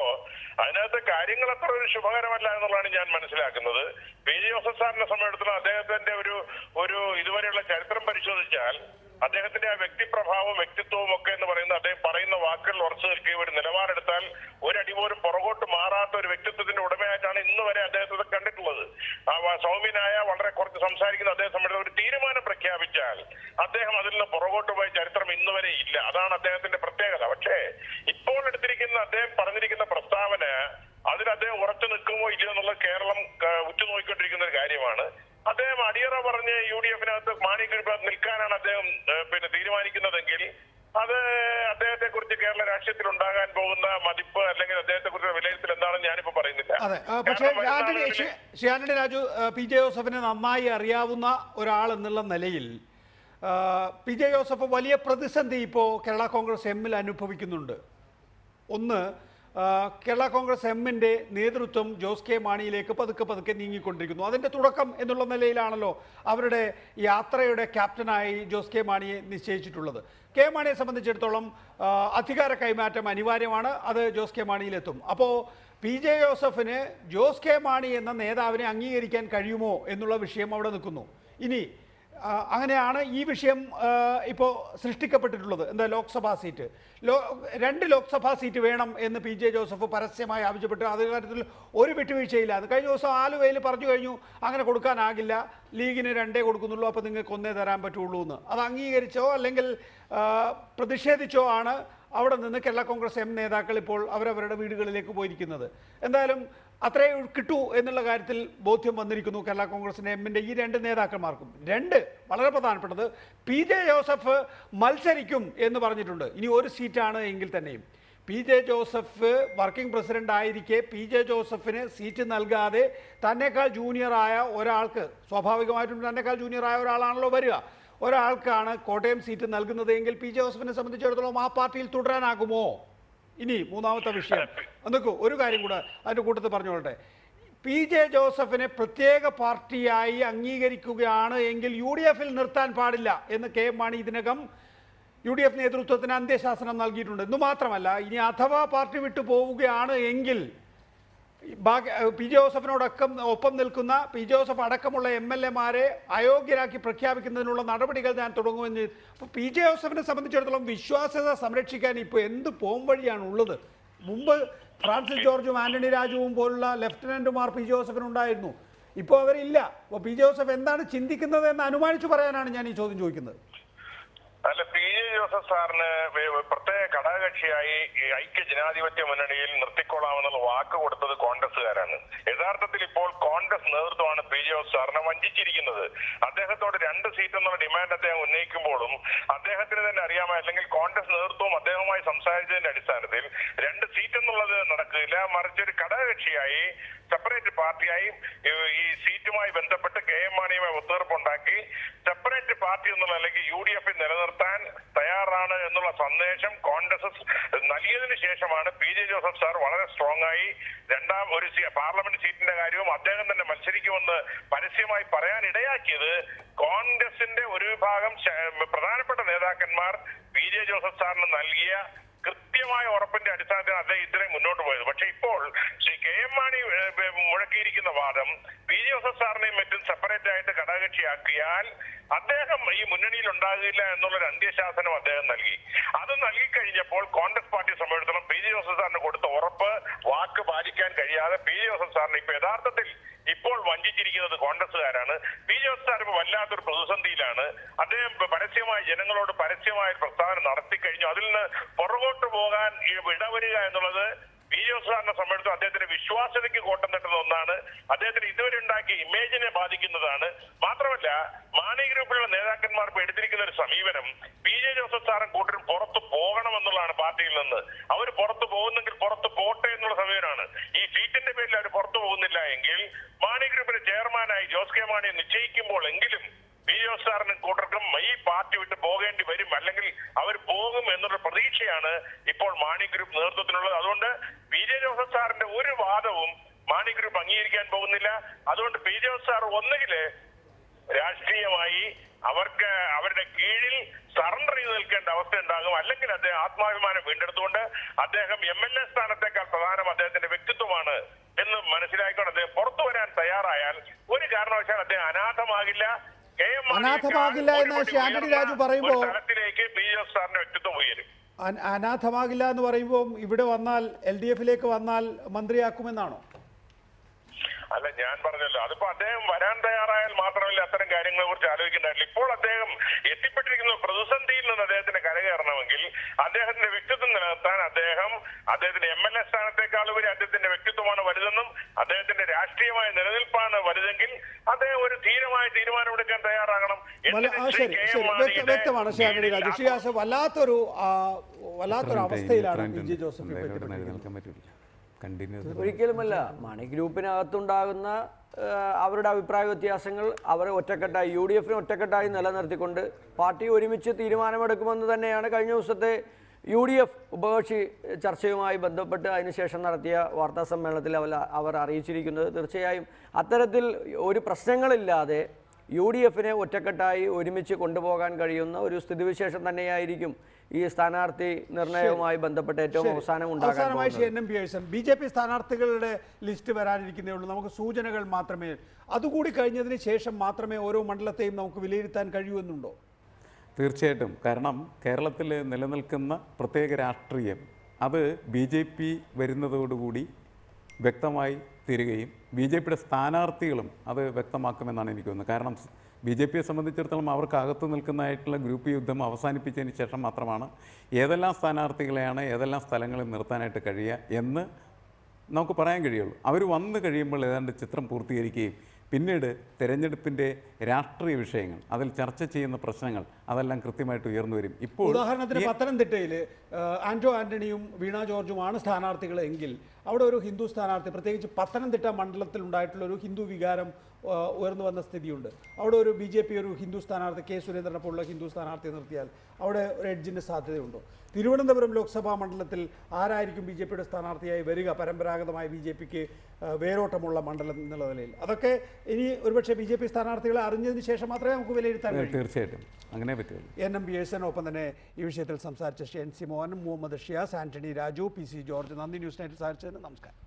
അതിനകത്ത് കാര്യങ്ങൾ അത്ര ഒരു ശുഭകരമല്ല എന്നുള്ളതാണ് ഞാൻ മനസ്സിലാക്കുന്നത്. PJ ജോസഫ് സാറിനെ സംബന്ധിച്ചിടത്തോളം അദ്ദേഹത്തിന്റെ ഒരു ഇതുവരെയുള്ള ചരിത്രം പരിശോധിച്ചാൽ അദ്ദേഹത്തിന്റെ ആ വ്യക്തിപ്രഭാവവും വ്യക്തിത്വവും ഒക്കെ എന്ന് പറയുന്നത് അദ്ദേഹം പറയുന്ന വാക്കുകളിൽ ഉറച്ചു നിൽക്കുകയും ഒരു നിലപാടെടുത്താൽ ഒരടി പോലും പുറകോട്ട് മാറാത്ത ഒരു വ്യക്തിത്വത്തിന്റെ ഉടമയായിട്ടാണ് ഇന്ന് വരെ അദ്ദേഹത്തെ കണ്ടിട്ടുള്ളത്. സൗമ്യനായ വളരെ കുറച്ച് സംസാരിക്കുന്ന അദ്ദേഹം സംബന്ധിച്ച ഒരു തീരുമാനം പ്രഖ്യാപിച്ചാൽ അദ്ദേഹം അതിൽ നിന്ന് പുറകോട്ട് പോയ ചരിത്രം ഇന്ന് വരെ ഇല്ല. അതാണ് അദ്ദേഹത്തിന്റെ പ്രത്യേകത. പക്ഷേ ഇപ്പോൾ എടുത്തിരിക്കുന്ന അദ്ദേഹം പറഞ്ഞിരിക്കുന്ന പ്രസ്താവന അതിൽ അദ്ദേഹം ഉറച്ചു നിൽക്കുമോ ഇല്ലയോ എന്നുള്ളത് കേരളം ഉറ്റുനോക്കിക്കൊണ്ടിരിക്കുന്ന ഒരു കാര്യമാണ്. അദ്ദേഹം അടിയറ പറഞ്ഞ് UDF-നകത്ത് മാണിക്കഴിപ്പത്ത് നിൽക്കാനാണ് അദ്ദേഹം പിന്നെ തീരുമാനിക്കുന്നതെങ്കിൽ അത് അദ്ദേഹത്തെ കുറിച്ച് കേരള രാഷ്ട്രീയത്തിൽ ഉണ്ടാകാൻ പോകുന്ന മതിപ്പ് അല്ലെങ്കിൽ അദ്ദേഹത്തെ കുറിച്ചുള്ള വിലയിരുത്തൽ എന്താണെന്ന് ഞാനിപ്പോ പറയുന്നില്ല. അതെ, പക്ഷേ ശ്രീ ആന്റണി രാജു, PJ ജോസഫിനെ നന്നായി അറിയാവുന്ന ഒരാൾ എന്നുള്ള നിലയിൽ PJ ജോസഫ് വലിയ പ്രതിസന്ധി ഇപ്പോൾ കേരള കോൺഗ്രസ് M-ൽ അനുഭവിക്കുന്നുണ്ട്. ഒന്ന്, കേരള കോൺഗ്രസ് M-ന്റെ നേതൃത്വം ജോസ് കെ മാണിയിലേക്ക് പതുക്കെ നീങ്ങിക്കൊണ്ടിരിക്കുന്നു. അതിൻ്റെ തുടക്കം എന്നുള്ള നിലയിലാണല്ലോ അവരുടെ യാത്രയുടെ ക്യാപ്റ്റനായി ജോസ് കെ മാണിയെ നിശ്ചയിച്ചിട്ടുള്ളത്. കെ മാണിയെ സംബന്ധിച്ചിടത്തോളം അധികാര കൈമാറ്റം അനിവാര്യമാണ്. അത് ജോസ് കെ മാണിയിലെത്തും. അപ്പോൾ PJ ജോസഫിന് ജോസ് കെ മാണി എന്ന നേതാവിനെ അംഗീകരിക്കാൻ കഴിയുമോ എന്നുള്ള വിഷയം അവിടെ നിൽക്കുന്നു. ഇനി അങ്ങനെയാണ് ഈ വിഷയം ഇപ്പോൾ സൃഷ്ടിക്കപ്പെട്ടിട്ടുള്ളത്. എന്താ, ലോക്സഭാ സീറ്റ് 2 ലോക്സഭാ സീറ്റ് വേണം എന്ന് PJ ജോസഫ് പരസ്യമായി ആവശ്യപ്പെട്ടു. അത് കാര്യത്തിൽ ഒരു വിട്ടുവീഴ്ചയില്ല. അത് കഴിഞ്ഞ ദിവസം ആലുവയിൽ പറഞ്ഞു കഴിഞ്ഞു അങ്ങനെ കൊടുക്കാനാകില്ല, ലീഗിന് 2 കൊടുക്കുന്നുള്ളൂ, അപ്പോൾ നിങ്ങൾക്ക് 1 തരാൻ പറ്റുള്ളൂ എന്ന്. അത് അംഗീകരിച്ചോ അല്ലെങ്കിൽ പ്രതിഷേധിച്ചോ ആണ് അവിടെ നിന്ന് കേരള കോൺഗ്രസ് M നേതാക്കൾ ഇപ്പോൾ അവരവരുടെ വീടുകളിലേക്ക് പോയിരിക്കുന്നത്. എന്തായാലും അത്രേ കിട്ടൂ എന്നുള്ള കാര്യത്തിൽ ബോധ്യം വന്നിരിക്കുന്നു കേരള കോൺഗ്രസിൻ്റെ M-ന്റെ ഈ 2 നേതാക്കന്മാർക്കും. 2 വളരെ പ്രധാനപ്പെട്ടത്, PJ ജോസഫ് മത്സരിക്കും എന്ന് പറഞ്ഞിട്ടുണ്ട്. ഇനി 1 സീറ്റാണ് എങ്കിൽ തന്നെയും PJ ജോസഫ് വർക്കിംഗ് പ്രസിഡന്റ് ആയിരിക്കെ PJ ജോസഫിന് സീറ്റ് നൽകാതെ തന്നെക്കാൾ ജൂനിയറായ ഒരാൾക്ക്, സ്വാഭാവികമായിട്ടും തന്നെക്കാൾ ജൂനിയറായ ഒരാളാണല്ലോ വരിക, ഒരാൾക്കാണ് കോട്ടയം സീറ്റ് നൽകുന്നത് എങ്കിൽ PJ ജോസഫിനെ സംബന്ധിച്ചിടത്തോളം ആ പാർട്ടിയിൽ തുടരാനാകുമോ? ഇനി മൂന്നാമത്തെ വിഷയം, നോക്കൂ, ഒരു കാര്യം കൂടെ അതിൻ്റെ കൂട്ടത്തിൽ പറഞ്ഞോളട്ടെ. PJ ജോസഫിനെ പ്രത്യേക പാർട്ടിയായി അംഗീകരിക്കുകയാണ് എങ്കിൽ UDF-ൽ നിർത്താൻ പാടില്ല എന്ന് K. മാണി ഇതിനകം UDF നേതൃത്വത്തിന് അന്ത്യശാസനം നൽകിയിട്ടുണ്ട്. എന്ന് മാത്രമല്ല, ഇനി അഥവാ പാർട്ടി വിട്ടു പോവുകയാണ് എങ്കിൽ പി ജോസഫിനോടക്കം ഒപ്പം നിൽക്കുന്ന പി ജോസഫ് അടക്കമുള്ള MLA-മാരെ അയോഗ്യരാക്കി പ്രഖ്യാപിക്കുന്നതിനുള്ള നടപടികൾ ഞാൻ തുടങ്ങുമെന്ന്. അപ്പോൾ പി ജോസഫിനെ സംബന്ധിച്ചിടത്തോളം വിശ്വാസ്യത സംരക്ഷിക്കാൻ ഇപ്പോൾ എന്ത് പോംവഴിയാണുള്ളത്? മുമ്പ് ഫ്രാൻസിസ് ജോർജും ആന്റണി രാജുവും പോലുള്ള ലെഫ്റ്റനന്റുമാർ പി ജോസഫിനുണ്ടായിരുന്നു. ഇപ്പോൾ അവരില്ല. അപ്പോൾ പി ജോസഫ് എന്താണ് ചിന്തിക്കുന്നത് എന്ന് അനുമാനിച്ചു പറയാനാണ് ഞാൻ ഈ ചോദ്യം ചോദിക്കുന്നത്. അല്ല, PJ ജോസഫ് സാറിന് പ്രത്യേക ഘടകകക്ഷിയായി ഐക്യ ജനാധിപത്യ മുന്നണിയിൽ നിർത്തിക്കൊള്ളാമെന്നുള്ള വാക്ക് കൊടുത്തത് കോൺഗ്രസ്സുകാരാണ്. യഥാർത്ഥത്തിൽ ഇപ്പോൾ കോൺഗ്രസ് നേതൃത്വമാണ് PJ ജോസഫ് സാറിനെ വഞ്ചിച്ചിരിക്കുന്നത്. അദ്ദേഹത്തോട് 2 സീറ്റ് എന്നുള്ള ഡിമാൻഡ് അദ്ദേഹം ഉന്നയിക്കുമ്പോഴും അദ്ദേഹത്തിന് തന്നെ അറിയാമോ, അല്ലെങ്കിൽ കോൺഗ്രസ് നേതൃത്വവും അദ്ദേഹവുമായി സംസാരിച്ചതിന്റെ അടിസ്ഥാനത്തിൽ 2 സീറ്റ് എന്നുള്ളത് നടക്കില്ല, മറിച്ച് ഒരു ഘടകകക്ഷിയായി സെപ്പറേറ്റ് പാർട്ടിയായി ഈ സീറ്റുമായി ബന്ധപ്പെട്ട് KM മാണിയുമായി ഒത്തുതീർപ്പുണ്ടാക്കി സെപ്പറേറ്റ് പാർട്ടി എന്നുള്ള അല്ലെങ്കിൽ UDF നിലനിർത്താൻ തയ്യാറാണ് എന്നുള്ള സന്ദേശം കോൺഗ്രസ് നൽകിയതിനു ശേഷമാണ് PJ ജോസഫ് സാർ വളരെ സ്ട്രോങ് ആയി ഒരു പാർലമെന്റ് സീറ്റിന്റെ കാര്യവും അദ്ദേഹം തന്നെ മത്സരിക്കുമെന്ന് പരസ്യമായി പറയാൻ ഇടയാക്കിയത്. കോൺഗ്രസിന്റെ ഒരു വിഭാഗം പ്രധാനപ്പെട്ട നേതാക്കന്മാർ PJ ജോസഫ് സാറിന് നൽകിയ കൃത്യമായ ഉറപ്പിന്റെ അടിസ്ഥാനത്തിൽ അദ്ദേഹം ഇത്രയും മുന്നോട്ട് പോയത്. പക്ഷെ ഇപ്പോൾ ശ്രീ KM മാണി മുഴക്കിയിരിക്കുന്ന വാദം PJ ജോസഫ് സാറിനെയും മറ്റും സെപ്പറേറ്റ് ആയിട്ട് ഘടകകക്ഷിയാക്കിയാൽ അദ്ദേഹം ഈ മുന്നണിയിൽ ഉണ്ടാകില്ല എന്നുള്ളൊരു അന്ത്യശാസനം അദ്ദേഹം നൽകി. അത് നൽകിക്കഴിഞ്ഞപ്പോൾ കോൺഗ്രസ് പാർട്ടിയെ സംബന്ധിച്ചിടത്തോളം PJ ജോസഫ് സാറിന് കൊടുത്ത ഉറപ്പ് വാക്ക് പാലിക്കാൻ കഴിയാതെ PJ ജോസഫ് സാറിന് ഇപ്പൊ യഥാർത്ഥത്തിൽ ഇപ്പോൾ വഞ്ചിച്ചിരിക്കുന്നത് കോൺഗ്രസ്സുകാരാണ്. PJ ജോസഫ് സാർ ഇപ്പോൾ വല്ലാത്തൊരു പ്രതിസന്ധിയിലാണ്. അദ്ദേഹം പരസ്യമായി ജനങ്ങളോട് പരസ്യമായ പ്രസ്താവന നടത്തി കഴിഞ്ഞു. അതിൽ നിന്ന് പുറകോട്ട് പോകാൻ ഇടവരിക എന്നുള്ളത് PJ ജോസഫ് സാറിനെ സംബന്ധിച്ചും അദ്ദേഹത്തിന്റെ വിശ്വാസ്യതയ്ക്ക് കോട്ടം തട്ടുന്ന ഒന്നാണ്. അദ്ദേഹത്തിന് ഇതുവരെ ഉണ്ടാക്കിയ ഇമേജിനെ ബാധിക്കുന്നതാണ്. മാത്രമല്ല, മാണി ഗ്രൂപ്പിലുള്ള നേതാക്കന്മാർ ഇപ്പോൾ എടുത്തിരിക്കുന്ന ഒരു സമീപനം PJ ജോസഫ് സാറും കൂട്ടരും പുറത്തു പോകണമെന്നുള്ളതാണ്. പാർട്ടിയിൽ നിന്ന് അവർ പുറത്തു പോകുന്നെങ്കിൽ പുറത്തു പോട്ടെ എന്നുള്ള സമീപനമാണ്. ഈ സീറ്റിന്റെ പേരിൽ അവർ പുറത്തു പോകുന്നില്ല എങ്കിൽ മാണി ഗ്രൂപ്പിന്റെ ചെയർമാനായി ജോസ് കെ മാണിയെ നിശ്ചയിക്കുമ്പോൾ എങ്കിലും PJ ജോസഫ് സാറിനും കൂട്ടർക്കും ഈ പാർട്ടി വിട്ട് പോകേണ്ടി വരും, അല്ലെങ്കിൽ അവർ പോകും എന്നുള്ള പ്രതീക്ഷയാണ് ഇപ്പോൾ മാണി ഗ്രൂപ്പ് നേതൃത്വത്തിനുള്ളത്. അതുകൊണ്ട് PJ ജോസഫ് സാറിന്റെ ഒരു വാദവും മാണി ഗ്രൂപ്പ് അംഗീകരിക്കാൻ പോകുന്നില്ല. അതുകൊണ്ട് PJ ജോസഫ് സാർ ഒന്നുകിൽ രാഷ്ട്രീയമായി അവർക്ക് അവരുടെ കീഴിൽ സറണ്ടർ ചെയ്ത് നിൽക്കേണ്ട അവസ്ഥ ഉണ്ടാകും, അല്ലെങ്കിൽ അദ്ദേഹം ആത്മാഭിമാനം വീണ്ടെടുത്തുകൊണ്ട് അദ്ദേഹം MLA സ്ഥാനത്തേക്കാൾ പ്രധാനം അദ്ദേഹത്തിന്റെ വ്യക്തിത്വമാണ് എന്ന് മനസ്സിലാക്കിക്കൊണ്ട് അദ്ദേഹം പുറത്തു വരാൻ തയ്യാറായാൽ ഒരു കാരണവശാൽ അദ്ദേഹം അനാഥമാകില്ല. അനാഥമാകില്ല എന്ന് ശ്രീ ആന്റണി രാജു പറയുമ്പോൾ തലത്തിലേക്ക് PJ ജോസഫ് സാറിന്റെ വ്യക്തിത്വം ഉയരും. അനാഥമാകില്ല എന്ന് പറയുമ്പോൾ ഇവിടെ വന്നാൽ LDF-ലേക്ക് വന്നാൽ മന്ത്രിയാക്കുമെന്നാണോ? അല്ല, ഞാൻ പറഞ്ഞല്ലോ, അതിപ്പോ അദ്ദേഹം വരാൻ തയ്യാറായാൽ മാത്രമല്ല അത്തരം കാര്യങ്ങളെ കുറിച്ച് ആലോചിക്കേണ്ടതില്ല. ഇപ്പോൾ അദ്ദേഹം എത്തിപ്പെട്ടിരിക്കുന്ന പ്രതിസന്ധിയിൽ നിന്ന് അദ്ദേഹത്തിന് കരകയറണമെങ്കിൽ അദ്ദേഹത്തിന്റെ വ്യക്തിത്വം നിലനിർത്താൻ അദ്ദേഹത്തിന്റെ MLA സ്ഥാനത്തേക്കാൾ ഉപരി അദ്ദേഹത്തിന്റെ വ്യക്തിത്വമാണ് വലുതെന്നും അദ്ദേഹത്തിന്റെ രാഷ്ട്രീയമായ നിലനിൽപ്പാണ് വലുതെങ്കിൽ അദ്ദേഹം ഒരു ധീരമായ തീരുമാനമെടുക്കാൻ തയ്യാറാകണം. വ്യക്തമാണ് ശ്രീ ആന്റണി രാജു. ശ്രീയാസ്, വല്ലാത്തൊരു അവസ്ഥയിലാണ് PJ ജോസഫ്. ഒരിക്കലുമല്ല. മണി ഗ്രൂപ്പിനകത്തുണ്ടാകുന്ന അവരുടെ അഭിപ്രായ വ്യത്യാസങ്ങൾ അവരെ ഒറ്റക്കെട്ടായി UDF-നെ ഒറ്റക്കെട്ടായി നിലനിർത്തിക്കൊണ്ട് പാർട്ടി ഒരുമിച്ച് തീരുമാനമെടുക്കുമെന്ന് തന്നെയാണ് കഴിഞ്ഞ ദിവസത്തെ UDF ഉപകക്ഷി ചർച്ചയുമായി ബന്ധപ്പെട്ട് അതിനുശേഷം നടത്തിയ വാർത്താ സമ്മേളനത്തിൽ അവർ അറിയിച്ചിരിക്കുന്നത്. തീർച്ചയായും അത്തരത്തിൽ ഒരു പ്രശ്നങ്ങളില്ലാതെ UDF-നെ ഒറ്റക്കെട്ടായി ഒരുമിച്ച് കൊണ്ടുപോകാൻ കഴിയുന്ന ഒരു സ്ഥിതിവിശേഷം തന്നെയായിരിക്കും ഈ സ്ഥാനാർത്ഥി നിർണയവുമായി ബന്ധപ്പെട്ട് ഏറ്റവും അവസാനമായി BJP സ്ഥാനാർത്ഥികളുടെ ലിസ്റ്റ് വരാനിരിക്കുന്നേ ഉള്ളൂ. നമുക്ക് സൂചനകൾ മാത്രമേ, അതുകൂടി കഴിഞ്ഞതിന് ശേഷം മാത്രമേ ഓരോ മണ്ഡലത്തെയും നമുക്ക് വിലയിരുത്താൻ കഴിയൂ എന്നുണ്ടോ? തീർച്ചയായിട്ടും. കാരണം കേരളത്തിൽ നിലനിൽക്കുന്ന പ്രത്യേക രാഷ്ട്രീയം അത് BJP വരുന്നതോടുകൂടി വ്യക്തമായി തീരുകയും BJPയുടെ സ്ഥാനാർത്ഥികളും അത് വ്യക്തമാക്കുമെന്നാണ് എനിക്ക് തോന്നുന്നത്. കാരണം BJPയെ സംബന്ധിച്ചിടത്തോളം അവർക്ക് അകത്ത് നിൽക്കുന്നതായിട്ടുള്ള ഗ്രൂപ്പ് യുദ്ധം അവസാനിപ്പിച്ചതിന് ശേഷം മാത്രമാണ് ഏതെല്ലാം സ്ഥാനാർത്ഥികളെയാണ് ഏതെല്ലാം സ്ഥലങ്ങളിൽ നിർത്താനായിട്ട് കഴിയുക എന്ന് നമുക്ക് പറയാൻ കഴിയുള്ളൂ. അവർ വന്നു കഴിയുമ്പോൾ ഏതാണ്ട് ചിത്രം പൂർത്തീകരിക്കുകയും പിന്നീട് തിരഞ്ഞെടുപ്പിൻ്റെ രാഷ്ട്രീയ വിഷയങ്ങൾ, അതിൽ ചർച്ച ചെയ്യുന്ന പ്രശ്നങ്ങൾ അതെല്ലാം കൃത്യമായിട്ട് ഉയർന്നു വരും. ഇപ്പോൾ ഉദാഹരണത്തിന് പത്തനംതിട്ടയിൽ ആന്റോ ആന്റണിയും വീണ ജോർജുമാണ് സ്ഥാനാർത്ഥികൾ എങ്കിൽ അവിടെ ഒരു ഹിന്ദു സ്ഥാനാർത്ഥി, പ്രത്യേകിച്ച് പത്തനംതിട്ട മണ്ഡലത്തിൽ ഉണ്ടായിട്ടുള്ള ഒരു ഹിന്ദു വികാരം ഉയർന്നു വന്ന സ്ഥിതിയുണ്ട്. അവിടെ ഒരു BJP ഒരു ഹിന്ദു സ്ഥാനാർത്ഥി കെ സുരേന്ദ്രനെ പോലുള്ള ഹിന്ദു സ്ഥാനാർത്ഥിയെ നിർത്തിയാൽ അവിടെ ഒരു എഡ്ജിന് സാധ്യതയുണ്ടോ? തിരുവനന്തപുരം ലോക്സഭാ മണ്ഡലത്തിൽ ആരായിരിക്കും BJPയുടെ സ്ഥാനാർത്ഥിയായി വരിക? പരമ്പരാഗതമായി BJPക്ക് വേരോട്ടമുള്ള മണ്ഡലം എന്നുള്ള നിലയിൽ അതൊക്കെ ഇനി ഒരുപക്ഷെ BJP സ്ഥാനാർത്ഥികളെ അറിഞ്ഞതിന് ശേഷം മാത്രമേ നമുക്ക് വിലയിരുത്താൻ കഴിയൂ. തീർച്ചയായിട്ടും അങ്ങനെ പറ്റുള്ളൂ. NM പിയേഴ്സൺ, ഒപ്പം തന്നെ ഈ വിഷയത്തിൽ സംസാരിച്ച NC മോഹൻ, മുഹമ്മദ് ഷിയാസ്, ആന്റണി രാജു, PC ജോർജ്. നന്ദി. ന്യൂസ് നൈറ്റ് സഹകരിച്ചതിന് നമസ്കാരം.